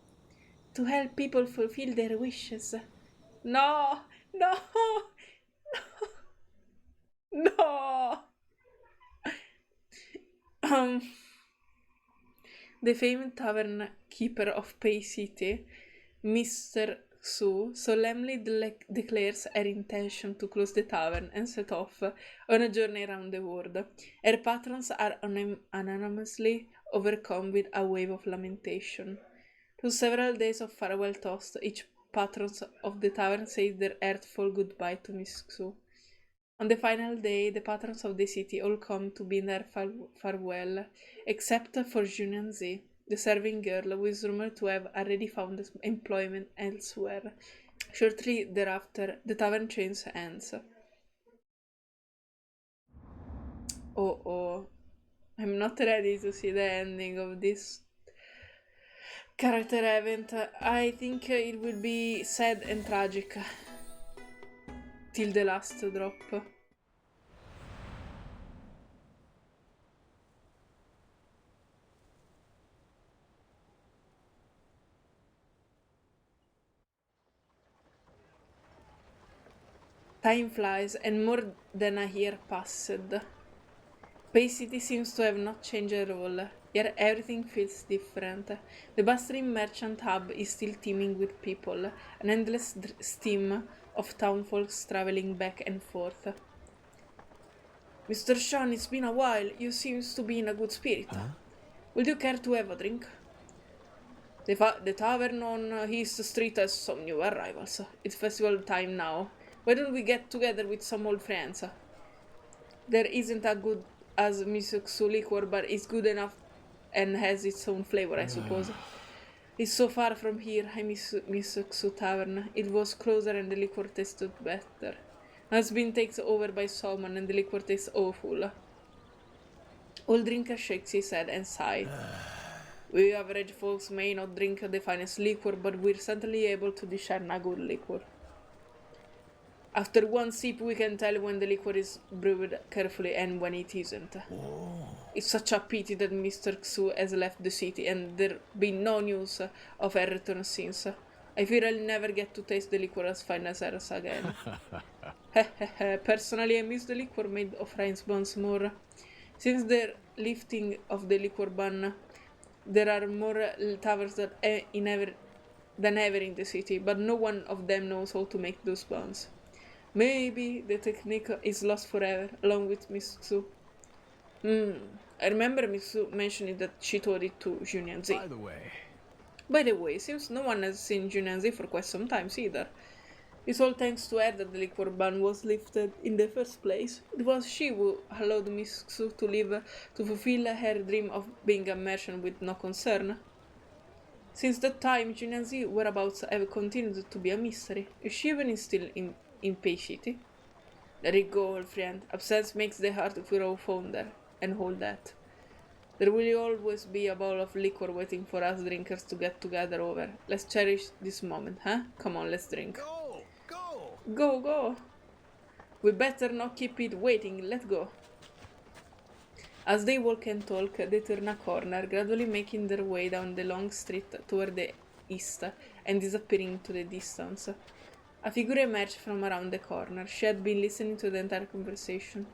S1: help people fulfill their wishes. No! The famed tavern keeper of Pei City, Mr. Xu, solemnly declares her intention to close the tavern and set off on a journey around the world. Her patrons are unanimously overcome with a wave of lamentation. Through several days of farewell toast, each patrons of the tavern said their heartful goodbye to Miss Xu. On the final day, the patrons of the city all come to bid their farewell, except for Jiu Niangzi, the serving girl who is rumored to have already found employment elsewhere. Shortly thereafter, the tavern changes hands. Oh, I'm not ready to see the ending of this character event. I think it will be sad and tragic till the last drop. Time flies, and more than a year passed. Bay City seems to have not changed at all, yet everything feels different. The bustling merchant hub is still teeming with people, an endless stream of townfolks traveling back and forth. Mr. Sean, it's been a while. You seem to be in a good spirit.
S3: Huh?
S1: Would you care to have a drink? The tavern on East Street has some new arrivals. It's festival time now. Why don't we get together with some old friends? There isn't a good as Miss Xu liquor, but it's good enough and has its own flavor, I suppose. It's so far from here. I miss Miss Xu Tavern. It was closer and the liquor tasted better. Now it's been taken over by someone and the liquor tastes awful. Old drinker shakes his head and sighs. We average folks may not drink the finest liquor, but we're certainly able to discern a good liquor. After one sip, we can tell when the liquor is brewed carefully and when it isn't. It's such a pity that Mr. Xu has left the city and there been no news of her return since. I fear I'll never get to taste the liquor as fine as hers again. Personally, I miss the liquor made of Ryan's buns more. Since the lifting of the liquor ban, there are more taverns than ever in the city, but no one of them knows how to make those buns. Maybe the technique is lost forever, along with Miss Xu. I remember Miss Xu mentioning that she taught it to Jiu Niangzi. By the way, seems no one has seen Jiu Niangzi for quite some time either. It's all thanks to her that the liquor ban was lifted in the first place. It was she who allowed Miss Xu to live to fulfill her dream of being a merchant with no concern. Since that time, Jiu Niangzi whereabouts have continued to be a mystery. Is she even still in Bay City? Let it go, old friend. Absence makes the heart grow fonder, and hold that. There will always be a bowl of liquor waiting for us drinkers to get together over. Let's cherish this moment, huh? Come on, let's drink. Go! We better not keep it waiting, let's go. As they walk and talk, they turn a corner, gradually making their way down the long street toward the east and disappearing into the distance. A figure emerged from around the corner. She had been listening to the entire conversation.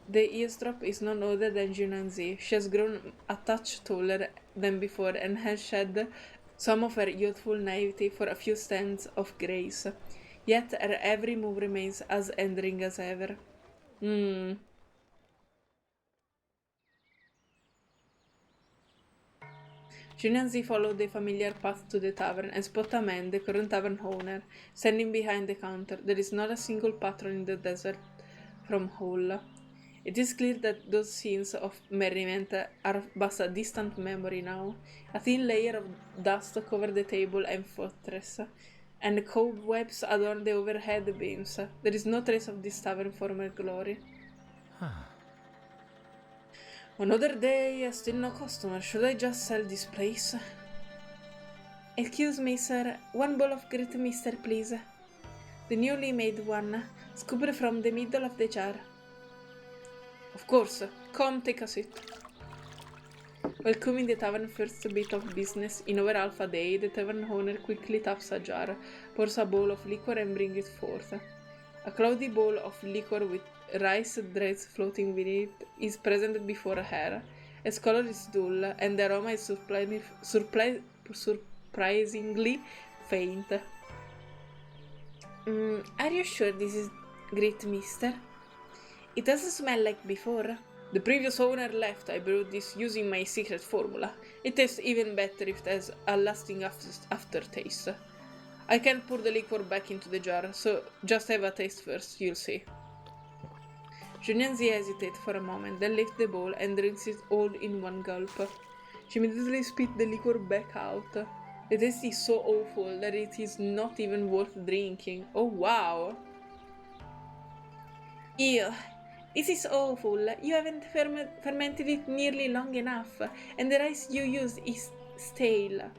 S1: The eavesdrop is none other than Jiu Niangzi. She has grown a touch taller than before and has shed some of her youthful naivety for a few stands of grace. Yet her every move remains as endearing as ever. Jiu Niangzi followed the familiar path to the tavern and spotted a man, the current tavern owner, standing behind the counter. There is not a single patron in the desert from Hall. It is clear that those scenes of merriment are but a distant memory now. A thin layer of dust covered the table and fortress, and cobwebs adorn the overhead beams. There is no trace of this tavern former glory. Another day, still no customer. Should I just sell this place? Excuse me, sir. One bowl of Great Mister, please. The newly made one, scooped from the middle of the jar. Of course. Come, take a seat. Welcoming the tavern first bit of business in over half a day, the tavern owner quickly taps a jar, pours a bowl of liquor and brings it forth. A cloudy bowl of liquor with rice dregs floating within it is present before her. Its color is dull, and the aroma is surprisingly faint. Are you sure this is Great Mister? It doesn't smell like before. The previous owner left. I brewed this using my secret formula. It tastes even better if it has a lasting aftertaste. I can't pour the liquor back into the jar, so just have a taste first, you'll see. Jiu Niangzi hesitates for a moment, then lifts the bowl and drinks it all in one gulp. She immediately spit the liquor back out. The taste is so awful that it is not even worth drinking. Oh wow! Ew, this is awful. You haven't fermented it nearly long enough, and the rice you used is stale.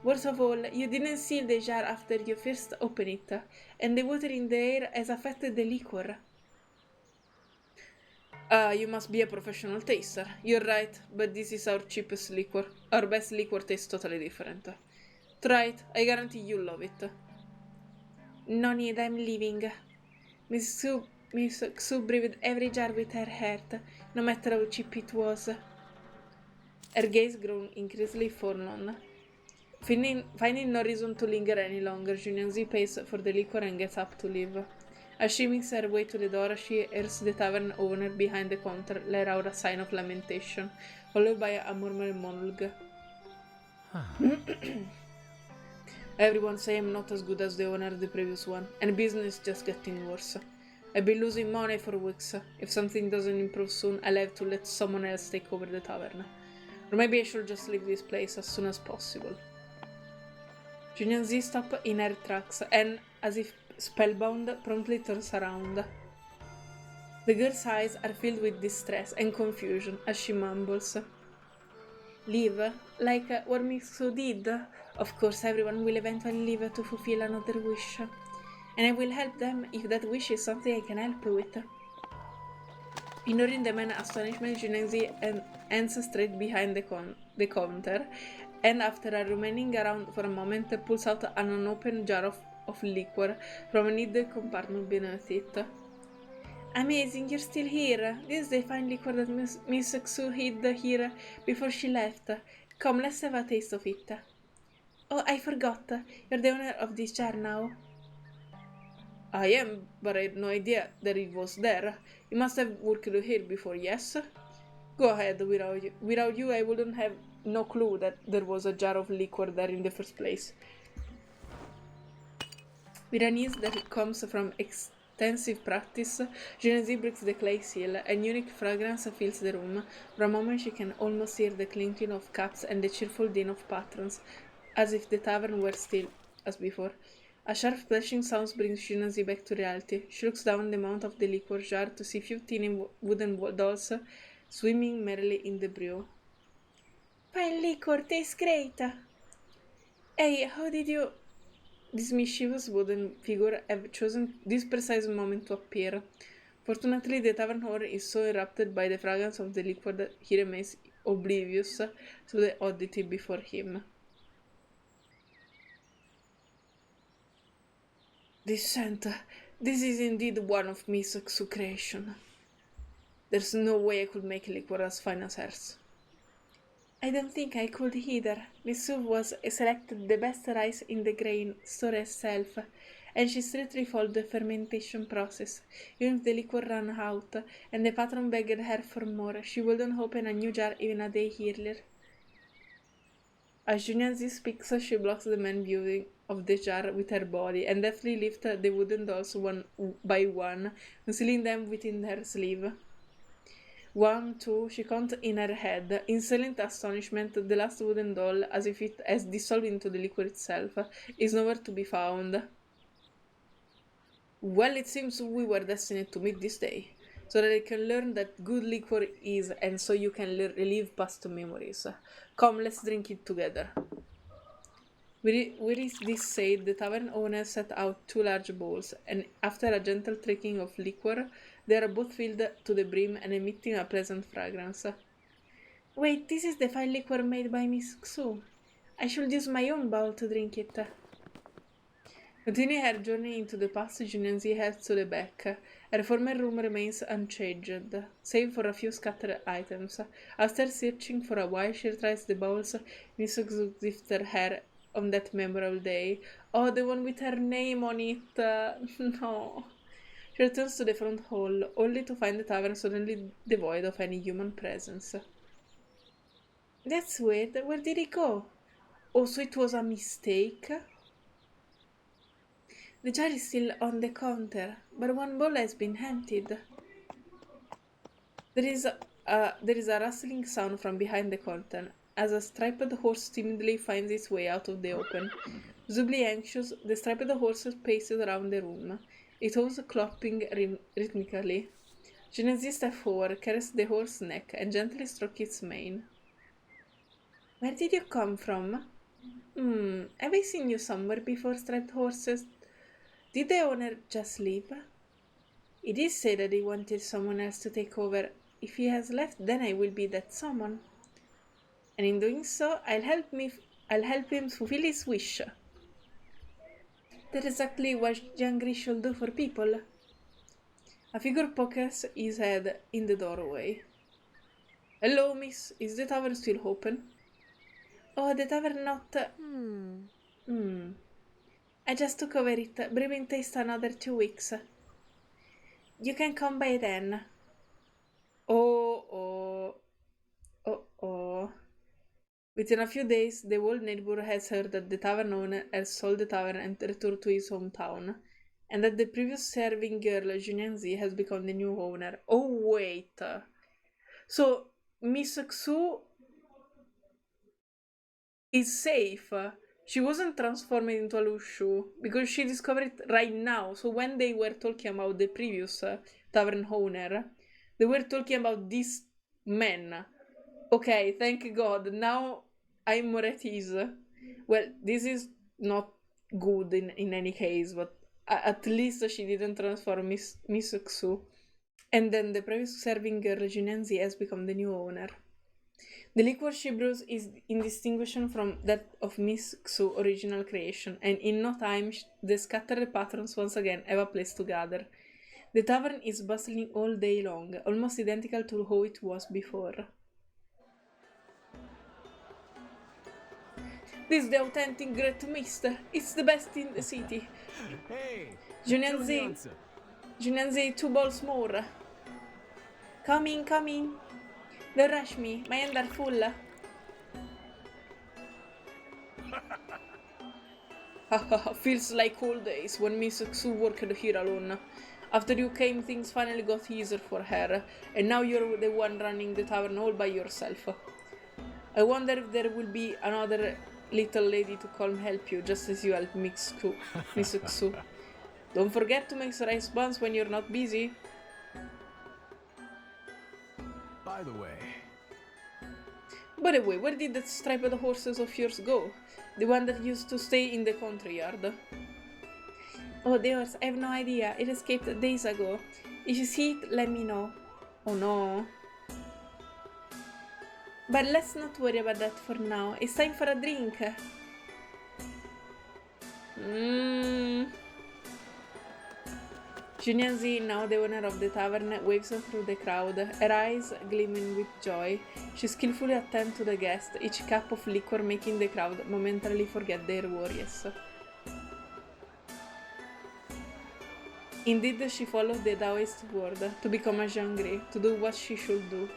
S1: Worst of all, you didn't seal the jar after you first opened it, and the water in the air has affected the liquor. You must be a professional taster. You're right, but this is our cheapest liquor. Our best liquor tastes totally different. Try it, I guarantee you'll love it. No need, I'm leaving. Miss Xu breathed every jar with her heart, no matter how cheap it was. Her gaze grew increasingly forlorn. Finding no reason to linger any longer, Jiu Niangzi pays for the liquor and gets up to leave. As she makes her way to the door, she hears the tavern owner behind the counter let out a sign of lamentation, followed by a murmured monologue. Everyone say I'm not as good as the owner of the previous one, and business just getting worse. I've been losing money for weeks. If something doesn't improve soon, I'll have to let someone else take over the tavern. Or maybe I should just leave this place as soon as possible. Jiu Niangzi stops in her tracks and, as if spellbound, promptly turns around. The girl's eyes are filled with distress and confusion as she mumbles. Leave? Like what Miss Xu did? Of course, everyone will eventually leave to fulfill another wish. And I will help them if that wish is something I can help with. Ignoring the man's astonishment, Jiu Niangzi ends straight behind the counter, and after remaining around for a moment, pulls out an unopened jar of liquor from a hidden compartment beneath it. Amazing, you're still here. This is the fine liquor that Miss Xu hid here before she left. Come, let's have a taste of it. Oh, I forgot. You're the owner of this jar now. I am, but I had no idea that it was there. You must have worked here before, yes? Go ahead, without you I wouldn't have no clue that there was a jar of liquor there in the first place. With an ease that comes from extensive practice, Jiu Niangzi breaks the clay seal, and unique fragrance fills the room. For a moment she can almost hear the clinking of cups and the cheerful din of patrons, as if the tavern were still as before. A sharp splashing sound brings Jiu Niangzi back to reality. She looks down the mount of the liquor jar to see few tiny wooden dolls swimming merrily in the brew. Fine liquor, tastes great! Hey, how did you... This mischievous wooden figure have chosen this precise moment to appear. Fortunately, the tavern owner is so erupted by the fragrance of the liquor that he remains oblivious to the oddity before him. This scent, this is indeed one of Miss Xu's creation. There's no way I could make liquor as fine as hers. I don't think I could either. Miss Xu was selected the best rice in the grain store herself, and she strictly followed the fermentation process. Even if the liquor ran out, and the patron begged her for more, she wouldn't open a new jar even a day earlier. As Jiu Niangzi speaks, she blocks the man viewing of the jar with her body, and deftly lifts the wooden dolls one by one, concealing them within her sleeve. 1, 2, she counts in her head. In silent astonishment, the last wooden doll, as if it has dissolved into the liquor itself, is nowhere to be found. Well, it seems we were destined to meet this day, so that I can learn that good liquor is, and so you can relive past memories. Come, let's drink it together. With this said, the tavern owner set out 2 large bowls, and after a gentle drinking of liquor, they are both filled to the brim and emitting a pleasant fragrance. Wait, this is the fine liquor made by Miss Xu. I should use my own bowl to drink it. Continuing her journey into the past, Jiu Niangzi heads to the back. Her former room remains unchanged, save for a few scattered items. After searching for a while, she retrieves the bowls Miss Xu gifted her on that memorable day. Oh, the one with her name on it. No. She returns to the front hall, only to find the tavern suddenly devoid of any human presence. That's weird. Where did he go? Oh, so it was a mistake? The jar is still on the counter, but one bowl has been emptied. There is a rustling sound from behind the curtain, as a striped horse timidly finds its way out of the open. Visibly anxious, the striped horse paces around the room, its hooves clopping rhythmically. Jiu Niangzi steps forward, caressed the horse's neck, and gently stroked its mane. Where did you come from? Have I seen you somewhere before, striped horses? Did the owner just leave? He did say that he wanted someone else to take over. If he has left, then I will be that someone. And in doing so, I'll help him fulfill his wish. That's exactly what XIANGRUI should do for people. A figure pokes his head in the doorway. Hello, miss. Is the tavern still open? Oh, the tavern not... I just took over it. Brewing takes another 2 weeks. You can come by then. Oh. Within a few days, the whole neighborhood has heard that the tavern owner has sold the tavern and returned to his hometown, and that the previous serving girl, Jiu Niangzi, has become the new owner. Oh, wait. So, Miss Xu is safe. She wasn't transformed into a Lushu, because she discovered it right now. So when they were talking about the previous tavern owner, they were talking about this man. Okay, thank God. Now I'm more at ease. Well, this is not good in any case, but at least she didn't transform Miss Xu. And then the previous serving girl, Jiu Niangzi, has become the new owner. The liquor she brews is indistinguishable from that of Miss Xu's original creation, and in no time the scattered patrons once again have a place to gather. The tavern is bustling all day long, almost identical to how it was before. This is the authentic Great Mist. It's the best in the city.
S2: Hey!
S1: Jiu Niangzi, 2 balls more. Coming. Don't rush me, my hands are full. Feels like old days when Miss Xu worked here alone. After you came, things finally got easier for her, and now you're the one running the tavern all by yourself. I wonder if there will be another little lady to come help you, just as you helped Miss Xu. Don't forget to make rice buns when you're not busy.
S2: By the way,
S1: where did the striped horses of yours go? The one that used to stay in the country yard? Oh, the horse, I have no idea. It escaped days ago. If you see it, let me know. Oh no. But let's not worry about that for now. It's time for a drink. Jiu Niangzi, now the owner of the tavern, waves through the crowd, her eyes gleaming with joy. She skillfully attends to the guests, each cup of liquor making the crowd momentarily forget their worries. Indeed, she followed the Taoist word, to become a XIANGRUI, to do what she should do.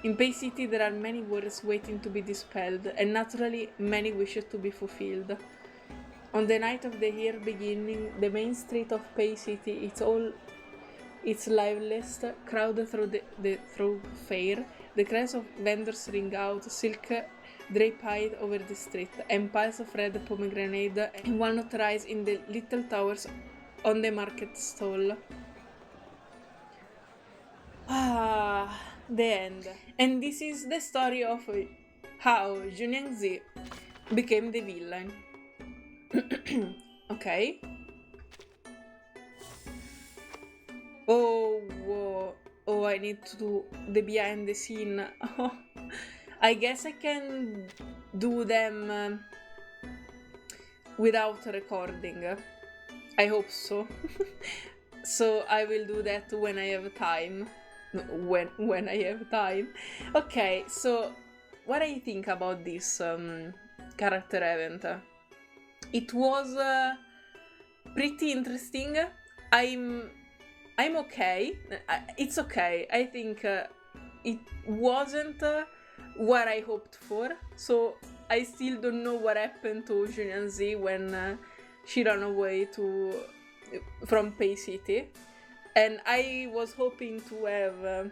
S1: In Pei City there are many worries waiting to be dispelled, and naturally many wishes to be fulfilled. On the night of the year beginning, the main street of Pei City is all its liveliest, crowded through the thoroughfare. The cries of vendors ring out, silk draped over the street, and piles of red pomegranate and walnut rise in the little towers on the market stall. The end. And this is the story of how Jiu Niangzi became the villain. Okay. Oh, I need to do the behind the scene. Oh, I guess I can do them without recording. I hope so. So I will do that when I have time. When I have time. Okay, so what I think about this character event? It was pretty interesting. I'm I'm okay. It's okay. I think it wasn't what I hoped for. So I still don't know what happened to Jiu Niangzi when she ran away from Pei City. And I was hoping to have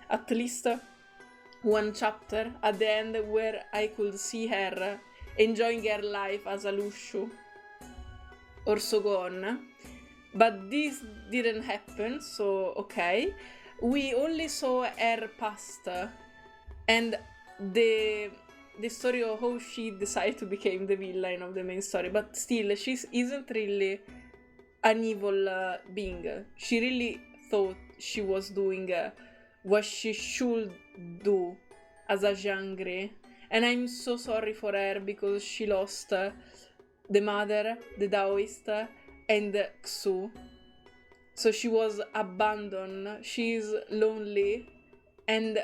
S1: at least one chapter at the end where I could see her enjoying her life as a Lushu or Sogon. But this didn't happen, so okay. We only saw her past and the story of how she decided to become the villain of the main story. But still, she isn't really an evil being. She really thought she was doing what she should do as a XIANGRUI. And I'm so sorry for her because she lost the mother, the Taoist, and Xu. So she was abandoned, she's lonely, and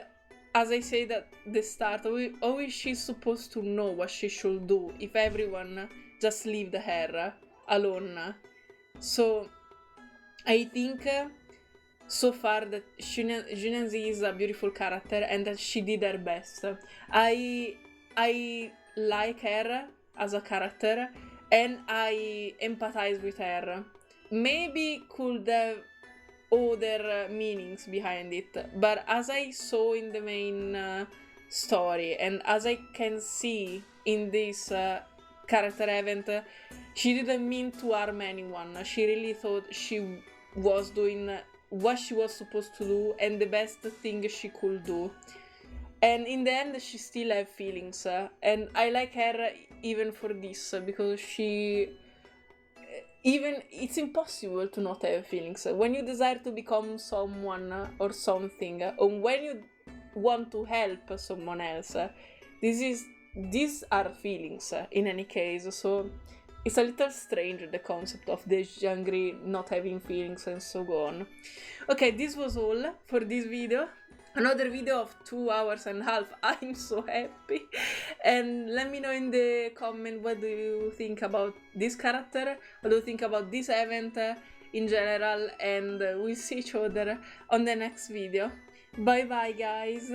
S1: as I said at the start, how is she supposed to know what she should do if everyone just left her alone? So I think so far that Jiu Niangzi is a beautiful character and that she did her best. I like her as a character and I empathize with her. Maybe could have other meanings behind it, but as I saw in the main story and as I can see in this character event, she didn't mean to harm anyone. She really thought she was doing what she was supposed to do and the best thing she could do. And in the end, she still have feelings, and I like her even for this because it's impossible to not have feelings. When you desire to become someone or something, or when you want to help someone else, these are feelings in any case. So it's a little strange, the concept of the XIANGRUI not having feelings and so on. Okay, this was all for this video. Another video of 2 hours and a half. I'm so happy. And let me know in the comment what do you think about this character, what do you think about this event in general, and we'll see each other on the next video. Bye bye guys.